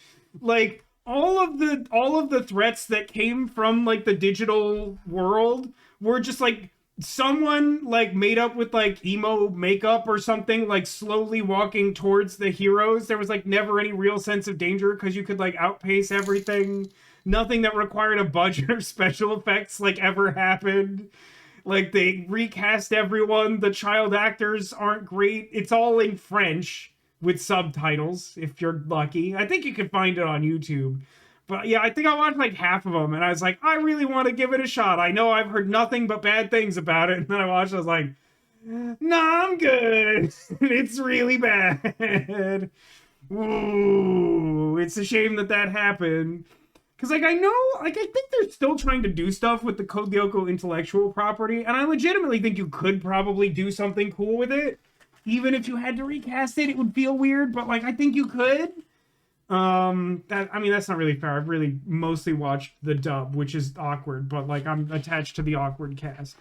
Like, all of the threats that came from, like, the digital world were just, like, someone, like, made up with, like, emo makeup or something, like, slowly walking towards the heroes. There was, like, never any real sense of danger because you could, like, outpace everything. Nothing that required a budget or special effects, like, ever happened. Like, they recast everyone. The child actors aren't great. It's all in French with subtitles, if you're lucky. I think you can find it on YouTube. But yeah, I think I watched, like, half of them, and I was like, I really want to give it a shot. I know I've heard nothing but bad things about it. And then I watched it, I was like, nah, I'm good. It's really bad. Ooh, it's a shame that happened. Because, like, I know, like, I think they're still trying to do stuff with the Code Lyoko intellectual property, and I legitimately think you could probably do something cool with it. even if you had to recast it, it would feel weird, but like I think you could. That's not really fair. I've really mostly watched the dub, which is awkward, but like I'm attached to the awkward cast.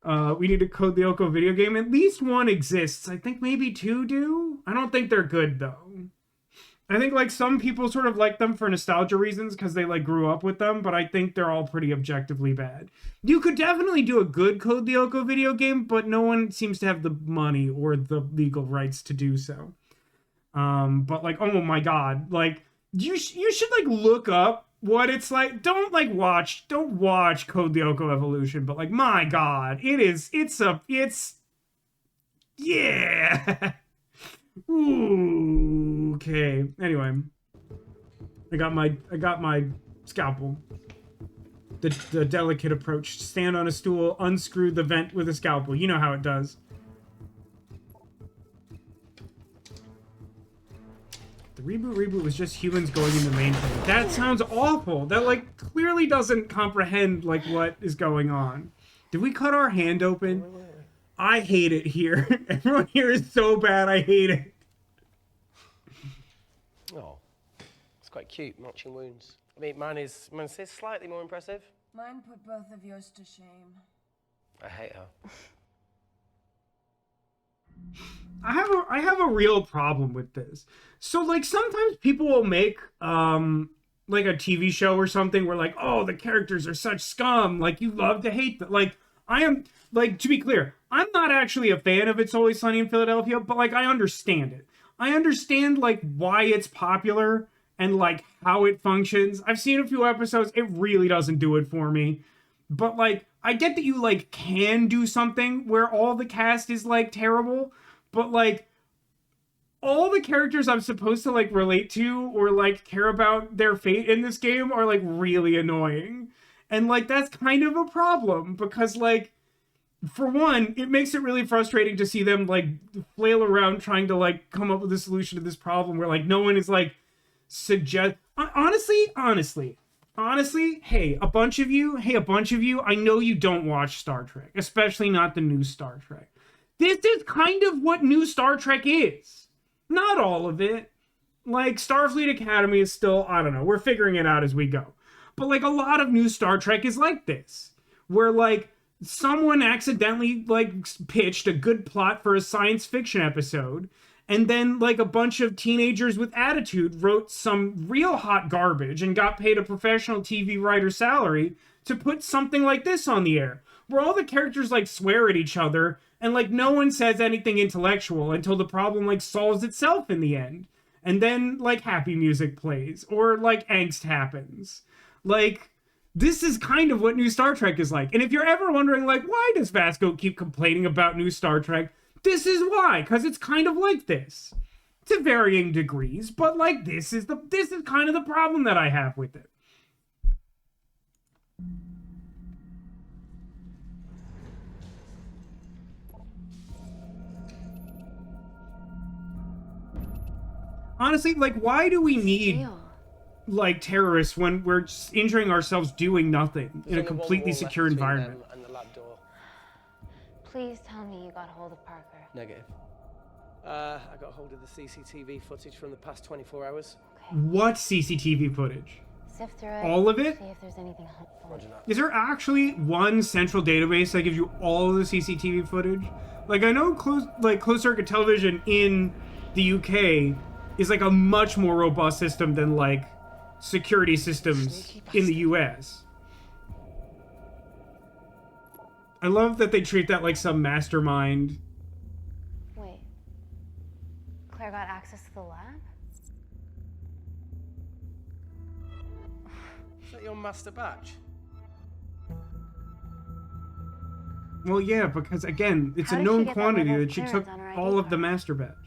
We need a Code Lyoko video game. At least one exists. I think maybe two do. I don't think they're good though. I think like some people sort of like them for nostalgia reasons because they like grew up with them, but I think they're all pretty objectively bad. You could definitely do a good Code Lyoko video game, but no one seems to have the money or the legal rights to do so. But like, oh my god, like you should like look up what it's like. Don't watch Code Lyoko Evolution, but like, my god, it's yeah. Ooh, okay. Anyway, I got my scalpel. The delicate approach: stand on a stool, unscrew the vent with a scalpel. You know how it does. The reboot was just humans going into mainframe. That sounds awful. That like clearly doesn't comprehend like what is going on. Did we cut our hand open? I hate it here. Everyone here is so bad. I hate it. Oh, it's quite cute, matching wounds. I mean, mine's slightly more impressive. Mine put both of yours to shame. I hate her. I have a real problem with this. So like sometimes people will make like a TV show or something where like, oh, the characters are such scum, like you love to hate them. Like I am, like, to be clear, I'm not actually a fan of It's Always Sunny in Philadelphia, but like I understand it. I understand like why it's popular and like how it functions. I've seen a few episodes. It really doesn't do it for me. But like I get that you like can do something where all the cast is like terrible, but like all the characters I'm supposed to like relate to or like care about their fate in this game are like really annoying. And like that's kind of a problem because like for one, it makes it really frustrating to see them like flail around trying to like come up with a solution to this problem where like no one is like honestly, hey, a bunch of you, I know you don't watch Star Trek, especially not the new Star Trek. This is kind of what new Star Trek is. Not all of it. Like, Starfleet Academy is still, I don't know, we're figuring it out as we go. But, like, a lot of new Star Trek is like this. Where, like, someone accidentally, like, pitched a good plot for a science fiction episode, and then, like, a bunch of teenagers with attitude wrote some real hot garbage and got paid a professional TV writer's salary to put something like this on the air. Where all the characters, like, swear at each other, and, like, no one says anything intellectual until the problem, like, solves itself in the end. And then, like, happy music plays. Or, like, angst happens. Like, this is kind of what new Star Trek is like. And if you're ever wondering, like, why does Vasco keep complaining about new Star Trek? This is why. Because it's kind of like this. To varying degrees. But, like, this is kind of the problem that I have with it. Honestly, like, why do we need, like, terrorists when we're just injuring ourselves doing nothing in a completely secure environment? And the lab door. Please tell me you got hold of Parker. Negative. I got hold of the CCTV footage from the past 24 hours. What CCTV footage? Sift through it. All of it? See if there's anything helpful. Roger that. Is there actually one central database that gives you all of the CCTV footage? Like, I know closed circuit television in the UK is like a much more robust system than like security systems in the US. I love that they treat that like some mastermind. Wait. Claire got access to the lab? Is that your master batch? Well, yeah, because again, it's How a did she known get that quantity level of that she clearance took on her all ID of the master batch.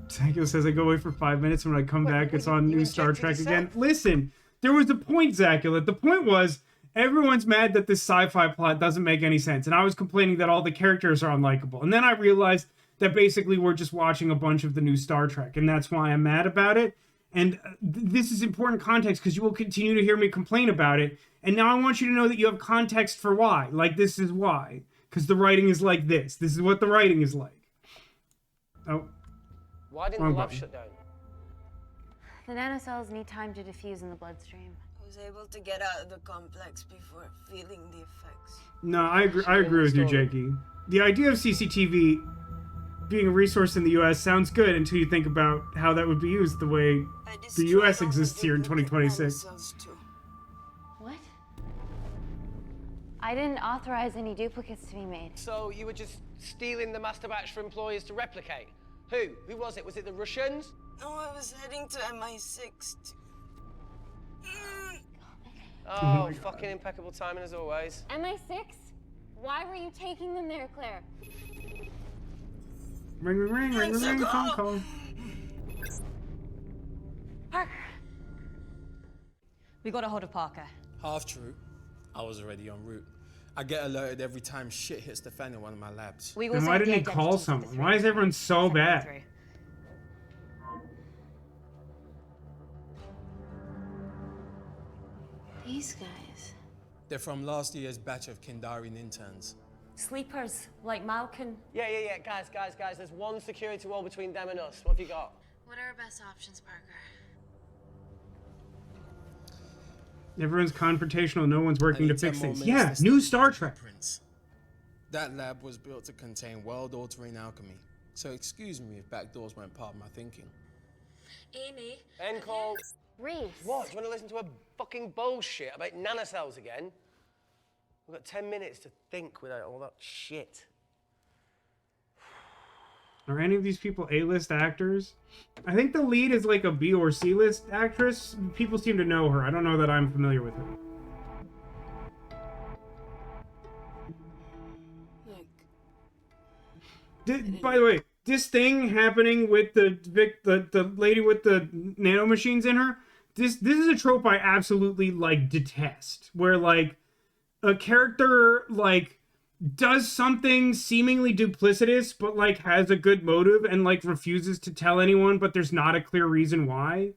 Psycho says I go away for 5 minutes and when I come back it's on new Star Trek again. Listen, there was a point, Zacula. The point was everyone's mad that this sci-fi plot doesn't make any sense. And I was complaining that all the characters are unlikable. And then I realized that basically we're just watching a bunch of the new Star Trek. And that's why I'm mad about it. And this is important context because you will continue to hear me complain about it. And now I want you to know that you have context for why. Like, this is why. because the writing is like this. This is what the writing is like. Oh. Why didn't the lab shut down? The nanocells need time to diffuse in the bloodstream. I was able to get out of the complex before feeling the effects. No, I agree with you, Jakey. The idea of CCTV being a resource in the US sounds good until you think about how that would be used the way the US exists here in 2026. What? I didn't authorize any duplicates to be made. So you were just stealing the master batch for employers to replicate? Who? Who was it? Was it the Russians? No, I was heading to MI6 Oh, fucking impeccable timing as always. MI6? Why were you taking them there, Claire? Ring, ring, ring, ring, ring, ring, phone call. Parker. We got a hold of Parker. Half true. I was already en route. I get alerted every time shit hits the fan in one of my labs. And why didn't he call someone? Why is everyone so bad? These guys. They're from last year's batch of Kindarian interns. Sleepers, like Malkin. Yeah. Guys. There's one security wall between them and us. What have you got? What are our best options, Parker? Everyone's confrontational. No one's working to fix things. 10 more Yeah, minutes to new study Star Trek. blueprints. That lab was built to contain world-altering alchemy. So excuse me if backdoors weren't part of my thinking. Amy. End call. Reese. What? Do you want to listen to a fucking bullshit about nanocells again? We've got 10 minutes to think without all that shit. Are any of these people A-list actors? I think the lead is like a B or C-list actress. People seem to know her. I don't know that I'm familiar with her. By the way, this thing happening with the lady with the nano machines in her, this is a trope I absolutely like detest, where like a character like does something seemingly duplicitous but like has a good motive and like refuses to tell anyone, but there's not a clear reason why.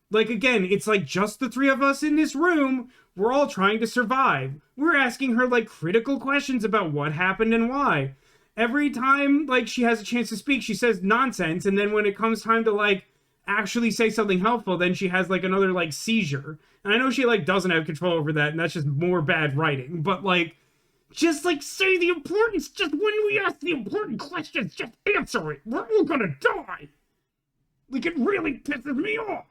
Like, again, it's like just the three of us in this room. We're all trying to survive. We're asking her like critical questions about what happened and why. Every time, like, she has a chance to speak, she says nonsense, and then when it comes time to, like, actually say something helpful, then she has, like, another, like, seizure. And I know she, like, doesn't have control over that, and that's just more bad writing, but, like, just, like, say the importance, just when we ask the important questions, just answer it. We're all gonna die. Like, it really pisses me off.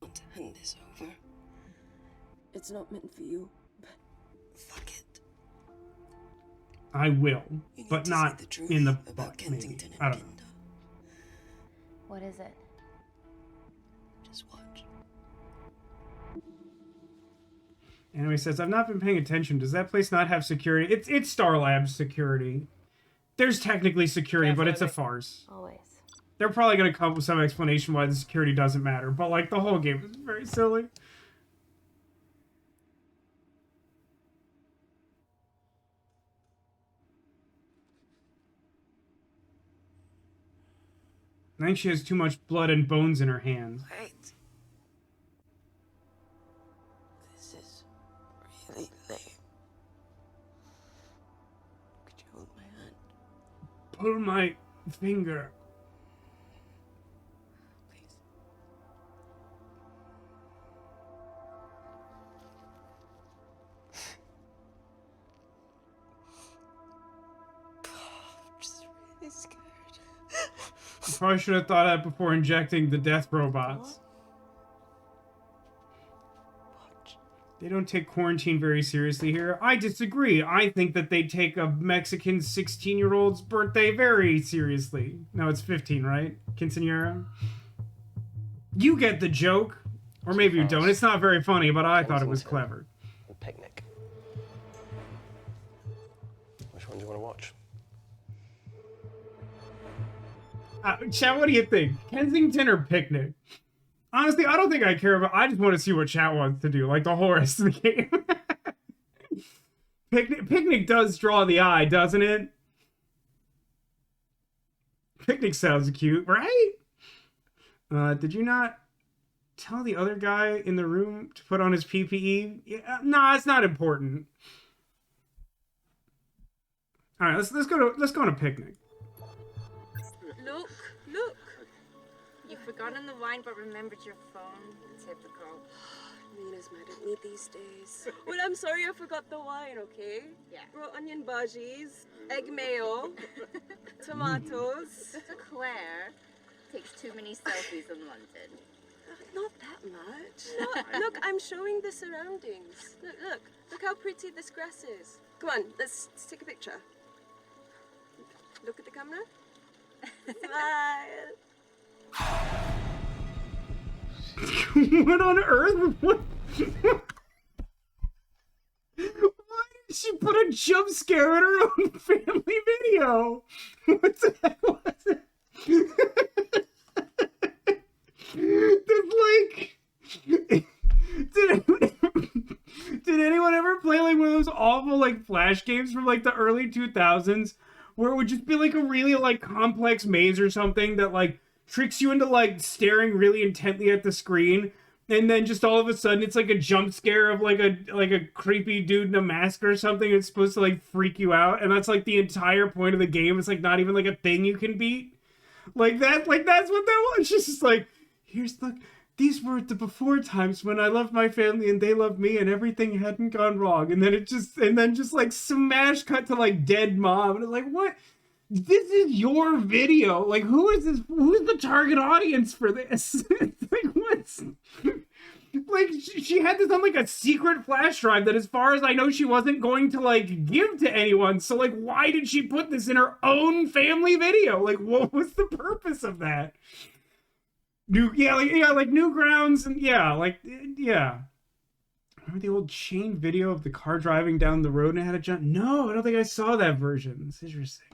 I want to hand this over. It's not meant for you, but fuck it. I will, but not in the book, maybe. I don't know. What is it? Just watch. Anyway, says, I've not been paying attention. Does that place not have security? It's Star Labs security. There's technically security, but it's a farce. Always. They're probably going to come up with some explanation why the security doesn't matter, but, like, the whole game is very silly. I think she has too much blood and bones in her hands. Wait. This is really lame. Could you hold my hand? Pull my finger. Please. I'm just really scared. You probably should have thought of that before injecting the death robots. They don't take quarantine very seriously here. I disagree. I think that they take a Mexican 16-year-old's birthday very seriously. No, it's 15, right? Quinceañera? You get the joke. Or maybe you don't. It's not very funny, but I thought it was clever. A picnic. Which one do you want to watch? Chat, what do you think? Kensington or Picnic? Honestly, I don't think I care about. I just want to see what chat wants to do, like the whole rest of the game. Picnic does draw the eye, doesn't it? Picnic sounds cute, right? Did you not tell the other guy in the room to put on his PPE? Yeah, nah, it's not important. All right, let's go on a picnic. Look, look. You've forgotten the wine but remembered your phone. Typical. Mina's mad at me these days. Well, I'm sorry I forgot the wine, okay? Yeah. Brought onion bhajis, egg mayo, tomatoes. Claire takes too many selfies in London. Not that much. Look, I'm showing the surroundings. Look how pretty this grass is. Come on, let's take a picture. Look at the camera. Smile. What on earth? What? Why did she put a jump scare in her own family video? What the heck was it? Did anyone ever play like one of those awful like flash games from like the early 2000s where it would just be like a really like complex maze or something that like tricks you into like staring really intently at the screen, and then just all of a sudden it's like a jump scare of like a creepy dude in a mask or something. It's supposed to like freak you out, and that's like the entire point of the game. It's like not even like a thing you can beat. Like that's what that was. She's just like, these were the before times when I loved my family and they loved me and everything hadn't gone wrong. And then just like smash cut to like dead mom. And it's like, what? This is your video. Like, who is this? Who's the target audience for this? Like, what's... Like, she had this on, like, a secret flash drive that, as far as I know, she wasn't going to, like, give to anyone. So, like, why did she put this in her own family video? Like, what was the purpose of that? Newgrounds, and yeah. Remember the old chain video of the car driving down the road and it had a jump? No, I don't think I saw that version. It's interesting.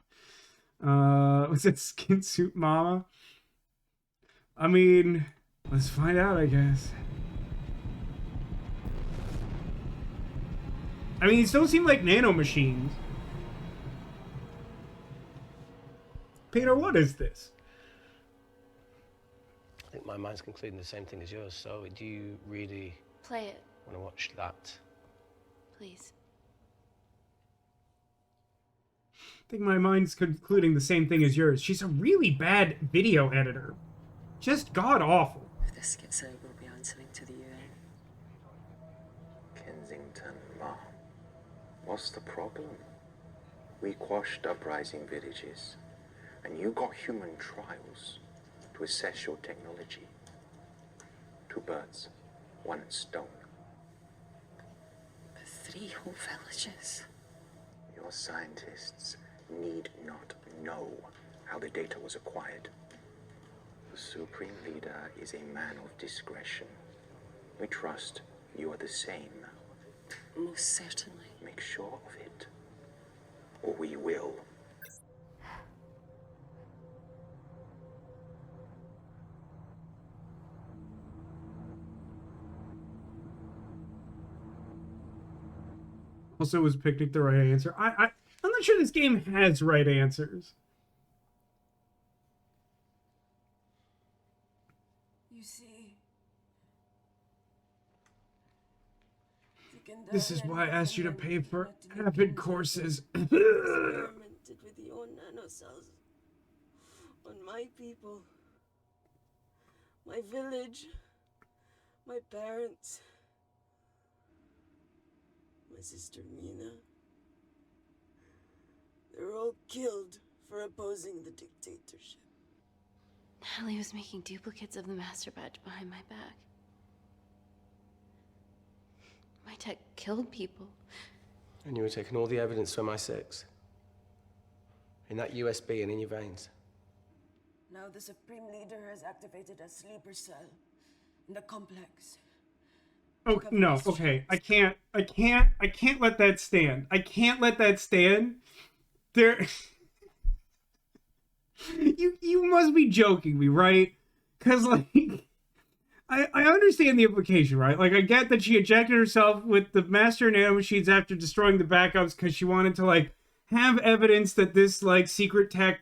Was it Skin Suit Mama? I mean, let's find out, I guess. I mean, these don't seem like nano machines. Peter, what is this? I think my mind's concluding the same thing as yours, so do you really Play it, want to watch that? please. I think my mind's concluding the same thing as yours. She's a really bad video editor. Just god-awful. If this gets out, we'll be answering to the UN. Kensington, Ma. What's the problem? We quashed uprising villages, and you got human trials to assess your technology. 2 birds, 1 stone. But 3 whole villages. Your scientists need not know how the data was acquired. The Supreme Leader is a man of discretion. We trust you are the same. Most certainly. Make sure of it, or we will. Also, was picnic the right answer? I'm not sure this game has right answers. You see, This is why I asked you to pay for Avid courses. Experimented with your nanocells on my people, my village, my parents, my sister Mina. They're all killed for opposing the dictatorship. Natalie was making duplicates of the master badge behind my back. My tech killed people. And you were taking all the evidence from MI6? In that USB and in your veins? Now the Supreme Leader has activated a sleeper cell in the complex. Oh, no, okay. I can't let that stand. I can't let that stand. There... You must be joking me, right? Because, like... I understand the implication, right? Like, I get that she ejected herself with the master nanomachines after destroying the backups because she wanted to, like, have evidence that this, like, secret tech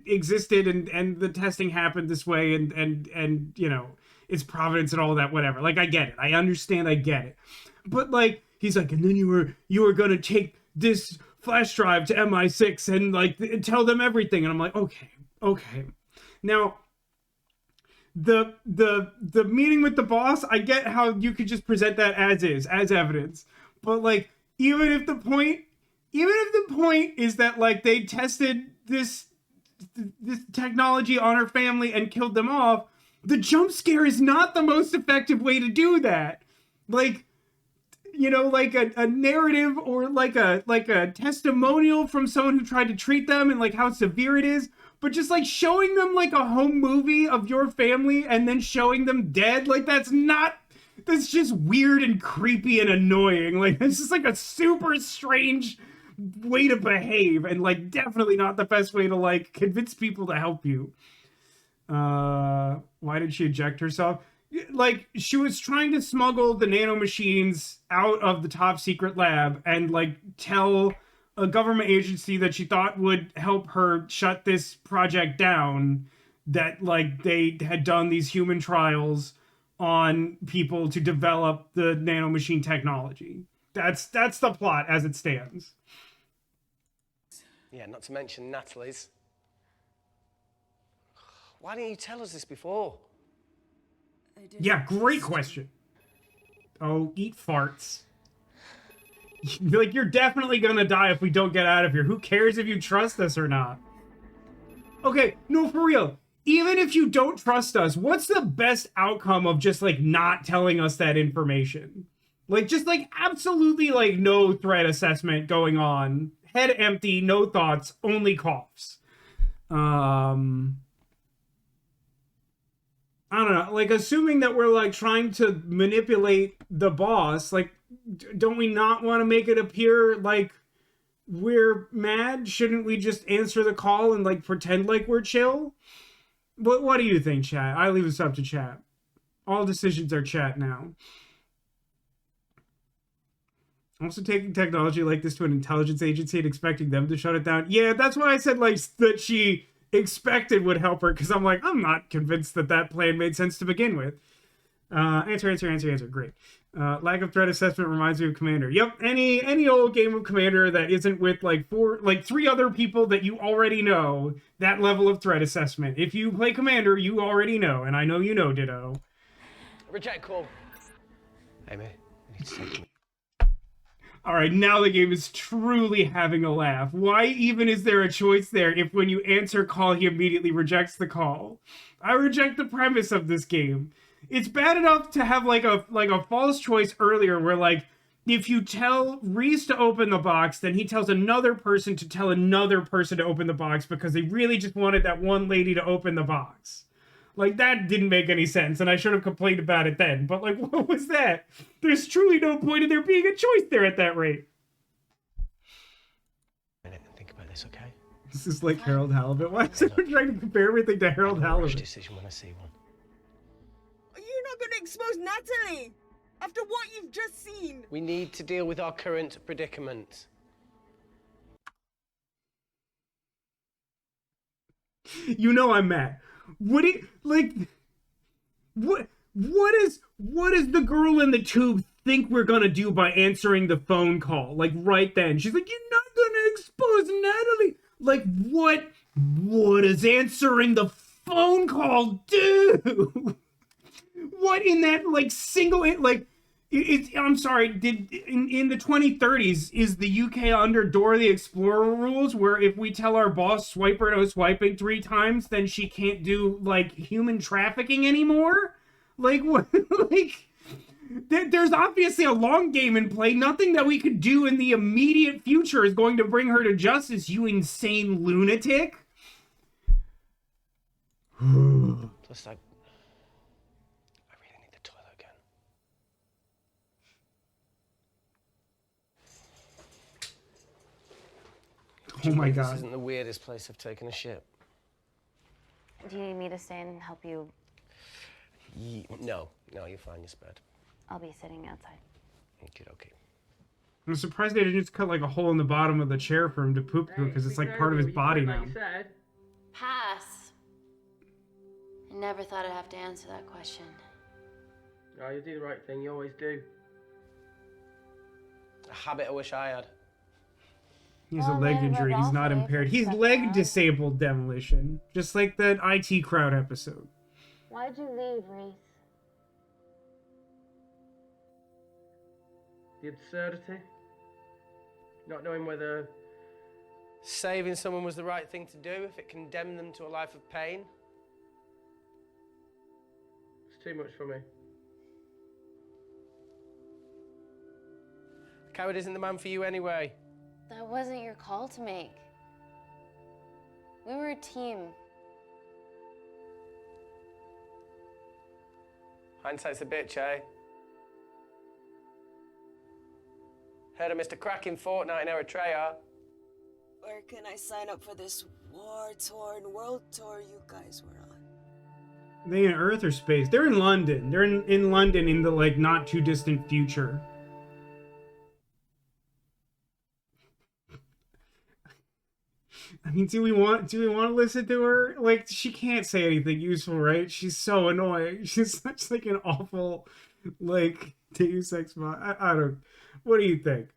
existed and the testing happened this way and you know, it's providence and all that, whatever. Like, I get it. I understand, I get it. But, like, he's like, and then you were gonna take this flash drive to MI6 and like tell them everything. And I'm like, okay. Now, the meeting with the boss, I get how you could just present that as is, as evidence. But like, even if the point is that like they tested this technology on her family and killed them off, the jump scare is not the most effective way to do that. Like, you know, like a narrative or like a testimonial from someone who tried to treat them and like how severe it is, but just like showing them like a home movie of your family and then showing them dead, like that's just weird and creepy and annoying. Like it's just like a super strange way to behave, and like definitely not the best way to like convince people to help you. Why did she eject herself? Like, she was trying to smuggle the nanomachines out of the top secret lab and like tell a government agency that she thought would help her shut this project down, that like they had done these human trials on people to develop the nanomachine technology. That's the plot as it stands. Yeah, not to mention Natalie's. Why didn't you tell us this before? Yeah, great question. Oh, eat farts. Like, you're definitely gonna die if we don't get out of here. Who cares if you trust us or not? Okay, no, for real. Even if you don't trust us, what's the best outcome of just, like, not telling us that information? Like, just, like, absolutely, like, no threat assessment going on. Head empty, no thoughts, only coughs. I don't know, like, assuming that we're, like, trying to manipulate the boss, like, don't we not want to make it appear like we're mad? Shouldn't we just answer the call and, like, pretend like we're chill? What do you think, chat? I leave this up to chat. All decisions are chat now. Also taking technology like this to an intelligence agency and expecting them to shut it down. Yeah, that's why I said, like, that she expected would help her, because I'm like, I'm not convinced that plan made sense to begin with. Answer. Great. Lack of threat assessment reminds me of Commander. Yep, any old game of Commander that isn't with like three other people that you already know, that level of threat assessment. If you play Commander, you already know, and I know you know, Ditto. Reject call. Amy, you need to take me. All right, now the game is truly having a laugh. Why even is there a choice there if when you answer call, he immediately rejects the call? I reject the premise of this game. It's bad enough to have like a false choice earlier where like if you tell Reese to open the box, then he tells another person to tell another person to open the box because they really just wanted that one lady to open the box. Like, that didn't make any sense, and I should have complained about it then. But, like, what was that? There's truly no point in there being a choice there at that rate. Think about this, okay? This is like Harold Halibut. Why is everyone trying to compare everything to Harold Halibut? Decision when I see one. Are you not going to expose Natalie? After what you've just seen? We need to deal with our current predicament. You know I'm mad. What does the girl in the tube think we're gonna do by answering the phone call? Like, right then. She's like, you're not gonna expose Natalie. Like, what does answering the phone call do? What in that, like, single, like, I'm sorry, in the 2030s, is the UK under Dora the Explorer rules where if we tell our boss swipe or no swiping 3 times, then she can't do, like, human trafficking anymore? Like, what? Like, there's obviously a long game in play. Nothing that we could do in the immediate future is going to bring her to justice, you insane lunatic. Plus, I really need the toilet again. Oh my God. This isn't the weirdest place I've taken a shit. Do you need me to stay and help you? No, you're fine, you're sped. I'll be sitting outside. Okay. I'm surprised they didn't just cut like a hole in the bottom of the chair for him to poop through, because it's like part of his body now. Pass. I never thought I'd have to answer that question. Oh, you do the right thing, you always do. A habit I wish I had. He has a leg injury. He's not impaired. He's leg disabled demolition. Just like that IT crowd episode. Why'd you leave, Reese? The absurdity. Not knowing whether Saving someone was the right thing to do if it condemned them to a life of pain. it's too much for me. A coward isn't the man for you anyway. That wasn't your call to make. We were a team. Hindsight's a bitch, eh? Heard of Mr. Cracking Fortnite in Eritrea. Where can I sign up for this war-torn world tour you guys were on? They in Earth or space? They're in London. They're in London in the like not too distant future. I mean, do we want to listen to her? Like, she can't say anything useful, right? She's so annoying. She's such like an awful, like, Deus Ex Machina. I don't. What do you think?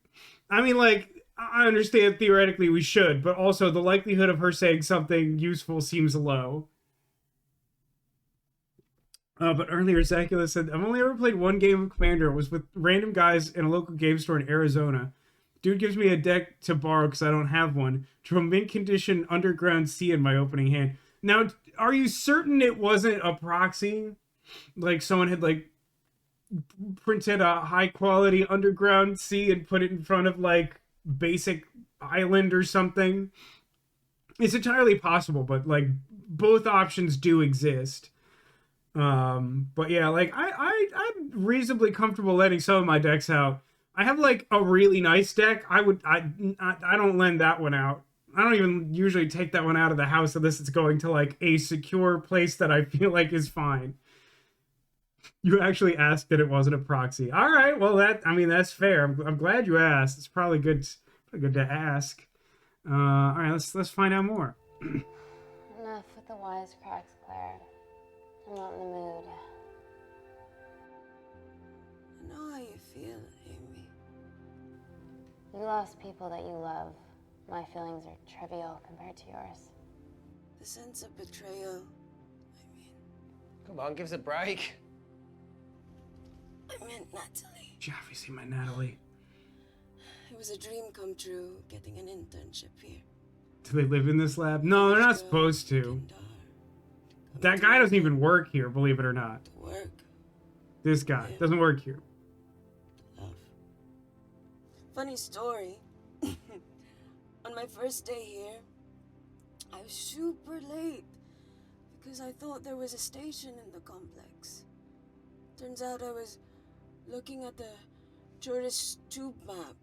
I mean, like, I understand theoretically we should, but also the likelihood of her saying something useful seems low. But earlier, Zacula said, I've only ever played one game of Commander. It was with random guys in a local game store in Arizona. Dude gives me a deck to borrow because I don't have one. To a mint condition Underground Sea in my opening hand. Now, are you certain it wasn't a proxy? Like someone had like printed a high quality Underground Sea and put it in front of like basic island or something? It's entirely possible, but like both options do exist. But yeah, like I'm reasonably comfortable letting some of my decks out. I have like a really nice deck. I don't lend that one out. I don't even usually take that one out of the house unless it's going to like a secure place that I feel like is fine. You actually asked that it wasn't a proxy. All right, well that's fair. I'm glad you asked. It's probably good to ask. All right, let's find out more. Enough with the wisecracks, Claire. I'm not in the mood. I know how you feel, Amy. You lost people that you love. My feelings are trivial compared to yours. The sense of betrayal. Come on, give us a break. I meant Natalie. Did you obviously meant Natalie? It was a dream come true, getting an internship here. Do they live in this lab? No, they're not supposed to. That guy doesn't even work here, believe it or not. Work. This guy doesn't work here. Love. Funny story. On my first day here, I was super late because I thought there was a station in the complex. Turns out I was looking at the tourist tube map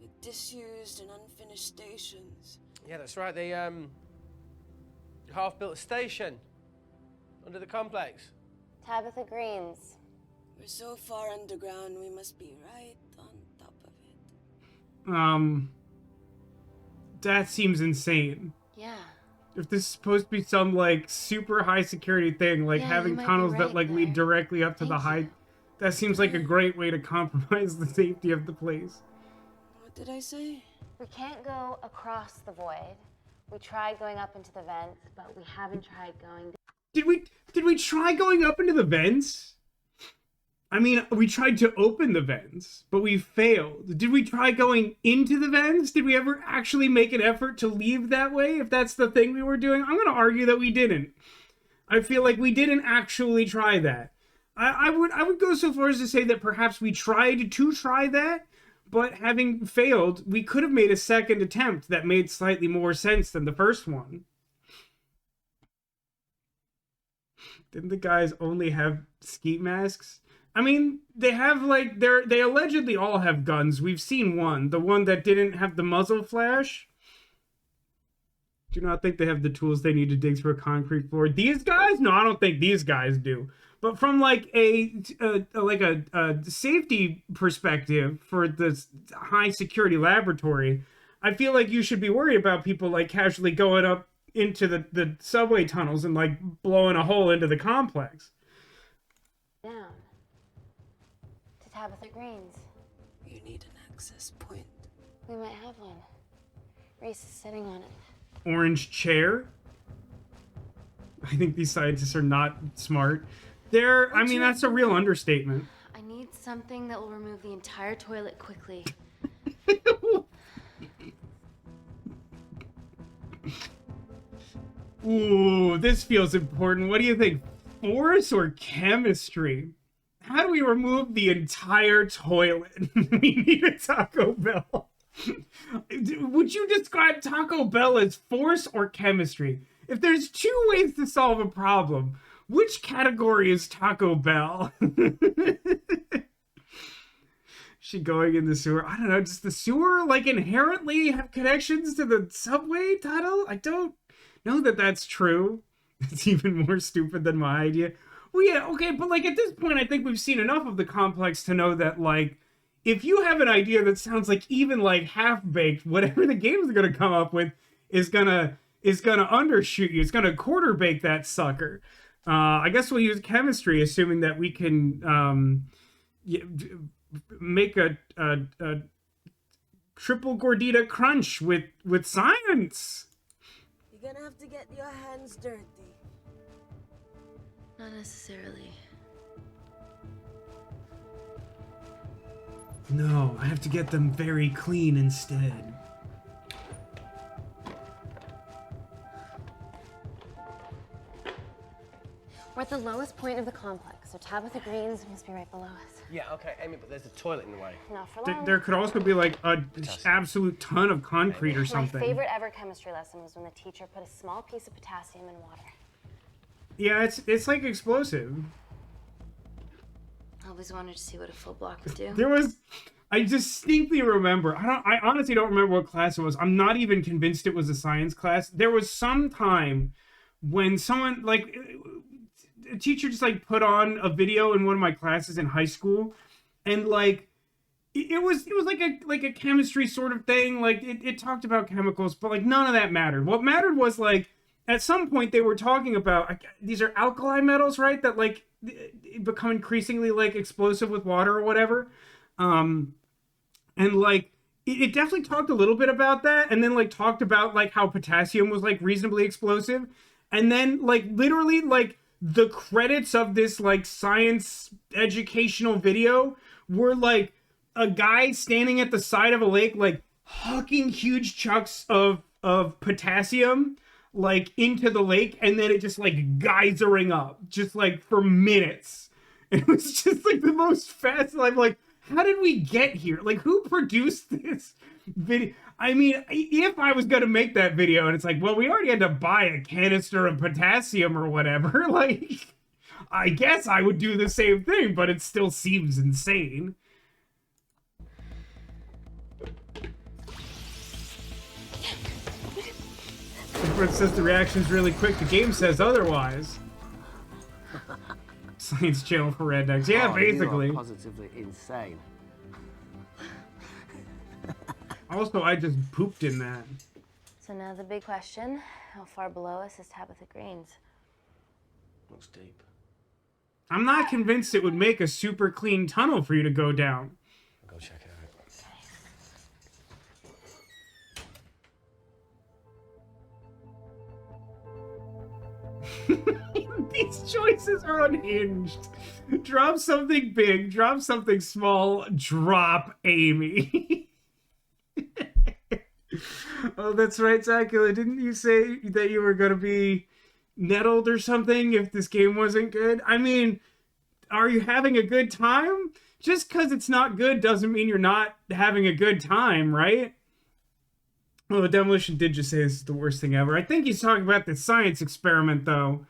with disused and unfinished stations. Yeah, that's right. They half-built a station under the complex. Tabitha Greens. We're so far underground, we must be right on top of it. That seems insane. Yeah. If this is supposed to be some like super high security thing, like Yeah, having you might be tunnels right that like lead there. directly up to the high, that seems like a great way to compromise the safety of the place. What did I say? We can't go across the void. We tried going up into the vents, but we haven't tried going. Did we try going up into the vents? I mean, we tried to open the vents, but we failed. Did we try going into the vents? Did we ever actually make an effort to leave that way? If that's the thing we were doing, I'm going to argue that we didn't. I feel like we didn't actually try that. I would go so far as to say that perhaps we tried to try that, but having failed, we could have made a second attempt that made slightly more sense than the first one. Didn't the guys only have ski masks? I mean, they have like they allegedly all have guns. We've seen one, the one that didn't have the muzzle flash. Do not think they have the tools they need to dig through a concrete floor. These guys? No, I don't think these guys do. But from like a safety perspective for this high security laboratory, I feel like you should be worried about people like casually going up into the subway tunnels and like blowing a hole into the complex. Down. To Tabitha Greens. You need an access point. We might have one. Reese is sitting on it. Orange chair. I think these scientists are not smart. I mean, that's a real understatement. I need something that will remove the entire toilet quickly. Ooh, this feels important. What do you think? Force or chemistry? How do we remove the entire toilet? We need a Taco Bell. Would you describe Taco Bell as force or chemistry? If there's two ways to solve a problem, which category is Taco Bell? She going in the sewer? I don't know. Does the sewer like inherently have connections to the subway tunnel? I don't know that that's true. It's even more stupid than my idea. Well, yeah, okay, but like at this point, I think we've seen enough of the complex to know that like, if you have an idea that sounds like even like half-baked, whatever the game's gonna come up with is gonna undershoot you. It's gonna quarter bake that sucker. I guess we'll use chemistry, assuming that we can make a triple gordita crunch with science. You're gonna have to get your hands dirty. Not necessarily. No, I have to get them very clean instead. We're at the lowest point of the complex, so Tabitha Green's must be right below us. Yeah, okay, Amy, but there's a toilet in the way. Not for long. There could also be like an absolute ton of concrete or something. My favorite ever chemistry lesson was when the teacher put a small piece of potassium in water. Yeah, it's like explosive. I always wanted to see what a full block would do. I distinctly remember, I honestly don't remember what class it was. I'm not even convinced it was a science class. There was some time when someone, like, a teacher just, like, put on a video in one of my classes in high school, and, like, it was like a chemistry sort of thing. Like, it talked about chemicals, but, like, none of that mattered. What mattered was, like, at some point they were talking about, these are alkali metals, right? That, like, become increasingly, like, explosive with water or whatever. And like it definitely talked a little bit about that, and then like talked about like how potassium was like reasonably explosive, and then like literally like the credits of this like science educational video were like a guy standing at the side of a lake like hucking huge chunks of potassium like into the lake, and then it just like geysering up just like for minutes. It was just like the most fast. I'm like, how did we get here? Like, who produced this video? I mean, if I was going to make that video and it's like, well, we already had to buy a canister of potassium or whatever, like, I guess I would do the same thing, but it still seems insane. The says the reaction's really quick. The game says otherwise. Science channel for rednecks. Yeah, basically. You are positively insane. Also, I just pooped in that. So now the big question, how far below us is Tabitha Green's? Looks deep. I'm not convinced it would make a super clean tunnel for you to go down. I'll go check it out. These choices are unhinged. Drop something big, drop something small, drop Amy. Oh, that's right, Zacula. Didn't you say that you were going to be nettled or something if this game wasn't good? I mean, are you having a good time? Just because it's not good doesn't mean you're not having a good time, right? Well, Demolition did just say this is the worst thing ever. I think he's talking about the science experiment, though.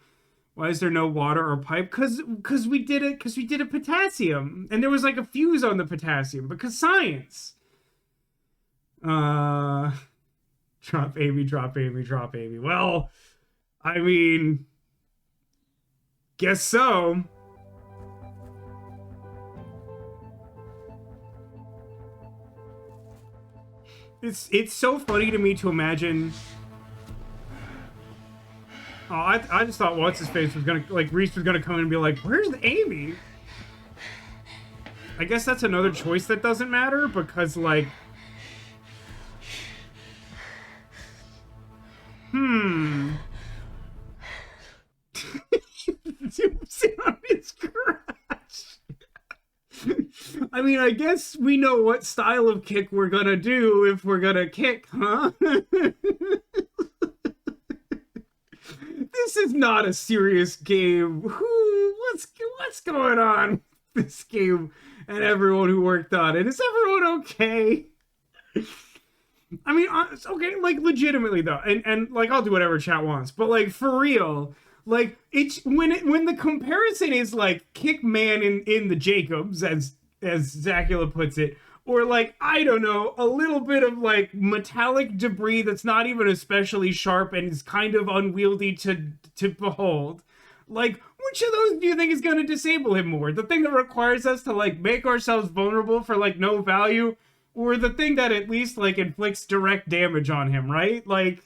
Why is there no water or pipe? Because we did it. Because we did a potassium, and there was like a fuse on the potassium. Because science. Drop Amy, drop Amy, drop Amy. Well, I mean, guess so. It's so funny to me to imagine. Oh, I just thought what's his face was gonna like Reese was gonna come in and be like, "Where's Amy?" I guess that's another choice that doesn't matter because like Sit on his crotch. I mean, I guess we know what style of kick we're gonna do if we're gonna kick, huh? This is not a serious game. What's going on with this game and everyone who worked on it? Is everyone okay? I mean, okay, like, legitimately though, and like, I'll do whatever chat wants, but like, for real, like, it's when the comparison is like Kickman in the Jacobs, as Zacula puts it, or like, I don't know, a little bit of like metallic debris that's not even especially sharp and is kind of unwieldy to behold. Like, which of those do you think is going to disable him more? The thing that requires us to like make ourselves vulnerable for like no value, or the thing that at least like inflicts direct damage on him, right? Like,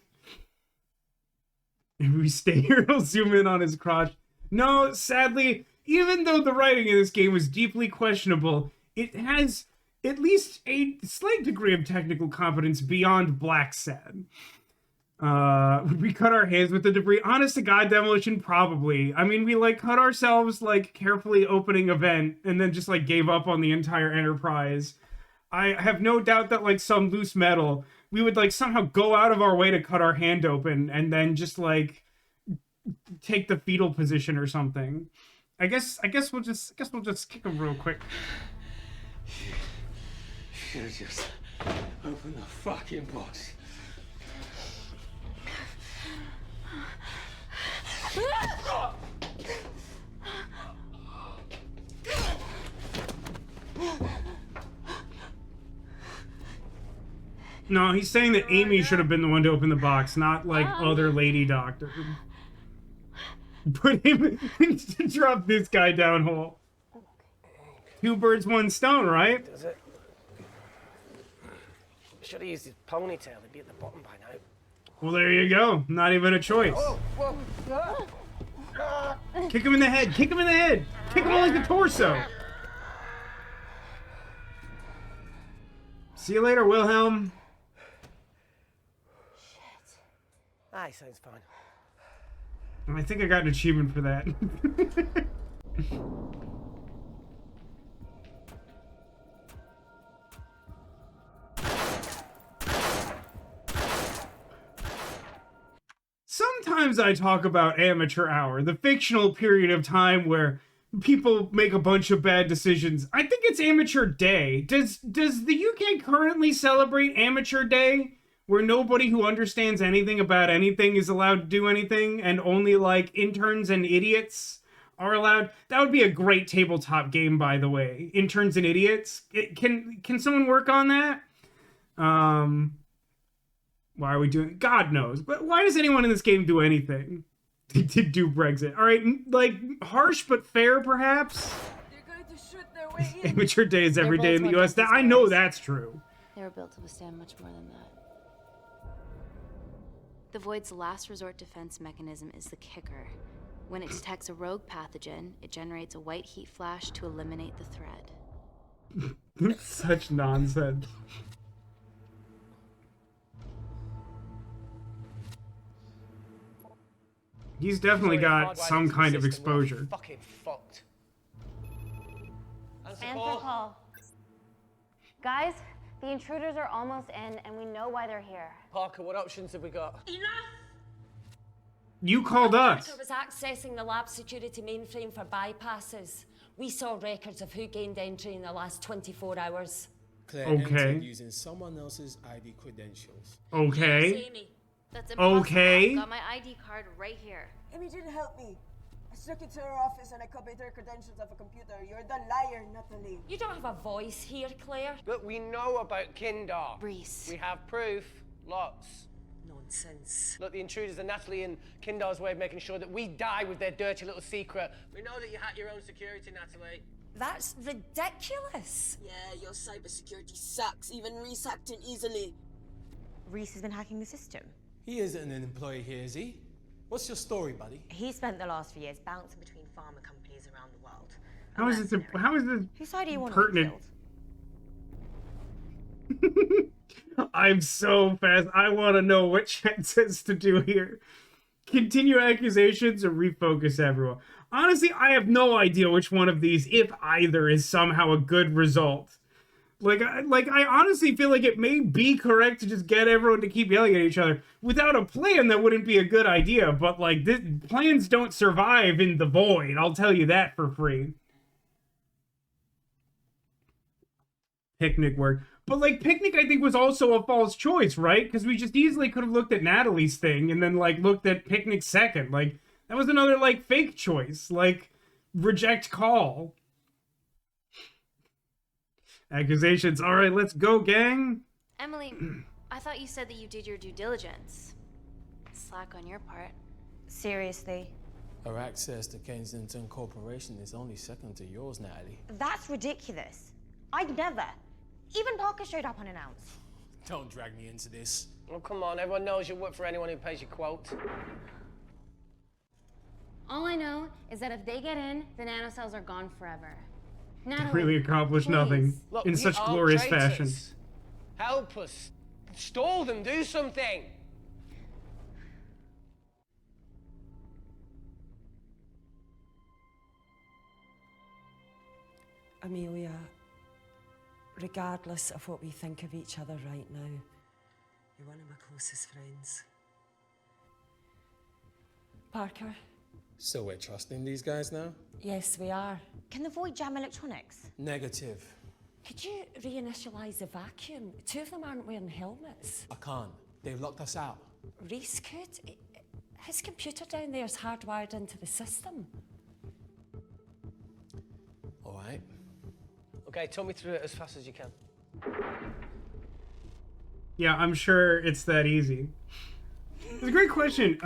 if we stay here, I'll zoom in on his crotch. No, sadly, even though the writing in this game was deeply questionable, it has at least a slight degree of technical competence beyond Black Sad. Would we cut our hands with the debris? Honest to God, Demolition, probably. I mean, we like cut ourselves like carefully opening a vent and then just like gave up on the entire enterprise. I have no doubt that like some loose metal, we would like somehow go out of our way to cut our hand open and then just like take the fetal position or something. I guess we'll just kick him real quick. You should've just opened the fucking box. No, he's saying that Amy should have been the one to open the box, not like other lady doctor. Put him to drop this guy down hole. 2 birds, 1 stone, right? Does it? Should have used his ponytail. He'd be at the bottom by now. Well, there you go. Not even a choice. Oh, whoa. Kick him in the head. Kick him in the head. Kick him on like the torso. See you later, Wilhelm. He sounds fine. I think I got an achievement for that. Sometimes I talk about amateur hour, the fictional period of time where people make a bunch of bad decisions. I think it's amateur day. Does the UK currently celebrate amateur day, where nobody who understands anything about anything is allowed to do anything, and only like interns and idiots are allowed? That would be a great tabletop game, by the way. Interns and idiots. Can someone work on that? Why are we doing? God knows. But why does anyone in this game do anything? They did do Brexit. All right, like harsh but fair, perhaps. They're going to shoot their way in. Amateur day is every day in the U.S. I know that's true. They were built to withstand much more than that. The Void's last resort defense mechanism is the kicker. When it detects a rogue pathogen, it generates a white heat flash to eliminate the threat. Such nonsense. He's definitely got some kind of exposure. Fucking fucked. Answer call. Guys, the intruders are almost in, and we know why they're here. Parker, what options have we got? Enough! You called us. Parker was accessing the lab security mainframe for bypasses. We saw records of who gained entry in the last 24 hours. Claire Okay. entered using someone else's ID credentials. Okay. Amy, that's impossible. Okay. I've got my ID card right here. Amy didn't help me. I snuck into her office and I copied her credentials off a computer. You're the liar, Natalie. You don't have a voice here, Claire. Look, we know about Kindar. Reese. We have proof. Lots. Nonsense. Look, the intruders are Natalie and Kindar's way of making sure that we die with their dirty little secret. We know that you hack your own security, Natalie. That's ridiculous. Yeah, your cybersecurity sucks. Even Reese hacked it easily. Reese has been hacking the system. He isn't an employee here, is he? What's your story, buddy? He spent the last few years bouncing between pharma companies around the world. How is this Whose side do you want pertinent? killed? I'm so fast. I want to know what Chet says to do here. Continue accusations or refocus everyone. Honestly, I have no idea which one of these, if either, is somehow a good result. I honestly feel like it may be correct to just get everyone to keep yelling at each other. Without a plan, that wouldn't be a good idea. But like, plans don't survive in the void. I'll tell you that for free. Picnic work. But like, picnic I think was also a false choice, right? Because we just easily could have looked at Natalie's thing and then like looked at picnic second. Like, that was another like fake choice. Like, reject call. Accusations. All right, let's go, gang. Emily, I thought you said that you did your due diligence. Slack on your part. Seriously? Our access to Kensington Corporation is only second to yours, Natalie. That's ridiculous. I'd never. Even Parker showed up unannounced. Don't drag me into this. Oh, come on. Everyone knows you work for anyone who pays your quote. All I know is that if they get in, the nanocells are gone forever. Natalie, Really accomplished nothing Look, in we such are glorious traitors. fashion. Help us. Stall them. Do something. Amelia, regardless of what we think of each other right now, you're one of my closest friends. Parker? So we're trusting these guys now? Yes, we are. Can the void jam electronics? Negative. Could you reinitialize the vacuum? Two of them aren't wearing helmets. I can't. They've locked us out. Reese could. His computer down there is hardwired into the system. All right. Okay, talk me through it as fast as you can. Yeah, I'm sure it's that easy. It's a great question.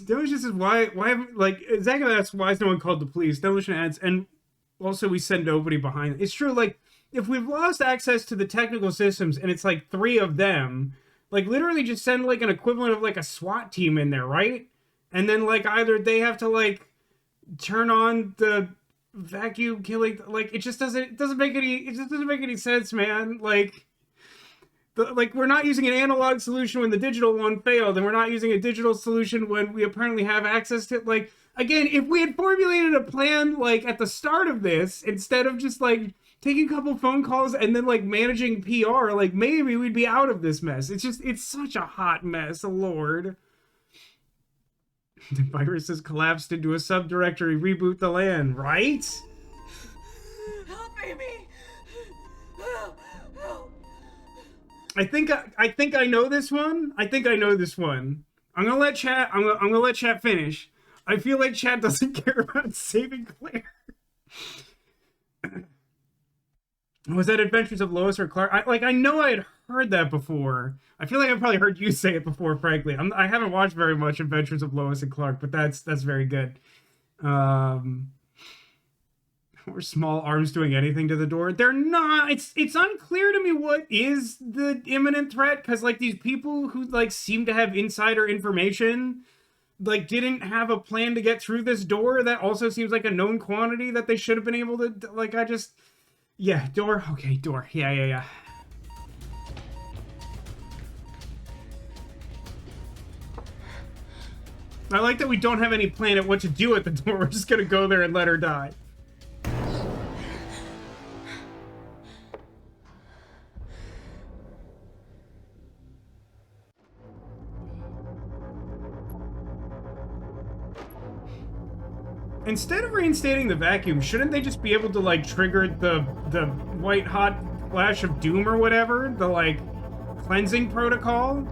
Demolition says, why haven't, like, exactly that's why is no one called the police? Demolition adds, and also we send nobody behind. It's true, like, if we've lost access to the technical systems and it's like 3 of them, like, literally just send, like, an equivalent of, like, a SWAT team in there, right? And then, like, either they have to, like, turn on the vacuum killing, like, it just doesn't make any sense, man. Like, we're not using an analog solution when the digital one failed, and we're not using a digital solution when we apparently have access to, like, again, if we had formulated a plan, like, at the start of this, instead of just, like, taking a couple phone calls and then, like, managing PR, like, maybe we'd be out of this mess. It's such a hot mess, Lord. The virus has collapsed into a subdirectory, reboot the LAN, right? Help, baby! Help! I think I know this one. I'm gonna let chat. I'm gonna let chat finish. I feel like chat doesn't care about saving Claire. Was that Adventures of Lois or Clark? I know I had heard that before. I feel like I've probably heard you say it before. Frankly, I haven't watched very much Adventures of Lois and Clark, but that's very good. Or small arms doing anything to the door? They're not. It's unclear to me what is the imminent threat, because like these people who like seem to have insider information like didn't have a plan to get through this door. That also seems like a known quantity that they should have been able to, like, yeah, door. Okay, door. Yeah. I like that we don't have any plan at what to do at the door. We're just gonna go there and let her die. Instead of reinstating the vacuum, shouldn't they just be able to, like, trigger the white hot flash of doom or whatever? The, like, cleansing protocol?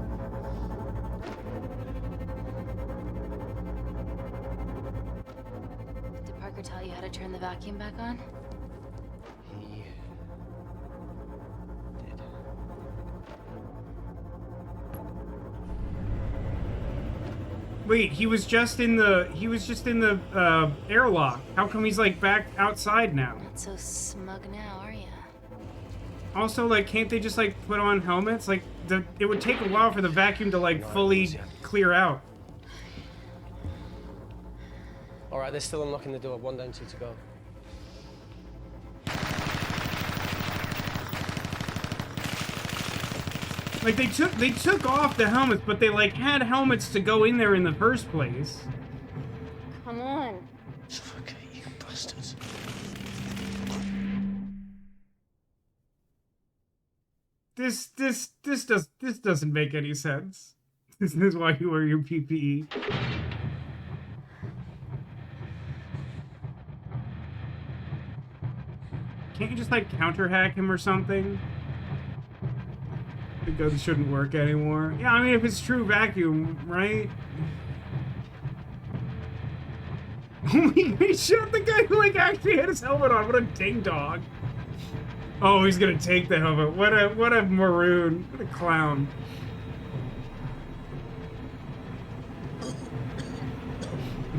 Did Parker tell you how to turn the vacuum back on? He did. Wait, he was just in the airlock. How come he's like back outside now? Not so smug now, are ya? Also, like, can't they just like put on helmets? Like, it would take a while for the vacuum to like fully clear out. All right, they're still unlocking the door. 1 down, 2 to go. Like they took off the helmets, but they like had helmets to go in there in the first place. Come on. Suffocate, you bastards. This doesn't make any sense. This is why you wear your PPE. Can't you just like counter hack him or something? The gun shouldn't work anymore. Yeah, I mean if it's true vacuum, right? Oh he shot the guy who like actually had his helmet on. What a ding dog. Oh, he's gonna take the helmet. What a maroon. What a clown.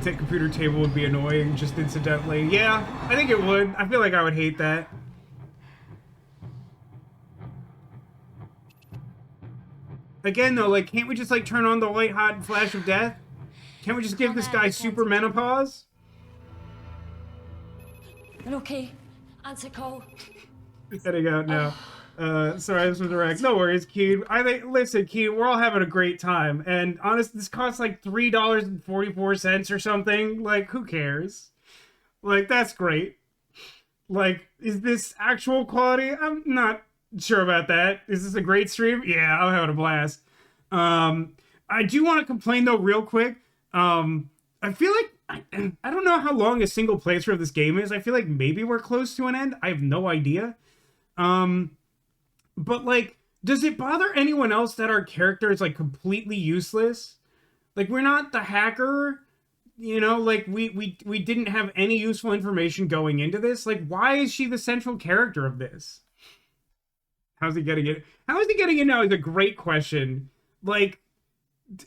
The computer table would be annoying just incidentally. Yeah, I think it would. I feel like I would hate that. Again though, like can't we just like turn on the white hot flash of death? Can't we just give this guy super menopause? You're okay. Answer call. Heading out now. Sorry, this was direct. No worries, Keen. I think, listen, Keen, we're all having a great time. And honestly, this costs like $3.44 or something. Like, who cares? Like, that's great. Like, is this actual quality? I'm not sure about that. Is this a great stream? Yeah, I'm having a blast. I do want to complain though, real quick. I feel like I don't know how long a single playthrough of this game is. I feel like maybe we're close to an end. I have no idea. But like, does it bother anyone else that our character is like completely useless? Like we're not the hacker, you know, like we didn't have any useful information going into this. Like, why is she the central character of this? How's he getting it? How is he getting it now is a great question. Like,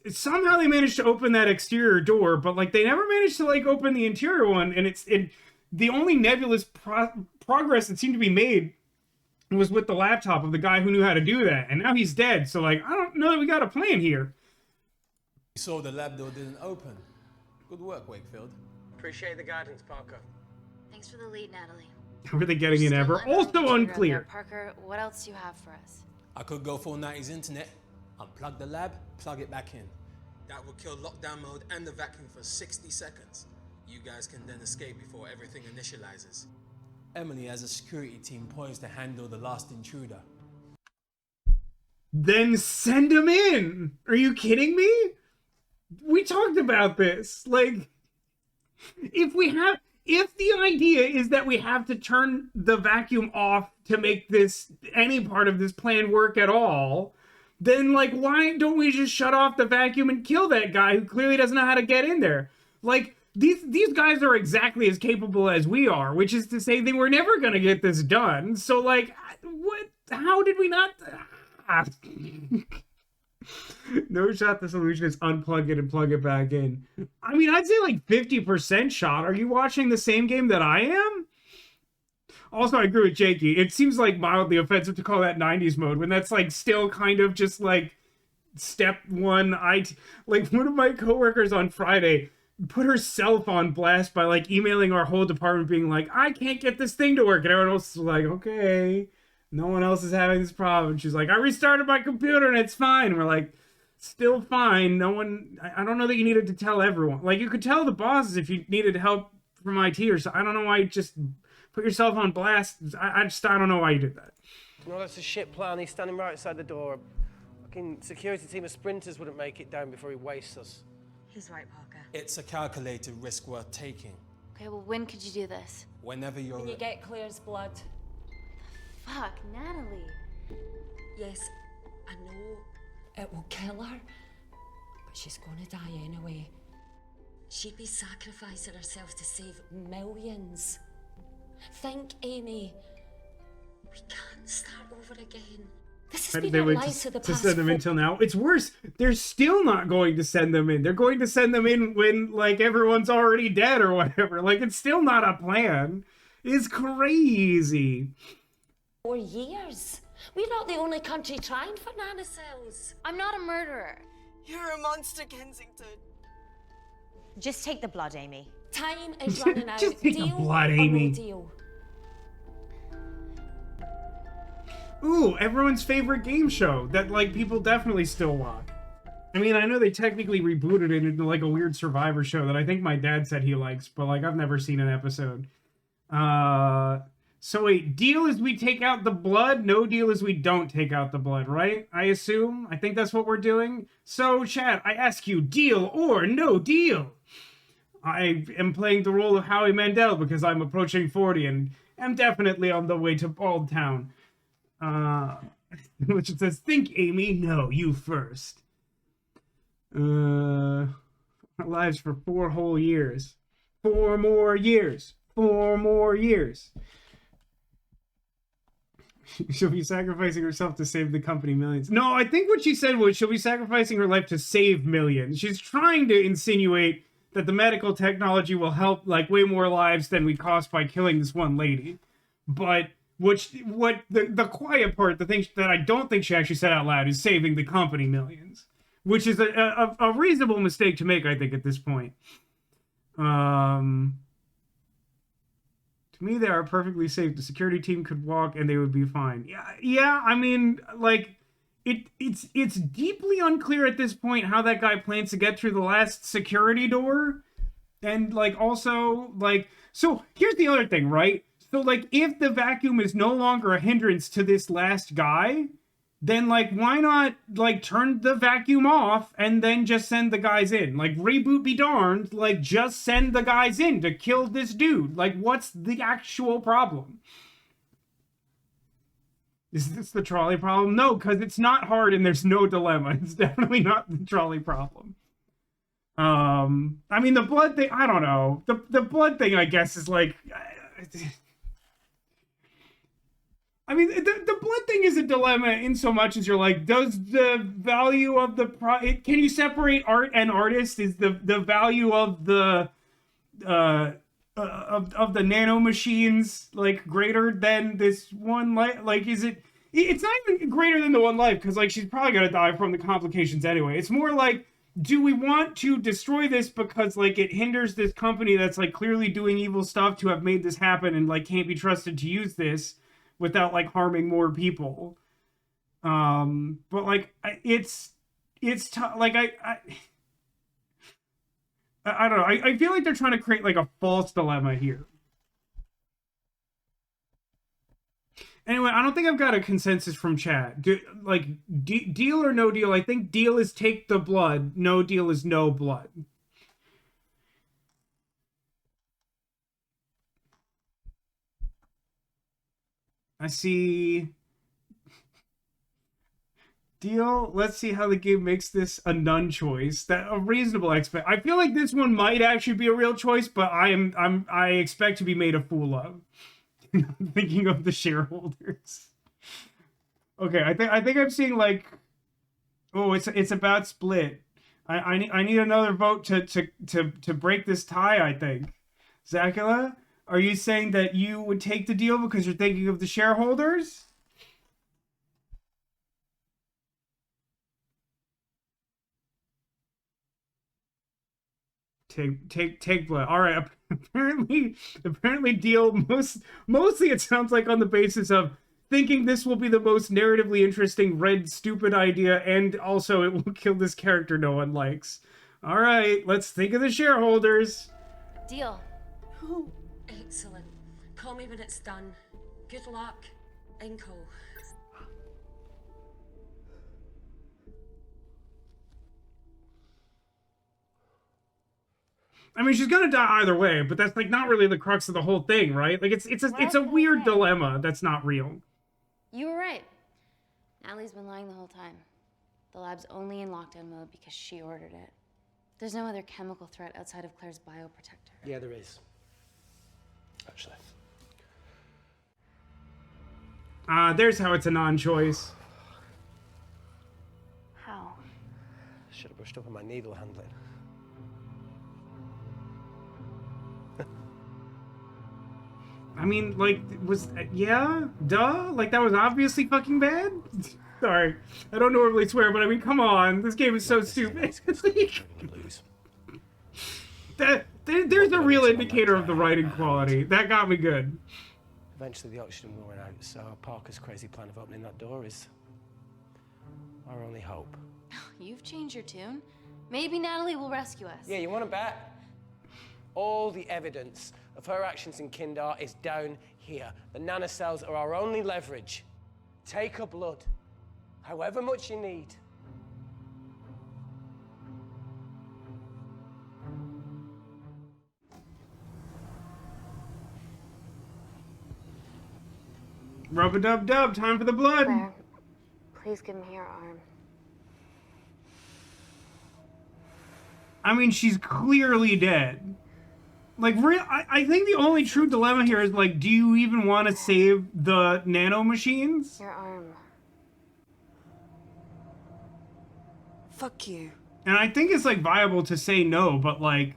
somehow they managed to open that exterior door, but like they never managed to like open the interior one, and the only nebulous progress that seemed to be made was with the laptop of the guy who knew how to do that, and now he's dead. So like I don't know that we got a plan here. So the lab door didn't open. Good work, Wakefield. Appreciate the guidance, Parker. Thanks for the lead, Natalie. Are they getting in ever? Also unclear. Parker, what else do you have for us? I could go full 90s internet, unplug the lab, plug it back in. That will kill lockdown mode and the vacuum for 60 seconds. You guys can then escape before everything initializes. Emily has a security team poised to handle the last intruder. Then send him in. Are you kidding me? We talked about this. Like, if the idea is that we have to turn the vacuum off to make any part of this plan work at all, then like why don't we just shut off the vacuum and kill that guy who clearly doesn't know how to get in there? Like these guys are exactly as capable as we are, which is to say they were never going to get this done. So like how did we not No shot, the solution is unplug it and plug it back in. I mean, I'd say like 50% shot. Are you watching the same game that I am? Also, I agree with Jakey. It seems like mildly offensive to call that 90s mode when that's like still kind of just like step one. Like one of my coworkers on Friday put herself on blast by like emailing our whole department being like, I can't get this thing to work. And everyone else was like, okay, no one else is having this problem. She's like, I restarted my computer and it's fine. And we're like, still fine. No one, I don't know that you needed to tell everyone. Like you could tell the bosses if you needed help from IT or so. I don't know why you just put yourself on blast. I don't know why you did that. No, that's a shit plan. He's standing right outside the door. A fucking security team of sprinters wouldn't make it down before he wastes us. He's right, Parker. It's a calculated risk worth taking. Okay, well, when could you do this? Whenever you're When you get Claire's blood. Fuck, Natalie. Yes, I know it will kill her, but she's gonna die anyway. She'd be sacrificing herself to save millions. Think, Amy. We can't start over again. This has been our lives for the past send them in till now. It's worse. They're still not going to send them in. They're going to send them in when like everyone's already dead or whatever. Like it's still not a plan. It's crazy. 4 years. We're not the only country trying for nanocells. I'm not a murderer. You're a monster, Kensington. Just take the blood, Amy. Time is running out. Just take the blood, Amy. No deal? Ooh, everyone's favorite game show that, like, people definitely still watch. I mean, I know they technically rebooted it into, like, a weird Survivor show that I think my dad said he likes, but, like, I've never seen an episode. So wait, deal is we take out the blood, no deal is we don't take out the blood, right? I assume? I think that's what we're doing. So, chat, I ask you, deal or no deal? I am playing the role of Howie Mandel because I'm approaching 40 and am definitely on the way to Bald Town. Which it says, think, Amy. No, you first. Our lives for 4 whole years. 4 more years. 4 more years. She'll be sacrificing herself to save the company millions. No, I think what she said was she'll be sacrificing her life to save millions. She's trying to insinuate that the medical technology will help, like, way more lives than we cost by killing this one lady. But the quiet part, the thing that I don't think she actually said out loud, is saving the company millions, which is a reasonable mistake to make, I think, at this point. To me, they are perfectly safe. The security team could walk and they would be fine. Yeah. I mean, like, it's deeply unclear at this point how that guy plans to get through the last security door. And, like, also, like, so here's the other thing, right? So, like, if the vacuum is no longer a hindrance to this last guy, then, like, why not, like, turn the vacuum off and then just send the guys in? Like, reboot be darned, like, just send the guys in to kill this dude. Like, what's the actual problem? Is this the trolley problem? No, because it's not hard and there's no dilemma. It's definitely not the trolley problem. I mean, the blood thing, I don't know. The blood thing, I guess, is like... I mean, the blood thing is a dilemma in so much as you're like, does the value of the can you separate art and artist? Is the value of the of the nano machines, like, greater than this one life? Like, is it? It's not even greater than the one life, because, like, she's probably gonna die from the complications anyway. It's more like, do we want to destroy this because, like, it hinders this company that's, like, clearly doing evil stuff to have made this happen and, like, can't be trusted to use this without, like, harming more people? But, like, it's tough. Like, I don't know. I feel like they're trying to create, like, a false dilemma here. Anyway, I don't think I've got a consensus from chat. Deal or no deal? I think deal is take the blood. No deal is no blood. I see. Deal. Let's see how the game makes this a none choice. That a reasonable expect. I feel like this one might actually be a real choice, but I expect to be made a fool of. I'm thinking of the shareholders. Okay, I think I'm seeing, like, oh, it's about split. I need another vote to break this tie, I think. Zacula, are you saying that you would take the deal because you're thinking of the shareholders? Take blood. All right. Apparently, deal mostly. It sounds like on the basis of thinking this will be the most narratively interesting red stupid idea, and also it will kill this character no one likes. All right, let's think of the shareholders. Deal. Oh, excellent. Call me when it's done. Good luck, Inco. I mean, she's gonna die either way, but that's, like, not really the crux of the whole thing, right? Like, it's a weird dilemma that's not real. You were right. Natalie's been lying the whole time. The lab's only in lockdown mode because she ordered it. There's no other chemical threat outside of Claire's bioprotector. Yeah, there is. Actually. There's how it's a non-choice. How? Should have brushed up on my needle handling. I mean, like, yeah, duh, like, that was obviously fucking bad. Sorry, I don't normally swear, but I mean, come on, this game is so stupid. There's a real indicator of the writing quality. That got me good. Eventually the oxygen will run out, so Parker's crazy plan of opening that door is our only hope. You've changed your tune. Maybe Natalie will rescue us. Yeah, you want to bet? All the evidence of her actions in Kindar is down here. The nanocells are our only leverage. Take her blood, however much you need. Rub-a-dub-dub, time for the blood. Claire, please give me your arm. I mean, she's clearly dead. Like, I think the only true dilemma here is, like, do you even want to save the nano machines? Your arm. Fuck you. And I think it's, like, viable to say no, but, like,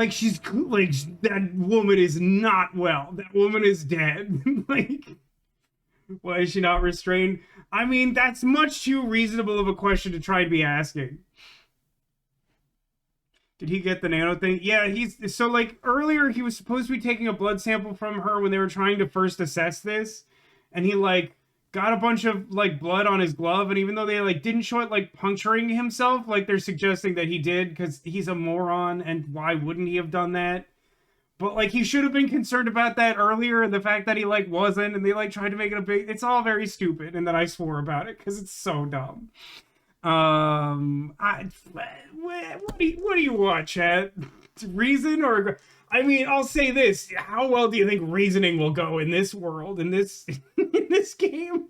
she's, like, that woman is not well. That woman is dead. Like, why is she not restrained? I mean, that's much too reasonable of a question to try and be asking. Did he get the nano thing? Yeah, so, like, earlier he was supposed to be taking a blood sample from her when they were trying to first assess this. And he, like, got a bunch of, like, blood on his glove. And even though they, like, didn't show it, like, puncturing himself, like, they're suggesting that he did because he's a moron. And why wouldn't he have done that? But, like, he should have been concerned about that earlier. And the fact that he, like, wasn't. And they, like, tried to make it a big... It's all very stupid. And then I swore about it because it's so dumb. What do you want, Chat? Reason or... I mean, I'll say this. How well do you think reasoning will go in this world, in this in this game?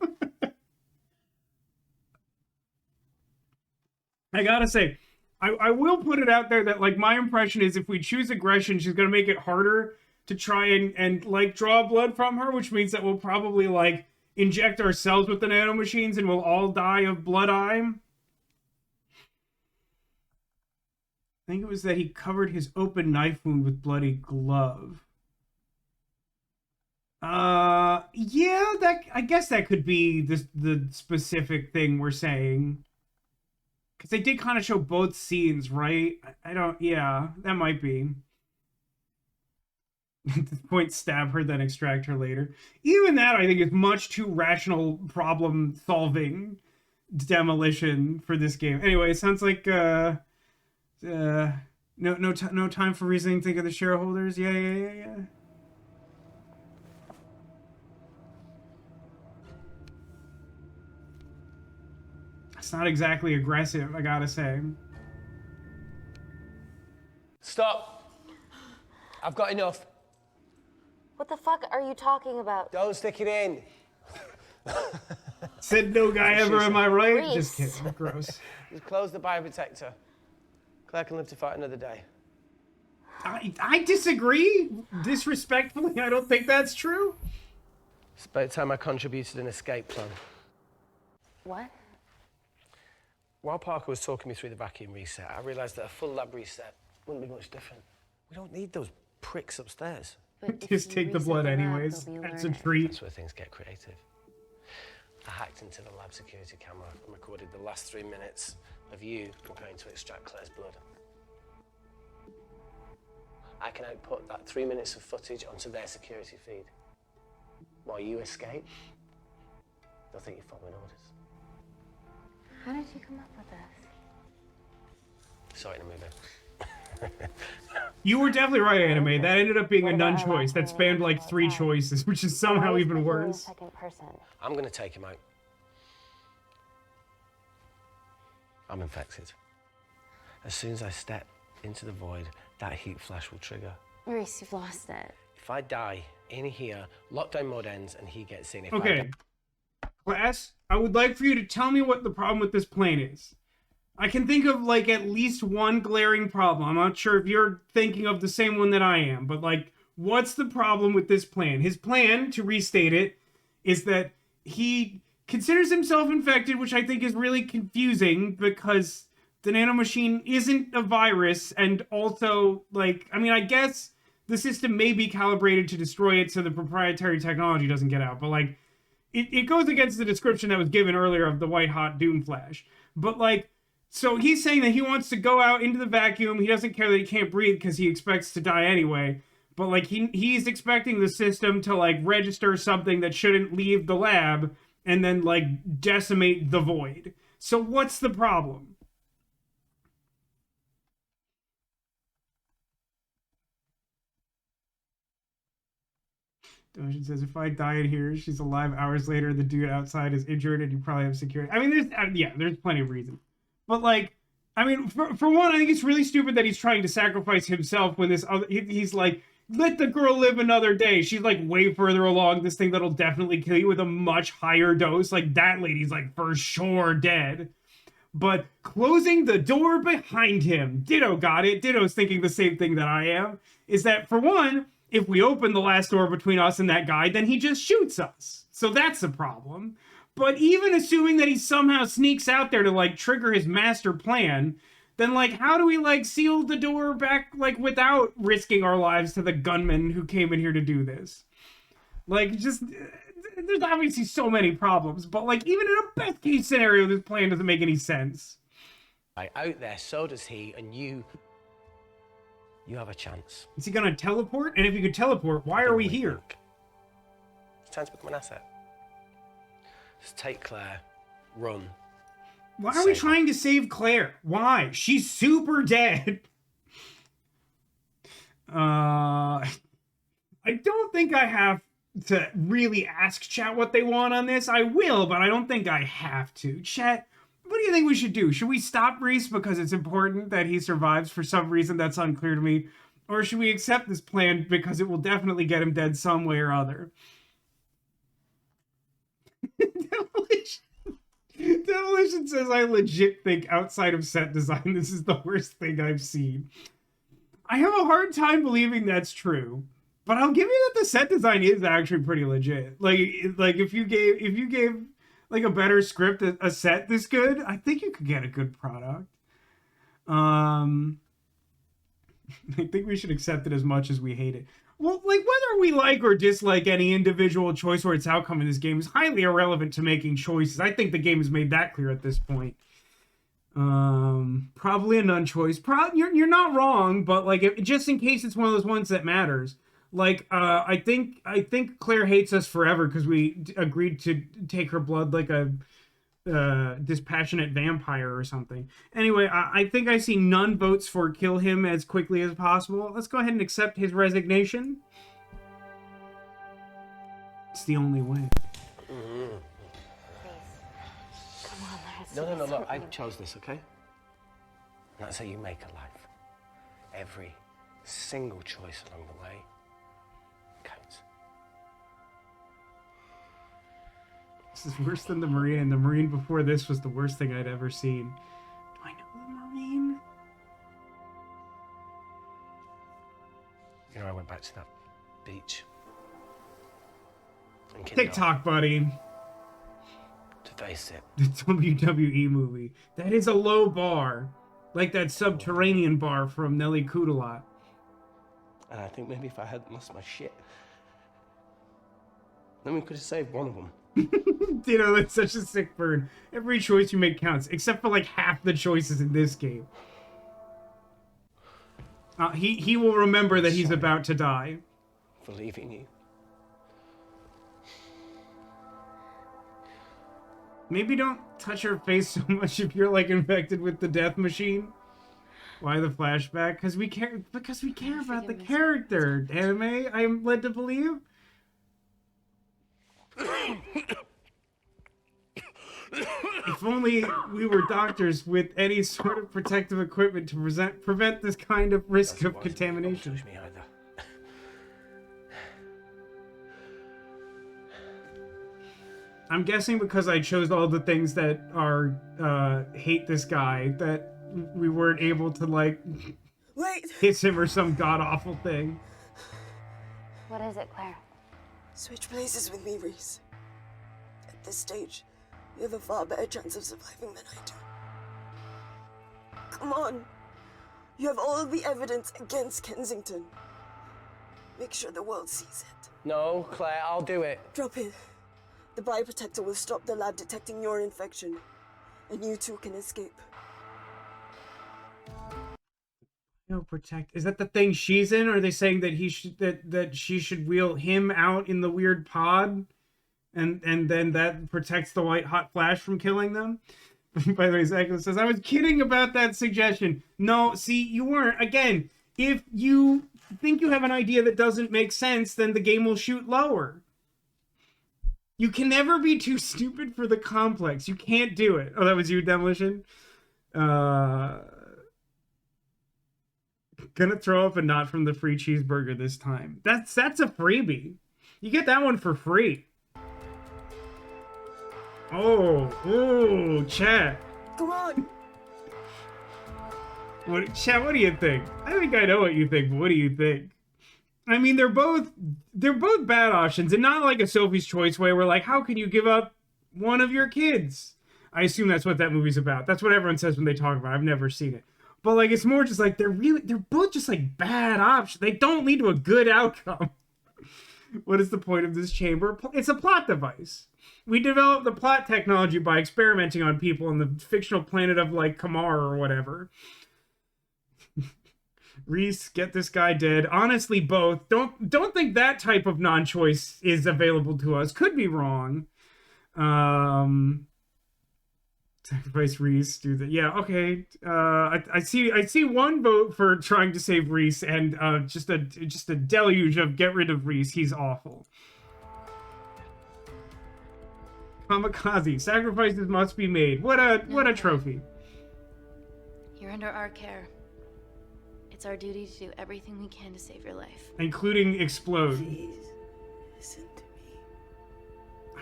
I gotta say, I will put it out there that, like, my impression is if we choose aggression, she's gonna make it harder to try and like, draw blood from her, which means that we'll probably, like, inject ourselves with the nanomachines and we'll all die of blood eye. I think it was that he covered his open knife wound with bloody glove. Yeah, I guess that could be the specific thing we're saying. Because they did kind of show both scenes, right? Yeah, that might be. At this point, stab her, then extract her later. Even that, I think, is much too rational problem-solving demolition for this game. Anyway, it sounds like, no time for reasoning. Think of the shareholders. Yeah. It's not exactly aggressive, I gotta say. Stop. I've got enough. What the fuck are you talking about? Don't stick it in. Said no guy ever, am I right? Reese. Just kidding. Gross. Just close the bioprotector. Claire can live to fight another day. I disagree. Disrespectfully, I don't think that's true. It's about time I contributed an escape plan. What? While Parker was talking me through the vacuum reset, I realised that a full lab reset wouldn't be much different. We don't need those pricks upstairs. Just take the blood anyways. That's a treat. That's where things get creative. I hacked into the lab security camera and recorded the last 3 minutes of you preparing to extract Claire's blood. I can output that 3 minutes of footage onto their security feed. While you escape, they'll think you're following orders. How did you come up with this? Saw it in a movie. You were definitely right, Anime. That ended up being a none choice. That spanned like 3 choices, which is somehow even worse. Second person. I'm gonna take him out. I'm infected. As soon as I step into the void, that heat flash will trigger. Reese, you've lost it. If I die in here, lockdown mode ends and he gets in. If Okay. Class, I would like for you to tell me what the problem with this plan is. I can think of, like, at least one glaring problem. I'm not sure if you're thinking of the same one that I am, but, like, what's the problem with this plan? His plan, to restate it, is that he considers himself infected, which I think is really confusing because the nanomachine isn't a virus, and also, like, I mean, I guess the system may be calibrated to destroy it so the proprietary technology doesn't get out, but, like, it goes against the description that was given earlier of the white-hot Doom Flash. But, like, so he's saying that he wants to go out into the vacuum. He doesn't care that he can't breathe because he expects to die anyway. but like he's expecting the system to like register something that shouldn't leave the lab and then like decimate the void. So what's the problem? Ocean says, if I die in here, she's alive hours later, the dude outside is injured, and you probably have security. I mean, there's plenty of reasons. But, like, I mean, for one, I think it's really stupid that he's trying to sacrifice himself when this other, he's like, let the girl live another day. She's, like, way further along this thing that'll definitely kill you with a much higher dose. Like, that lady's, like, for sure dead. But closing the door behind him, Ditto got it. Ditto's thinking the same thing that I am, is that, for one, if we open the last door between us and that guy, then he just shoots us. So that's a problem. But even assuming that he somehow sneaks out there to, like, trigger his master plan, then, like, how do we, like, seal the door back, like, without risking our lives to the gunman who came in here to do this? Like, just, there's obviously so many problems, but, like, even in a best-case scenario, this plan doesn't make any sense. Out there, so does he, and you have a chance. Is he gonna teleport? And if he could teleport, why are we here? It's time to become an asset. Just take Claire, run. Why are we trying to save Claire? Why? She's super dead. I don't think I have to really ask chat what they want on this. I will, but I don't think I have to. Chat, what do you think we should do? Should we stop Reese because it's important that he survives for some reason that's unclear to me? Or should we accept this plan because it will definitely get him dead some way or other? Demolition says, I legit think outside of set design, this is the worst thing I've seen. I have a hard time believing that's true. But I'll give you that the set design is actually pretty legit. Like if you gave like a better script, a set this good, I think you could get a good product. I think we should accept it as much as we hate it. Well, like whether we like or dislike any individual choice or its outcome in this game is highly irrelevant to making choices. I think the game has made that clear at this point. Probably a none choice. You're not wrong, but like just in case it's one of those ones that matters. Like, I think Claire hates us forever because we agreed to take her blood like a dispassionate vampire or something. Anyway, I think I see none votes for kill him as quickly as possible. Let's go ahead and accept his resignation. It's the only way. Come on, let's No, look, I chose this, okay? That's how you make a life. Every single choice along the way counts. This is worse than the Marine, and the Marine before this was the worst thing I'd ever seen. Do I know the Marine? You know, I went back to that beach. TikTok, buddy. To face it. The WWE movie. That is a low bar. Like that subterranean bar from Nelly Kudalat. And I think maybe if I hadn't lost my shit, then we could have saved one of them. You know, that's such a sick burn. Every choice you make counts, except for like half the choices in this game. He will remember that he's about to die. For leaving you. Maybe don't touch her face so much if you're like infected with the death machine. Why the flashback? Because we care about the character, anime, I'm led to believe. If only we were doctors with any sort of protective equipment to prevent this kind of risk of contamination. Touch me either. I'm guessing because I chose all the things that are hate this guy that we weren't able to like hit him or some god awful thing. What is it, Claire? Switch places with me, Reese. At this stage, you have a far better chance of surviving than I do. Come on. You have all the evidence against Kensington. Make sure the world sees it. No, Claire, I'll do it. Drop it. The bioprotector will stop the lab detecting your infection, and you two can escape. No, protect. Is that the thing she's in? Or are they saying that that she should wheel him out in the weird pod, and then that protects the white hot flash from killing them? By the way, Zach says, I was kidding about that suggestion. No, see, you weren't. Again, if you think you have an idea that doesn't make sense, then the game will shoot lower. You can never be too stupid for the complex. You can't do it. Oh, that was you, Demolition? Gonna throw up a knot from the free cheeseburger this time. That's a freebie. You get that one for free. Oh, chat. Come on. Chat, what do you think? I think I know what you think, but what do you think? I mean, they're both bad options, and not like a Sophie's Choice way where, like, how can you give up one of your kids? I assume that's what that movie's about. That's what everyone says when they talk about it. I've never seen it. But, like, it's more just like they're both just like bad options. They don't lead to a good outcome. What is the point of this chamber? It's a plot device. We developed the plot technology by experimenting on people on the fictional planet of, like, Kamar or whatever. Reese, get this guy dead. Honestly, both. Don't think that type of non-choice is available to us. Could be wrong. Sacrifice Reese. Do that. Yeah. Okay. I see one vote for trying to save Reese, and just a deluge of get rid of Reese. He's awful. Kamikaze. Sacrifices must be made. What a trophy. You're under our care. It's our duty to do everything we can to save your life. Including explode. Please, listen to me.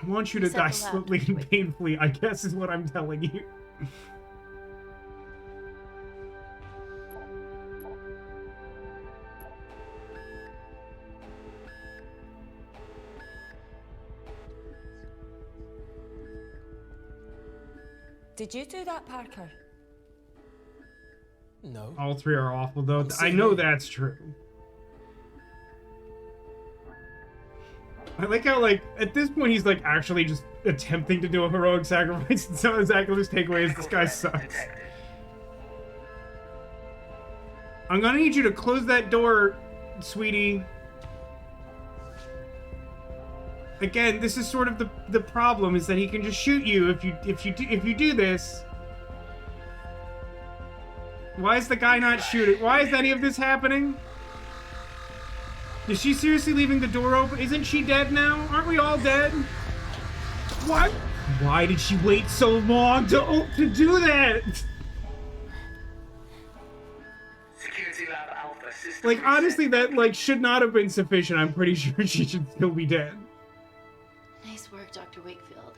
I want you to die slowly and painfully, I guess is what I'm telling you. Did you do that, Parker? No. All three are awful, though. I know that's true. I like how, like, at this point, he's, like, actually just attempting to do a heroic sacrifice, and so exactly his takeaway is this guy sucks. I'm gonna need you to close that door, sweetie. Again, this is sort of the problem, is that he can just shoot you if you do this. Why is the guy not shooting? Why is any of this happening? Is she seriously leaving the door open? Isn't she dead now? Aren't we all dead? What? Why did she wait so long to do that? Security Lab Alpha system. Like, honestly, that, like, should not have been sufficient. I'm pretty sure she should still be dead. Nice work, Dr. Wakefield.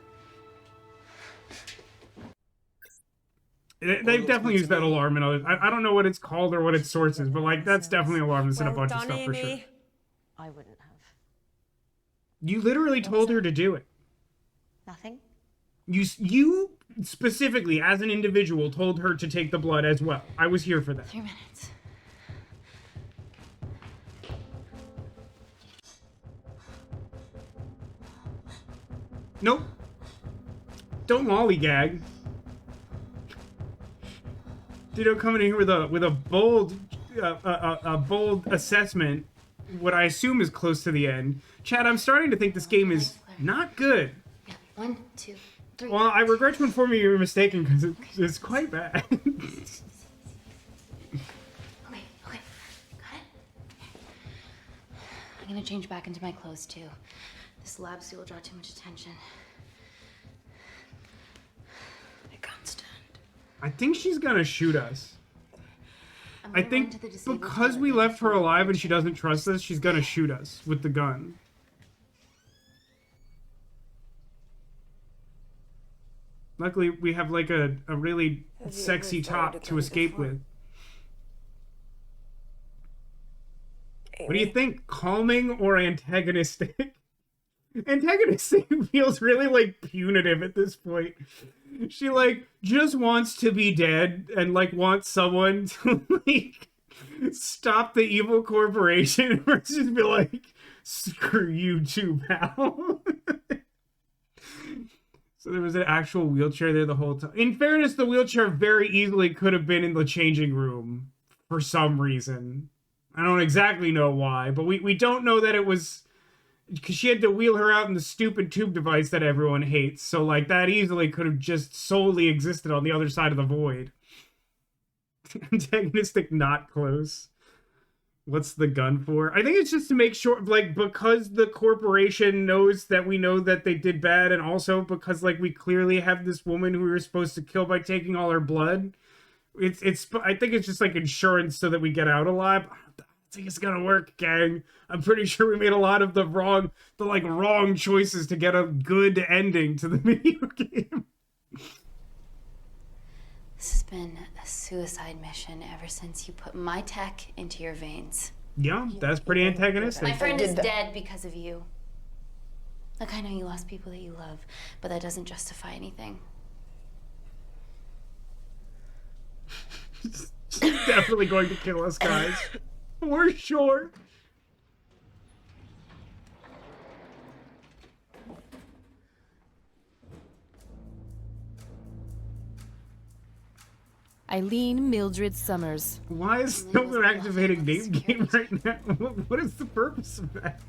They've definitely used that alarm in others. I don't know what it's called or what its source is, but, like, that's definitely an alarm that's in a bunch of stuff for sure. I wouldn't have. You literally told her to do it. Nothing? You specifically, as an individual, told her to take the blood as well. I was here for that. 3 minutes. Nope. Don't lollygag. Ditto coming in here with a bold assessment. What I assume is close to the end. Chad, I'm starting to think this game is not good. Yeah. 1, 2, 3. Well, I regret to inform you you're mistaken because it's quite bad. Okay. Got it? I'm gonna change back into my clothes too. This lab suit will draw too much attention. I can't stand. I think she's gonna shoot us. I think because we left her alive and she doesn't trust us, she's gonna shoot us with the gun. Luckily, we have like a really sexy top to escape with. What do you think? Calming or antagonistic? Antagonistic feels really, like, punitive at this point. She, like, just wants to be dead and, like, wants someone to, like, stop the evil corporation versus be like, screw you too, pal. So there was an actual wheelchair there the whole time. In fairness, the wheelchair very easily could have been in the changing room for some reason. I don't exactly know why, but we don't know that it was because she had to wheel her out in the stupid tube device that everyone hates. So, like, that easily could have just solely existed on the other side of the void. Antagonistic, not close. What's the gun for? I think it's just to make sure, like, because the corporation knows that we know that they did bad, and also because, like, we clearly have this woman who we were supposed to kill by taking all her blood. I think it's just, like, insurance so that we get out alive. I don't think it's gonna work, gang. I'm pretty sure we made a lot of the wrong choices to get a good ending to the video game. This has been a suicide mission ever since you put my tech into your veins. Yeah, that's pretty antagonistic. My friend is dead because of you. Look, I know you lost people that you love, but that doesn't justify anything. She's definitely going to kill us, guys. We're sure. Eileen Mildred Summers. Why is someone activating name game right now? What is the purpose of that?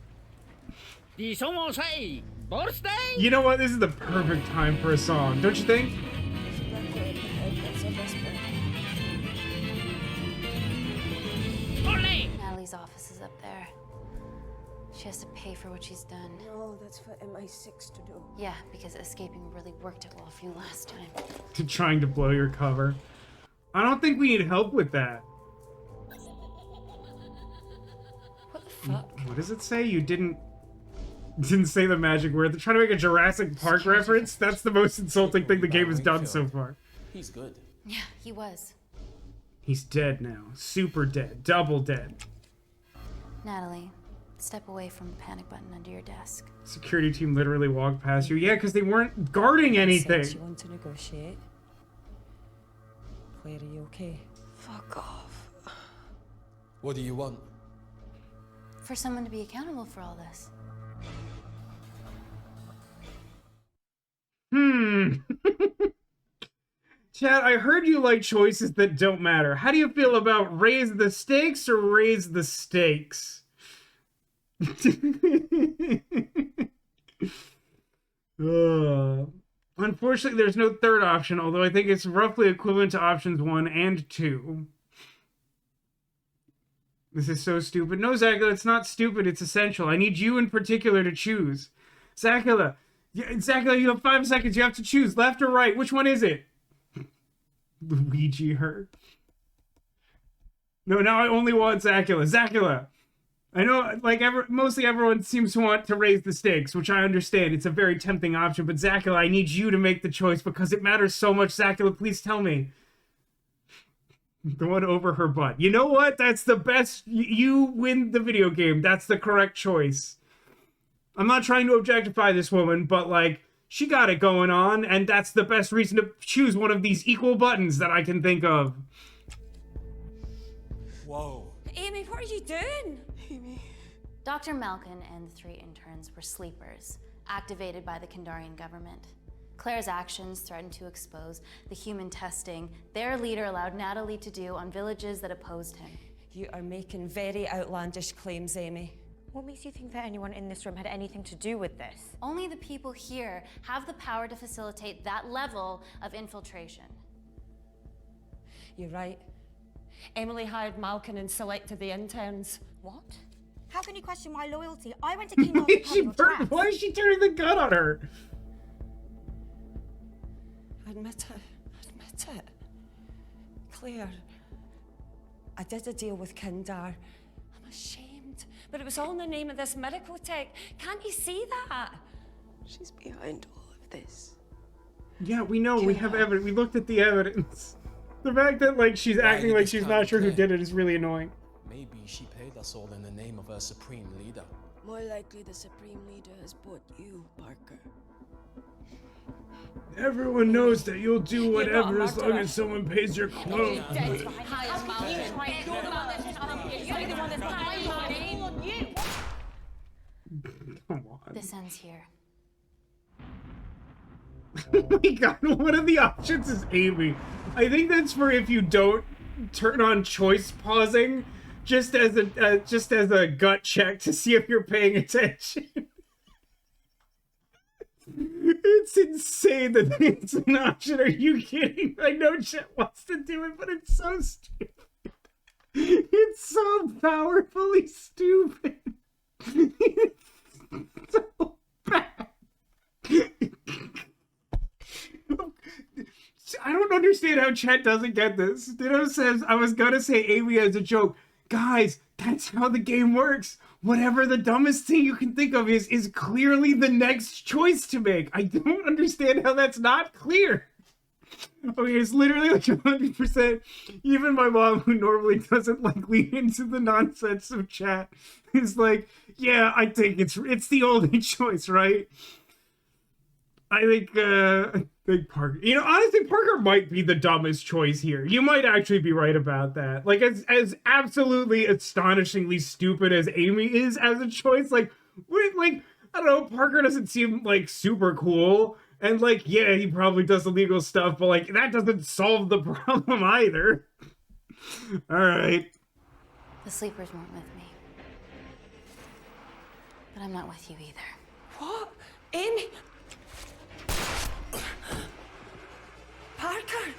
You know what? This is the perfect time for a song, don't you think? Natalie's office is up there. She has to pay for what she's done. No, that's for MI6 to do. Yeah, because escaping really worked it well for you last time. Trying to blow your cover. I don't think we need help with that. What the fuck? What does it say? You didn't say the magic word. They're trying to make a Jurassic Park reference. That's the most insulting thing the game has done so far. He's good. Yeah, he was. He's dead now. Super dead. Double dead. Natalie, step away from the panic button under your desk. Security team literally walked past you. Yeah, because they weren't guarding anything. You want to negotiate? Claire, are you okay? Fuck off. What do you want? For someone to be accountable for all this. Chad, I heard you like choices that don't matter. How do you feel about raise the stakes or raise the stakes? Unfortunately, there's no third option, although I think it's roughly equivalent to options 1 and 2. This is so stupid. No, Zacula, it's not stupid. It's essential. I need you in particular to choose. Zacula, you have 5 seconds. You have to choose left or right. Which one is it? Luigi her. No, now I only want Zacula. Zacula! I know, like, mostly everyone seems to want to raise the stakes, which I understand. It's a very tempting option, but Zacula, I need you to make the choice because it matters so much. Zacula, please tell me. The one over her butt. You know what? That's the best. You win the video game. That's the correct choice. I'm not trying to objectify this woman, but, like, she got it going on, and that's the best reason to choose one of these equal buttons that I can think of. Whoa. Amy, what are you doing? Amy. Dr. Malkin and the 3 interns were sleepers, activated by the Kandarian government. Claire's actions threatened to expose the human testing their leader allowed Natalie to do on villages that opposed him. You are making very outlandish claims, Amy. What makes you think that anyone in this room had anything to do with this? Only the people here have the power to facilitate that level of infiltration. You're right. Emily hired Malkin and selected the interns. What? How can you question my loyalty? I went to King Arthur. Why is she turning the gun on her? Admit it. Admit it. Claire, I did a deal with Kindar. I'm ashamed, but it was all in the name of this miracle tech. Can't you see that? She's behind all of this. Yeah, we know. We have evidence. We looked at the evidence. The fact that, like, she's acting like she's not sure who did it is really annoying. Maybe she paid us all in the name of her supreme leader. More likely the supreme leader has bought you, Parker. Everyone knows that you'll do whatever as long as someone pays your clothes. Come on. This ends here. Oh my god, one of the options is Amy. I think that's for if you don't turn on choice pausing just as a gut check to see if you're paying attention. It's insane that it's an option. Are you kidding? I know Chet wants to do it, but it's so stupid. It's so powerfully stupid. It's so bad. I don't understand how Chet doesn't get this. Ditto says, I was gonna say Amy as a joke. Guys, that's how the game works. Whatever the dumbest thing you can think of is clearly the next choice to make. I don't understand how that's not clear. Okay, it's literally like 100%. Even my mom, who normally doesn't like lean into the nonsense of chat, is like, yeah, I think it's the only choice, right? I think Parker. You know, honestly, Parker might be the dumbest choice here. You might actually be right about that. Like, as absolutely astonishingly stupid as Amy is as a choice, like I don't know, Parker doesn't seem like super cool. And like, yeah, he probably does illegal stuff, but like, that doesn't solve the problem either. All right. The sleepers weren't with me. But I'm not with you either. What? Amy? Parker?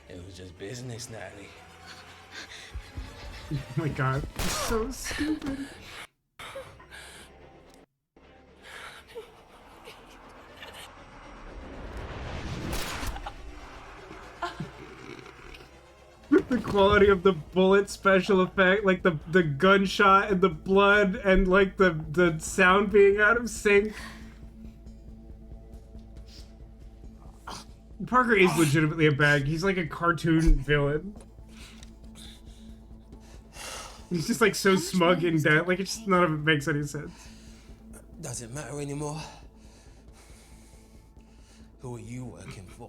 It was just business, Natalie. Oh my god, it's so stupid. The quality of the bullet special effect, like the gunshot and the blood and like the sound being out of sync. Parker is legitimately a bad. He's like a cartoon villain. He's just like so smug in death. Like, it's just none of it makes any sense. Doesn't matter anymore. Who are you working for?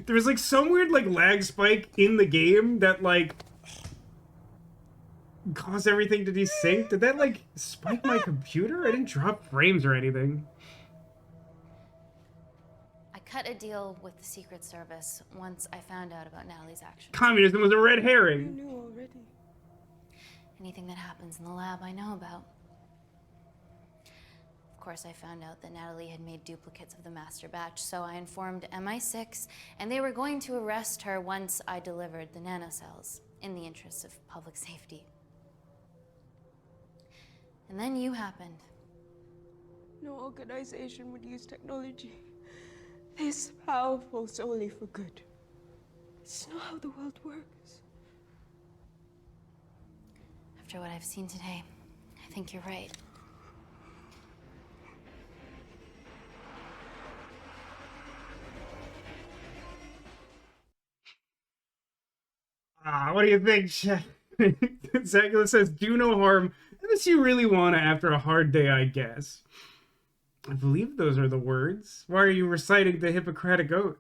There's like some weird like lag spike in the game that like caused everything to desync. Did that like spike my computer? I didn't drop frames or anything. I cut a deal with the Secret Service once I found out about Natalie's actions. Communism was a red herring. You knew already. Anything that happens in the lab, I know about. Of course, I found out that Natalie had made duplicates of the master batch, so I informed MI6, and they were going to arrest her once I delivered the nanocells, in the interests of public safety. And then you happened. No organization would use technology this powerful solely for good. It's not how the world works. After what I've seen today, I think you're right. What do you think, Zagula says, do no harm unless you really want to after a hard day, I guess. I believe those are the words. Why are you reciting the Hippocratic Oath?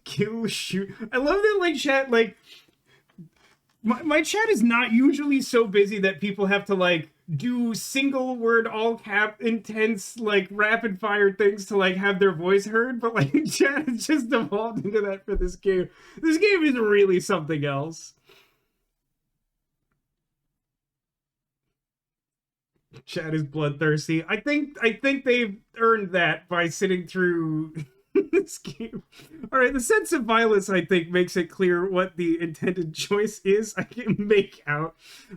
Kill, shoot. I love that, like, chat, like, my chat is not usually so busy that people have to, like, do single word, all cap, intense, like, rapid fire things to, like, have their voice heard, but, like, chat has just evolved into that for this game. This game is really something else. Chat is bloodthirsty. I think they've earned that by sitting through this game. All right, the sense of violence, I think, makes it clear what the intended choice is. I can make out.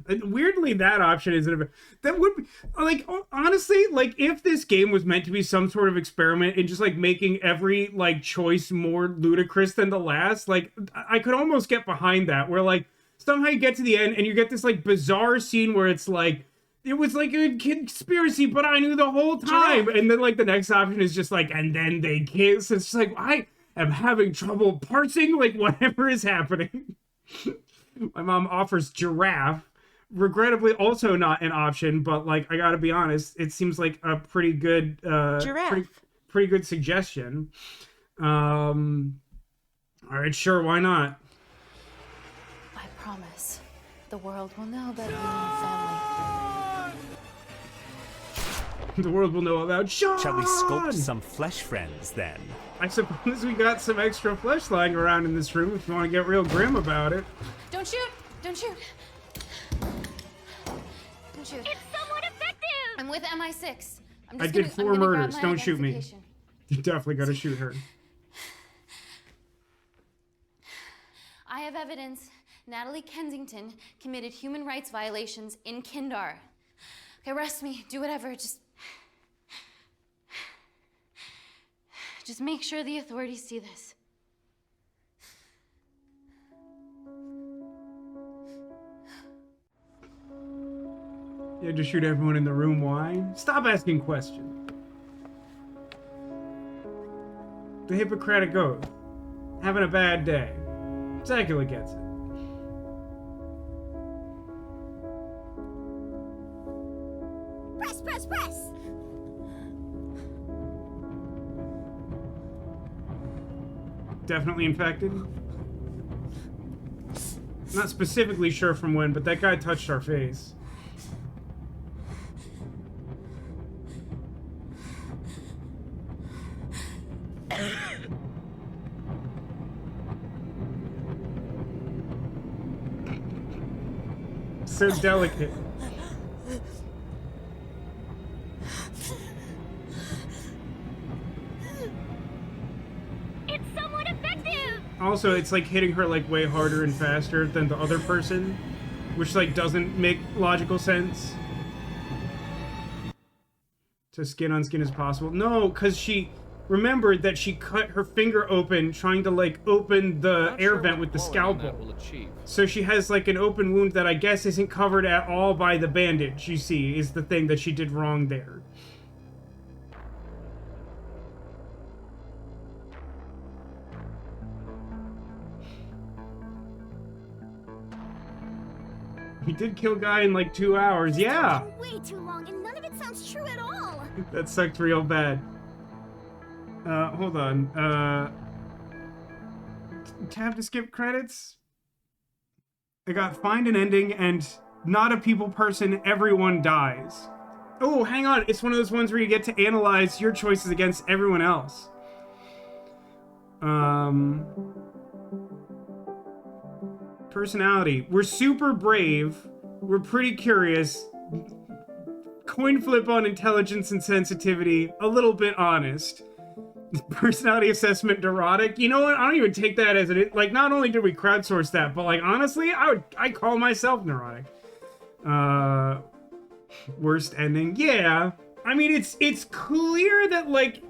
And weirdly, that option isn't. That would be, like, honestly, like, if this game was meant to be some sort of experiment in just like making every like choice more ludicrous than the last, like, I could almost get behind that. Where like somehow you get to the end and you get this like bizarre scene where it's like, it was like a conspiracy, but I knew the whole time. And then like the next option is just like, and then they kiss. It's just like, I am having trouble parsing like whatever is happening. My mom offers giraffe. Regrettably also not an option, but like, I gotta be honest, it seems like a pretty good, pretty good suggestion. All right, sure, why not? I promise the world will know that we are family. The world will know about Sean! Shall we sculpt some flesh friends, then? I suppose we got some extra flesh lying around in this room if you want to get real grim about it. Don't shoot! Don't shoot! Don't shoot. It's somewhat effective! I'm with MI6. I did 4 murders. Don't shoot me. You definitely gotta shoot her. I have evidence Natalie Kensington committed human rights violations in Kindar. Okay, arrest me. Do whatever. Just make sure the authorities see this. You had to shoot everyone in the room. Why? Stop asking questions. The Hippocratic Oath. Having a bad day. Secula gets it. Press, press, press! Definitely infected. Not specifically sure from when, but that guy touched our face. So delicate. It's somewhat effective! Also, it's like hitting her like way harder and faster than the other person, which like doesn't make logical sense. So skin on skin as possible. No, because she remembered that she cut her finger open trying to like open the air vent with the scalpel. So she has like an open wound that I guess isn't covered at all by the bandage, you see, is the thing that she did wrong there. He did kill a guy in like 2 hours, yeah! Way too long, and none of it sounds true at all! That sucked real bad. Hold on. Tab to skip credits? I got find an ending and not a people person, everyone dies. Oh, hang on. It's one of those ones where you get to analyze your choices against everyone else. Personality. We're super brave. We're pretty curious. Coin flip on intelligence and sensitivity. A little bit honest. Personality assessment neurotic. You know what? I don't even take that as it. Like, not only did we crowdsource that, but like honestly, I call myself neurotic. Worst ending. Yeah. I mean, it's clear that like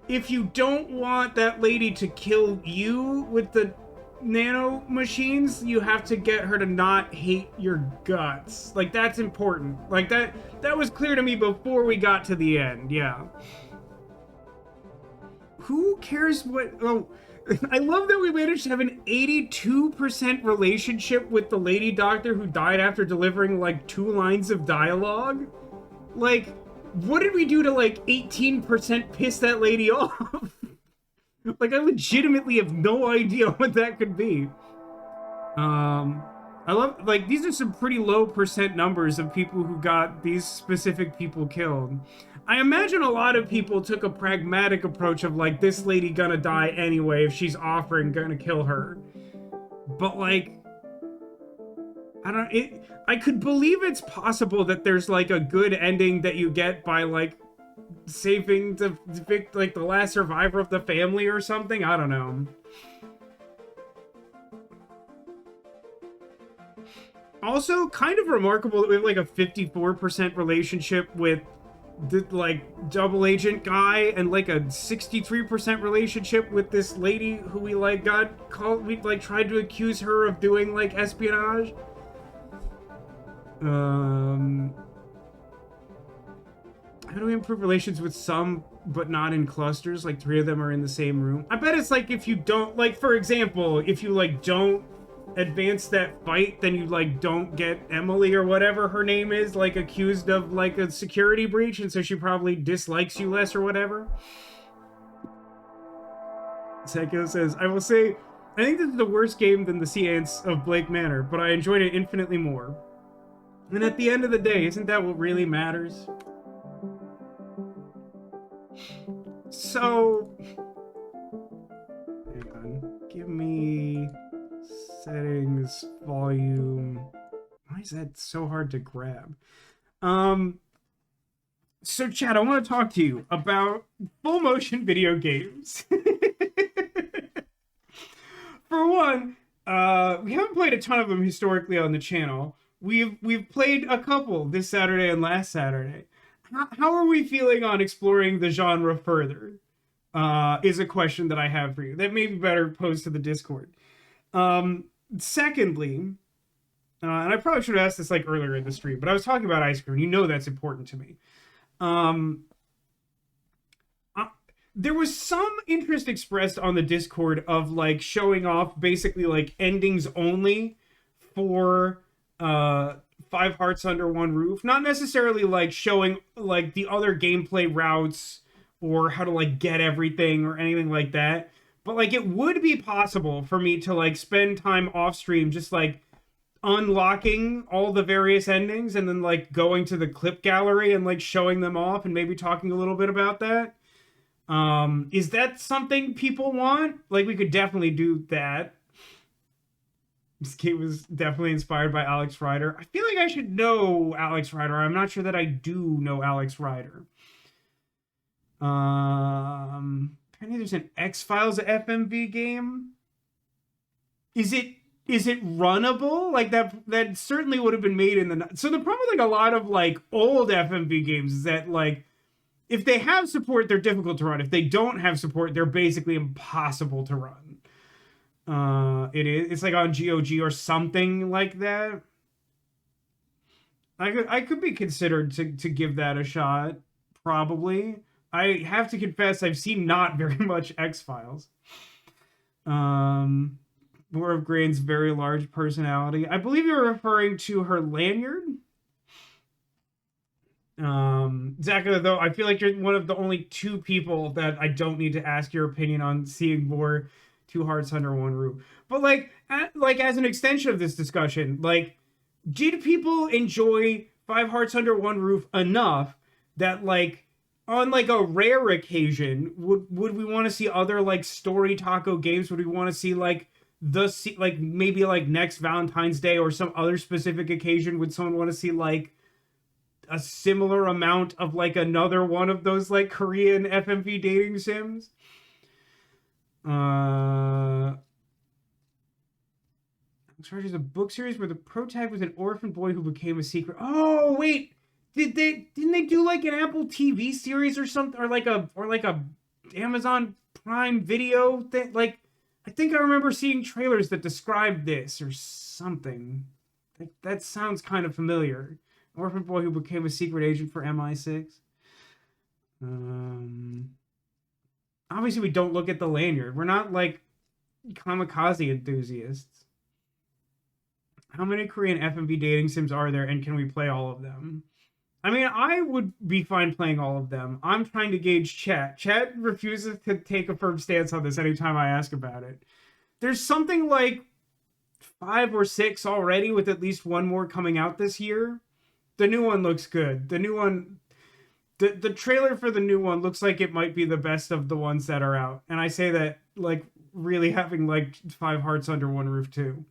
if you don't want that lady to kill you with the nano machines, you have to get her to not hate your guts. Like, that's important. Like, that was clear to me before we got to the end. Yeah. Who cares what... Oh, I love that we managed to have an 82% relationship with the lady doctor who died after delivering, like, 2 lines of dialogue. Like, what did we do to, like, 18% piss that lady off? Like, I legitimately have no idea what that could be. I love, like, these are some pretty low percent numbers of people who got these specific people killed. I imagine a lot of people took a pragmatic approach of, like, this lady gonna die anyway, if she's offering, gonna kill her. But, like, I could believe it's possible that there's, like, a good ending that you get by, like, saving the last survivor of the family or something. I don't know. Also, kind of remarkable that we have like a 54% relationship with the like double agent guy and like a 63% relationship with this lady who we like got called. We like tried to accuse her of doing like espionage. How do we improve relations with some, but not in clusters? Like 3 of them are in the same room. I bet it's like if you don't, like for example, if you like don't advance that fight, then you like don't get Emily or whatever her name is, like accused of like a security breach, and so she probably dislikes you less or whatever. Seko says, I will say, I think this is the worst game than the Sea Ants of Blake Manor, but I enjoyed it infinitely more. And at the end of the day, isn't that what really matters? So, hang on. Give me settings, volume. Why is that so hard to grab? So Chad, I want to talk to you about full motion video games. For one, we haven't played a ton of them historically on the channel. We've played a couple this Saturday and last Saturday. How are we feeling on exploring the genre further? Is a question that I have for you. That may be better posed to the Discord. Secondly, and I probably should have asked this like earlier in the stream, but I was talking about ice cream. You know that's important to me. There was some interest expressed on the Discord of like showing off basically like endings only for Five Hearts Under One Roof. Not necessarily like showing like the other gameplay routes or how to like get everything or anything like that. But like it would be possible for me to like spend time off stream just like unlocking all the various endings and then like going to the clip gallery and like showing them off and maybe talking a little bit about that. Is that something people want? Like we could definitely do that. This game was definitely inspired by Alex Rider. I feel like I should know Alex Rider. I'm not sure that I do know Alex Rider. Apparently there's an X-Files FMV game. Is it runnable? Like that certainly would have been made in the... So the problem with like a lot of like old FMV games is that like if they have support, they're difficult to run. If they don't have support, they're basically impossible to run. It's like on GOG or something like that. I could be considered to give that a shot, probably. I have to confess, I've seen not very much X-Files. More of Grain's very large personality. I believe you're referring to her lanyard. Zach, though, I feel like you're one of the only two people that I don't need to ask your opinion on seeing more Two Hearts Under One Roof. But like as an extension of this discussion, like, did people enjoy Five Hearts Under One Roof enough that like on like a rare occasion would we want to see other like story taco games? Would we want to see like maybe like next Valentine's Day or some other specific occasion? Would someone want to see like a similar amount of like another one of those like Korean FMV dating sims? There's a book series where the protagonist was an orphan boy who became a secret. Oh wait, didn't they do like an Apple TV series or something, or like a Amazon Prime Video thing? Like, I think I remember seeing trailers that described this or something. That sounds kind of familiar. An orphan boy who became a secret agent for MI6. Obviously, we don't look at the lanyard. We're not like kamikaze enthusiasts. How many Korean FMV dating sims are there, and can we play all of them? I mean, I would be fine playing all of them. I'm trying to gauge chat. Chat refuses to take a firm stance on this anytime I ask about it. There's something like 5 or 6 already, with at least one more coming out this year. The new one looks good. The new one... The trailer for the new one looks like it might be the best of the ones that are out. And I say that, like, really having, like, Five Hearts Under One Roof too.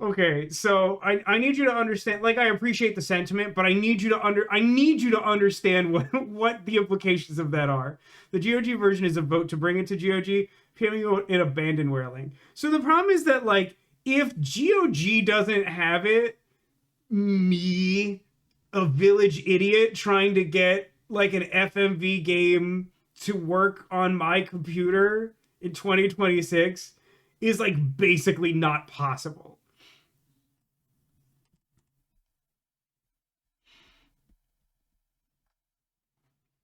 Okay, so I need you to understand, like, I appreciate the sentiment, but I need you to understand what the implications of that are. The GOG version is a vote to bring it to GOG, PMU in Abandonware link. So the problem is that, like, if GOG doesn't have it, me, a village idiot trying to get like an FMV game to work on my computer in 2026 is like basically not possible.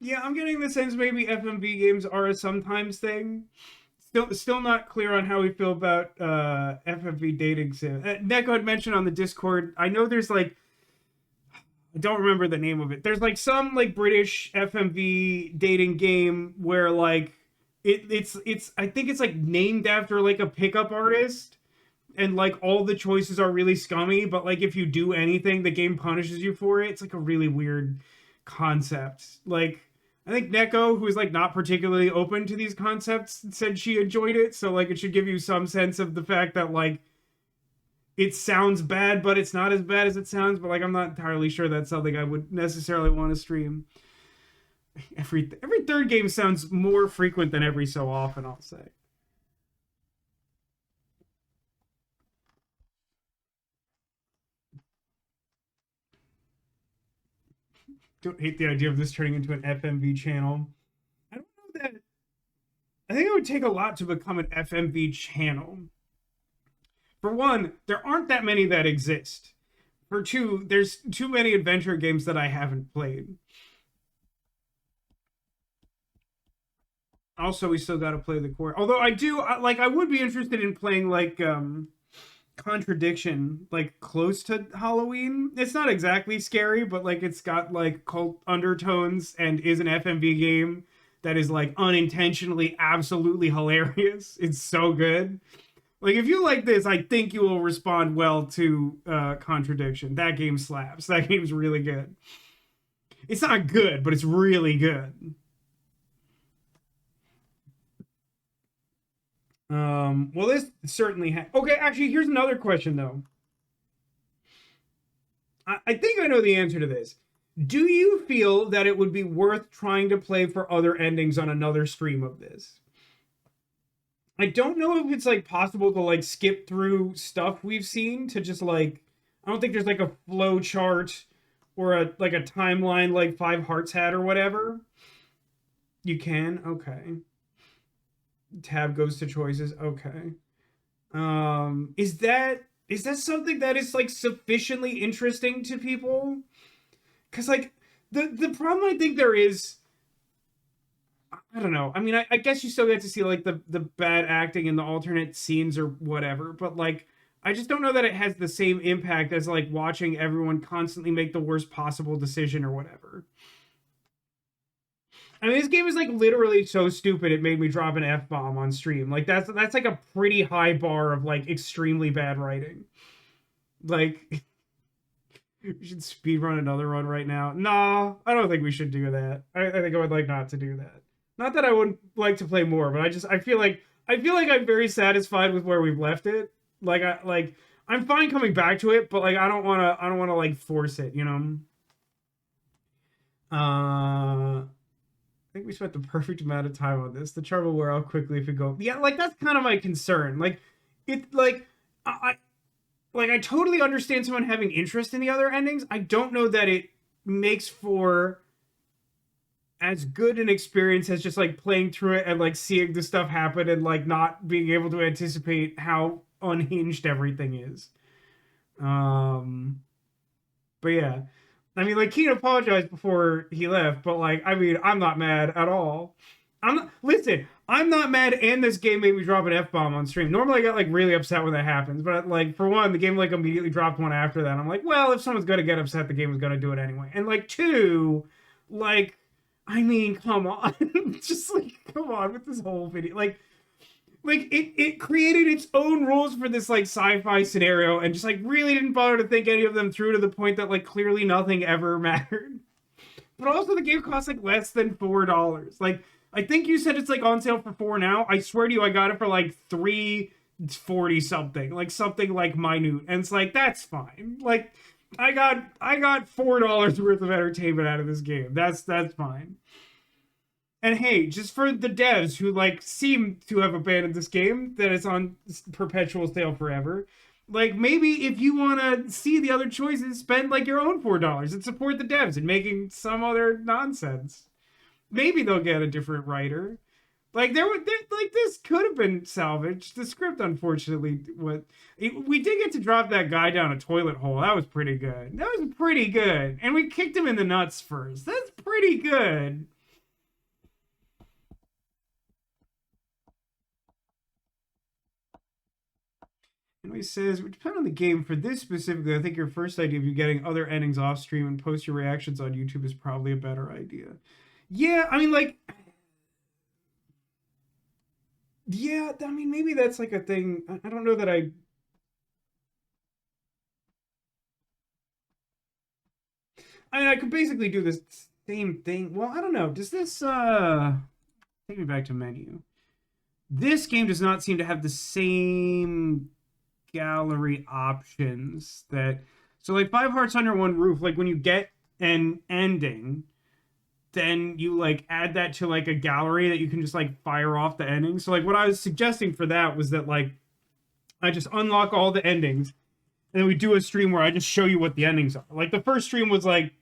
Yeah, I'm getting the sense maybe FMV games are a sometimes thing. Still not clear on how we feel about FMV dating sim. Neko had mentioned on the Discord, I know there's like, I don't remember the name of it. There's like some like British FMV dating game where like it's I think it's like named after like a pickup artist, and like all the choices are really scummy, but like if you do anything, the game punishes you for it. It's like a really weird concept. Like I think Neko, who is like not particularly open to these concepts, said she enjoyed it. So like it should give you some sense of the fact that like it sounds bad, but it's not as bad as it sounds. But like I'm not entirely sure that's something I would necessarily want to stream. Every third game sounds more frequent than every so often, I'll say. Don't hate the idea of this turning into an FMV channel. I don't know that. I think it would take a lot to become an FMV channel. For one, there aren't that many that exist. For two, there's too many adventure games that I haven't played. Also, we still got to play the core. Although I would be interested in playing like Contradiction, like close to Halloween. It's not exactly scary, but like it's got like cult undertones and is an FMV game that is like unintentionally absolutely hilarious. It's so good. Like if you like this, I think you will respond well to Contradiction. That game slaps. That game's really good. It's not good, but it's really good. Well, this certainly okay, actually, here's another question, though. I think I know the answer to this. Do you feel that it would be worth trying to play for other endings on another stream of this? I don't know if it's, like, possible to, like, skip through stuff we've seen to just, like... I don't think there's, like, a flow chart or, a timeline like Five Hearts had or whatever. You can? Okay. Tab goes to choices. Okay. Is that something that is like sufficiently interesting to people? Because like the problem I think there is, I don't know. I mean, I guess you still get to see like the bad acting in the alternate scenes or whatever, but like I just don't know that it has the same impact as like watching everyone constantly make the worst possible decision or whatever. I mean, this game is like literally so stupid it made me drop an F-bomb on stream. Like that's like a pretty high bar of like extremely bad writing. Like we should speedrun another run right now. No, I don't think we should do that. I think I would like not to do that. Not that I wouldn't like to play more, but I feel like I'm very satisfied with where we've left it. I'm fine coming back to it, but like I don't wanna like force it, you know? I think we spent the perfect amount of time on this. The charm will wear off quickly if we go. Yeah, like that's kind of my concern. Like it, like I totally understand someone having interest in the other endings. I don't know that it makes for as good an experience as just like playing through it and like seeing the stuff happen and like not being able to anticipate how unhinged everything is. But yeah. I mean, like, Keen apologized before he left, but, like, I mean, I'm not mad at all. Listen, I'm not mad, and this game made me drop an F-bomb on stream. Normally, I get, like, really upset when that happens, but, like, for one, the game, like, immediately dropped one after that. I'm like, well, if someone's gonna get upset, the game was gonna do it anyway. And, like, two, like, I mean, come on. Just, like, come on with this whole video. Like, it created its own rules for this like sci-fi scenario and just like really didn't bother to think any of them through to the point that like clearly nothing ever mattered. But also the game costs like less than $4. Like I think you said it's like on sale for $4 now. I swear to you, I got it for like $3.40 something, like something like minute, and it's like that's fine. Like I got $4 worth of entertainment out of this game. That's fine. And hey, just for the devs who like seem to have abandoned this game, that it's on perpetual sale forever, like maybe if you want to see the other choices, spend like your own $4 and support the devs in making some other nonsense. Maybe they'll get a different writer. Like like this could have been salvaged. The script, unfortunately, we did get to drop that guy down a toilet hole. That was pretty good. And we kicked him in the nuts first. That's pretty good. And he says, it would depend on the game. For this specifically, I think your first idea of you getting other endings off stream and post your reactions on YouTube is probably a better idea. Yeah, I mean, like... Yeah, I mean, maybe that's like a thing. I don't know that I I mean, I could basically do this same thing. Well, I don't know. Does this take me back to menu? This game does not seem to have the same gallery options that. So like 5 Hearts Under One Roof, like when you get an ending, then you like add that to like a gallery that you can just like fire off the ending. So like what I was suggesting for that was that like I just unlock all the endings and then we do a stream where I just show you what the endings are. Like the first stream was like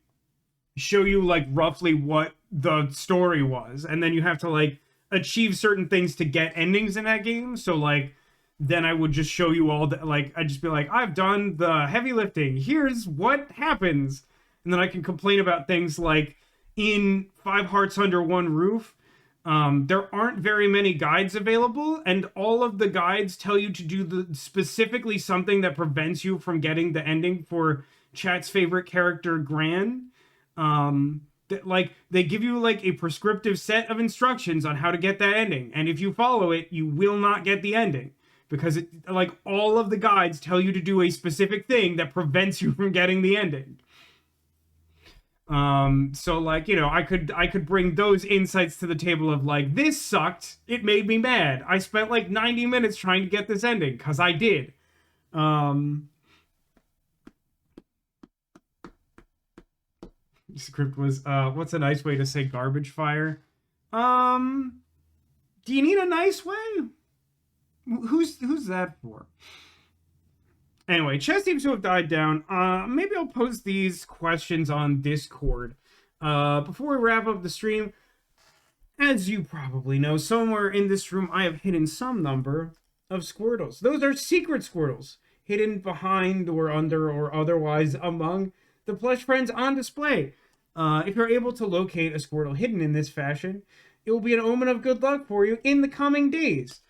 show you like roughly what the story was, and then you have to like achieve certain things to get endings in that game. So like then I would just show you all the like I'd just be like, I've done the heavy lifting, here's what happens. And then I can complain about things like in 5 Hearts Under One Roof, there aren't very many guides available, and all of the guides tell you to do specifically something that prevents you from getting the ending for chat's favorite character, Gran. Like they give you like a prescriptive set of instructions on how to get that ending, and if you follow it, you will not get the ending because it, like all of the guides tell you to do a specific thing that prevents you from getting the ending. So like, you know, I could bring those insights to the table of like, this sucked, it made me mad, I spent like 90 minutes trying to get this ending because I did. Script was what's a nice way to say garbage fire? Do you need a nice way? Who's that for? Anyway, chess seems to have died down. Maybe I'll post these questions on Discord. Before we wrap up the stream, as you probably know, somewhere in this room I have hidden some number of Squirtles. Those are secret Squirtles, hidden behind or under or otherwise among the plush friends on display. If you're able to locate a Squirtle hidden in this fashion, it will be an omen of good luck for you in the coming days.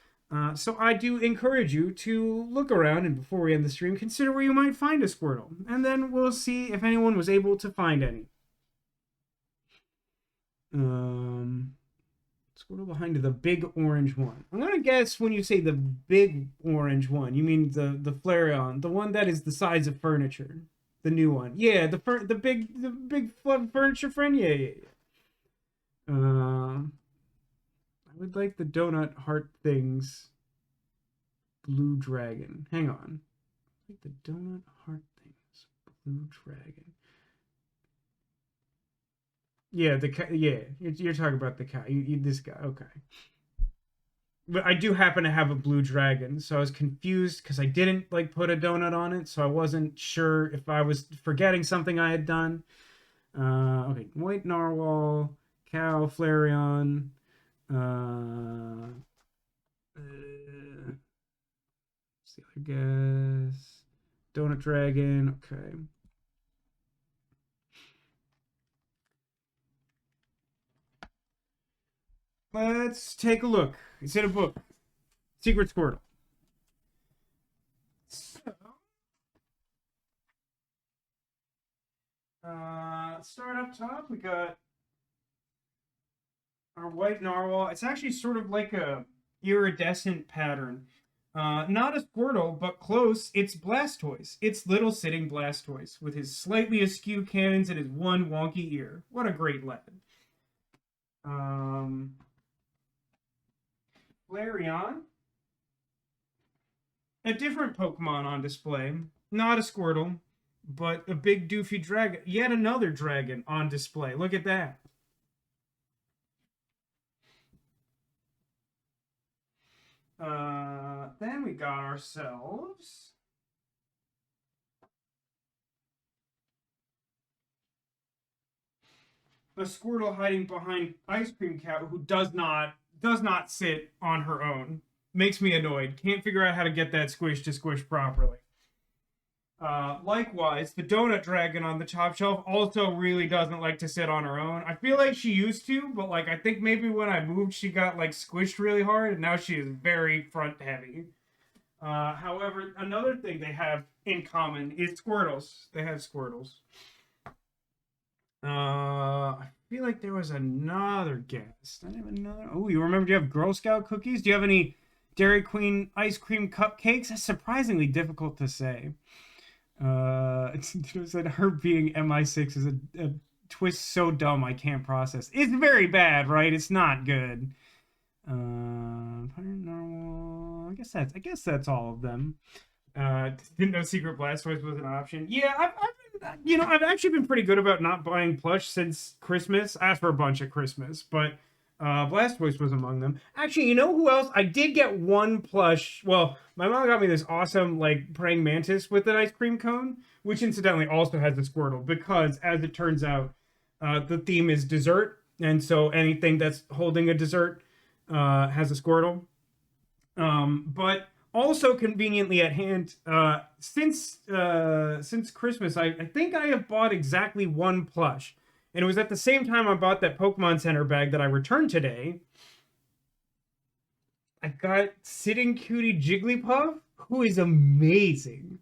So I do encourage you to look around, and before we end the stream, consider where you might find a Squirtle, and then we'll see if anyone was able to find any. Squirtle behind the big orange one. I'm gonna guess when you say the big orange one, you mean the Flareon, the one that is the size of furniture, the new one. Yeah, the big furniture friend. Yeah. I would like the donut heart things. Blue dragon. Hang on. Like the donut heart things. Blue dragon. Yeah, the cat. Yeah, you're talking about the cat. This guy. Okay. But I do happen to have a blue dragon, so I was confused because I didn't like put a donut on it, so I wasn't sure if I was forgetting something I had done. Okay, white narwhal, cow, Flareon. See, I guess donut dragon. Okay. Let's take a look. It's in a book. Secret Squirtle. So, start up top. We got our white narwhal. It's actually sort of like a iridescent pattern. Not a Squirtle, but close. It's Blastoise. It's little sitting Blastoise with his slightly askew cannons and his one wonky ear. What a great lad. Flareon. A different Pokemon on display. Not a Squirtle, but a big doofy dragon. Yet another dragon on display. Look at that. Then we got ourselves a Squirtle hiding behind Ice Cream Cat who does not sit on her own. Makes me annoyed. Can't figure out how to get that squish to squish properly. Likewise, the Donut Dragon on the top shelf also really doesn't like to sit on her own. I feel like she used to, but like I think maybe when I moved she got like squished really hard, and now she is very front heavy. However, another thing they have in common is Squirtles. They have Squirtles. I feel like there was another guest. I have another. Oh, you remember? Do you have Girl Scout cookies? Do you have any Dairy Queen ice cream cupcakes? That's surprisingly difficult to say. Said her being MI6 is a twist so dumb I can't process. It's very bad, right? It's not good. Paranormal. I guess that's all of them. Didn't know Secret Blastoise was an option. Yeah, I've actually been pretty good about not buying plush since Christmas. I asked for a bunch at Christmas, but Blastoise was among them. Actually, you know who else? I did get one plush. Well, my mom got me this awesome, like, praying mantis with an ice cream cone, which incidentally also has the Squirtle, because, as it turns out, the theme is dessert, and so anything that's holding a dessert has a Squirtle. But also conveniently at hand, since Christmas, I think I have bought exactly one plush. And it was at the same time I bought that Pokemon Center bag that I returned today. I got Sitting Cutie Jigglypuff, who is amazing.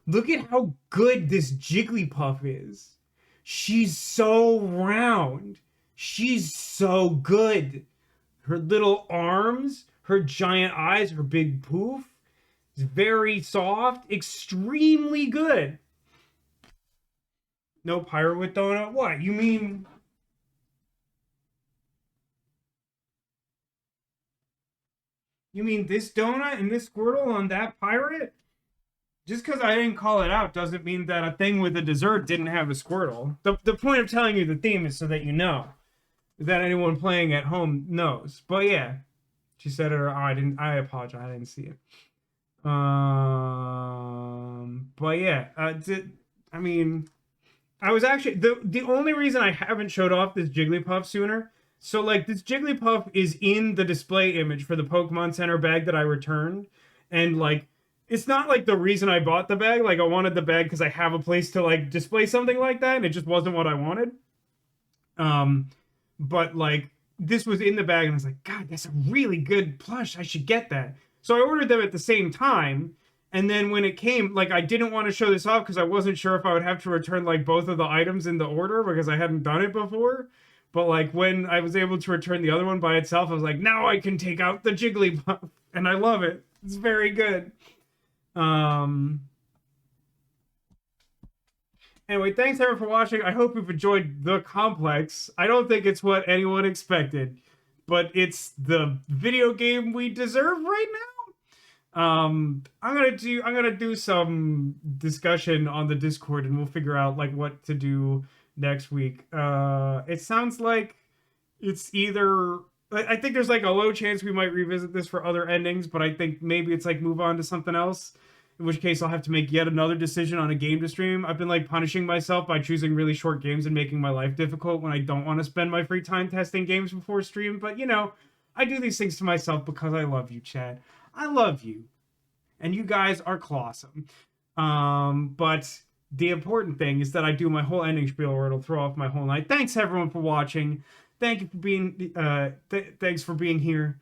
Look at how good this Jigglypuff is. She's so round. She's so good. Her little arms, her giant eyes, her big poof. It's very soft, extremely good. No pirate with donut? What? You mean... You mean this donut and this Squirtle on that pirate? Just because I didn't call it out doesn't mean that a thing with a dessert didn't have a Squirtle. The point of telling you the theme is so that you know. That anyone playing at home knows. But yeah. She said it, or I apologize, I didn't see it. But yeah, I mean, I was actually the only reason I haven't showed off this Jigglypuff sooner. So like this Jigglypuff is in the display image for the Pokemon Center bag that I returned, and like it's not like the reason I bought the bag. Like I wanted the bag because I have a place to like display something like that, and it just wasn't what I wanted. But like this was in the bag, and I was like, God, that's a really good plush. I should get that. So I ordered them at the same time, and then when it came, like I didn't want to show this off because I wasn't sure if I would have to return like both of the items in the order because I hadn't done it before. But like when I was able to return the other one by itself, I was like, now I can take out the Jigglypuff, and I love it. It's very good. Anyway, thanks everyone for watching. I hope you've enjoyed The Complex. I don't think it's what anyone expected, but it's the video game we deserve right now. I'm gonna do some discussion on the Discord, and we'll figure out like what to do next week. It sounds like it's either I think there's like a low chance we might revisit this for other endings, but I think maybe it's like move on to something else. In which case I'll have to make yet another decision on a game to stream. I've been like punishing myself by choosing really short games and making my life difficult when I don't want to spend my free time testing games before stream. But you know, I do these things to myself because I love you, Chad. I love you. And you guys are clawsome. But the important thing is that I do my whole ending spiel or it'll throw off my whole night. Thanks everyone for watching. Thank you for being thanks for being here.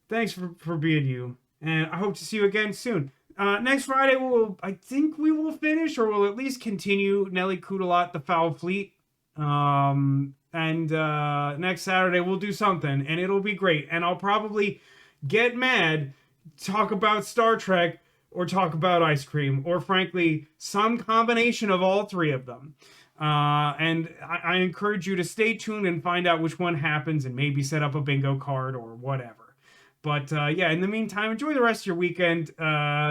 Thanks for being you. And I hope to see you again soon. Next Friday, I think we will finish, or we'll at least continue Nelly Kudalat, The Foul Fleet. And next Saturday, we'll do something, and it'll be great. And I'll probably get mad, talk about Star Trek, or talk about ice cream, or frankly, some combination of all three of them. And I encourage you to stay tuned and find out which one happens, and maybe set up a bingo card or whatever. But yeah, in the meantime, enjoy the rest of your weekend.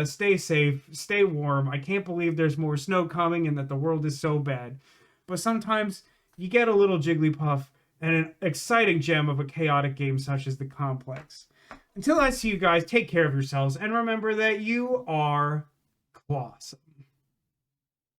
Stay safe, stay warm. I can't believe there's more snow coming and that the world is so bad. But sometimes you get a little Jigglypuff and an exciting gem of a chaotic game such as The Complex. Until I see you guys, take care of yourselves and remember that you are clawsome.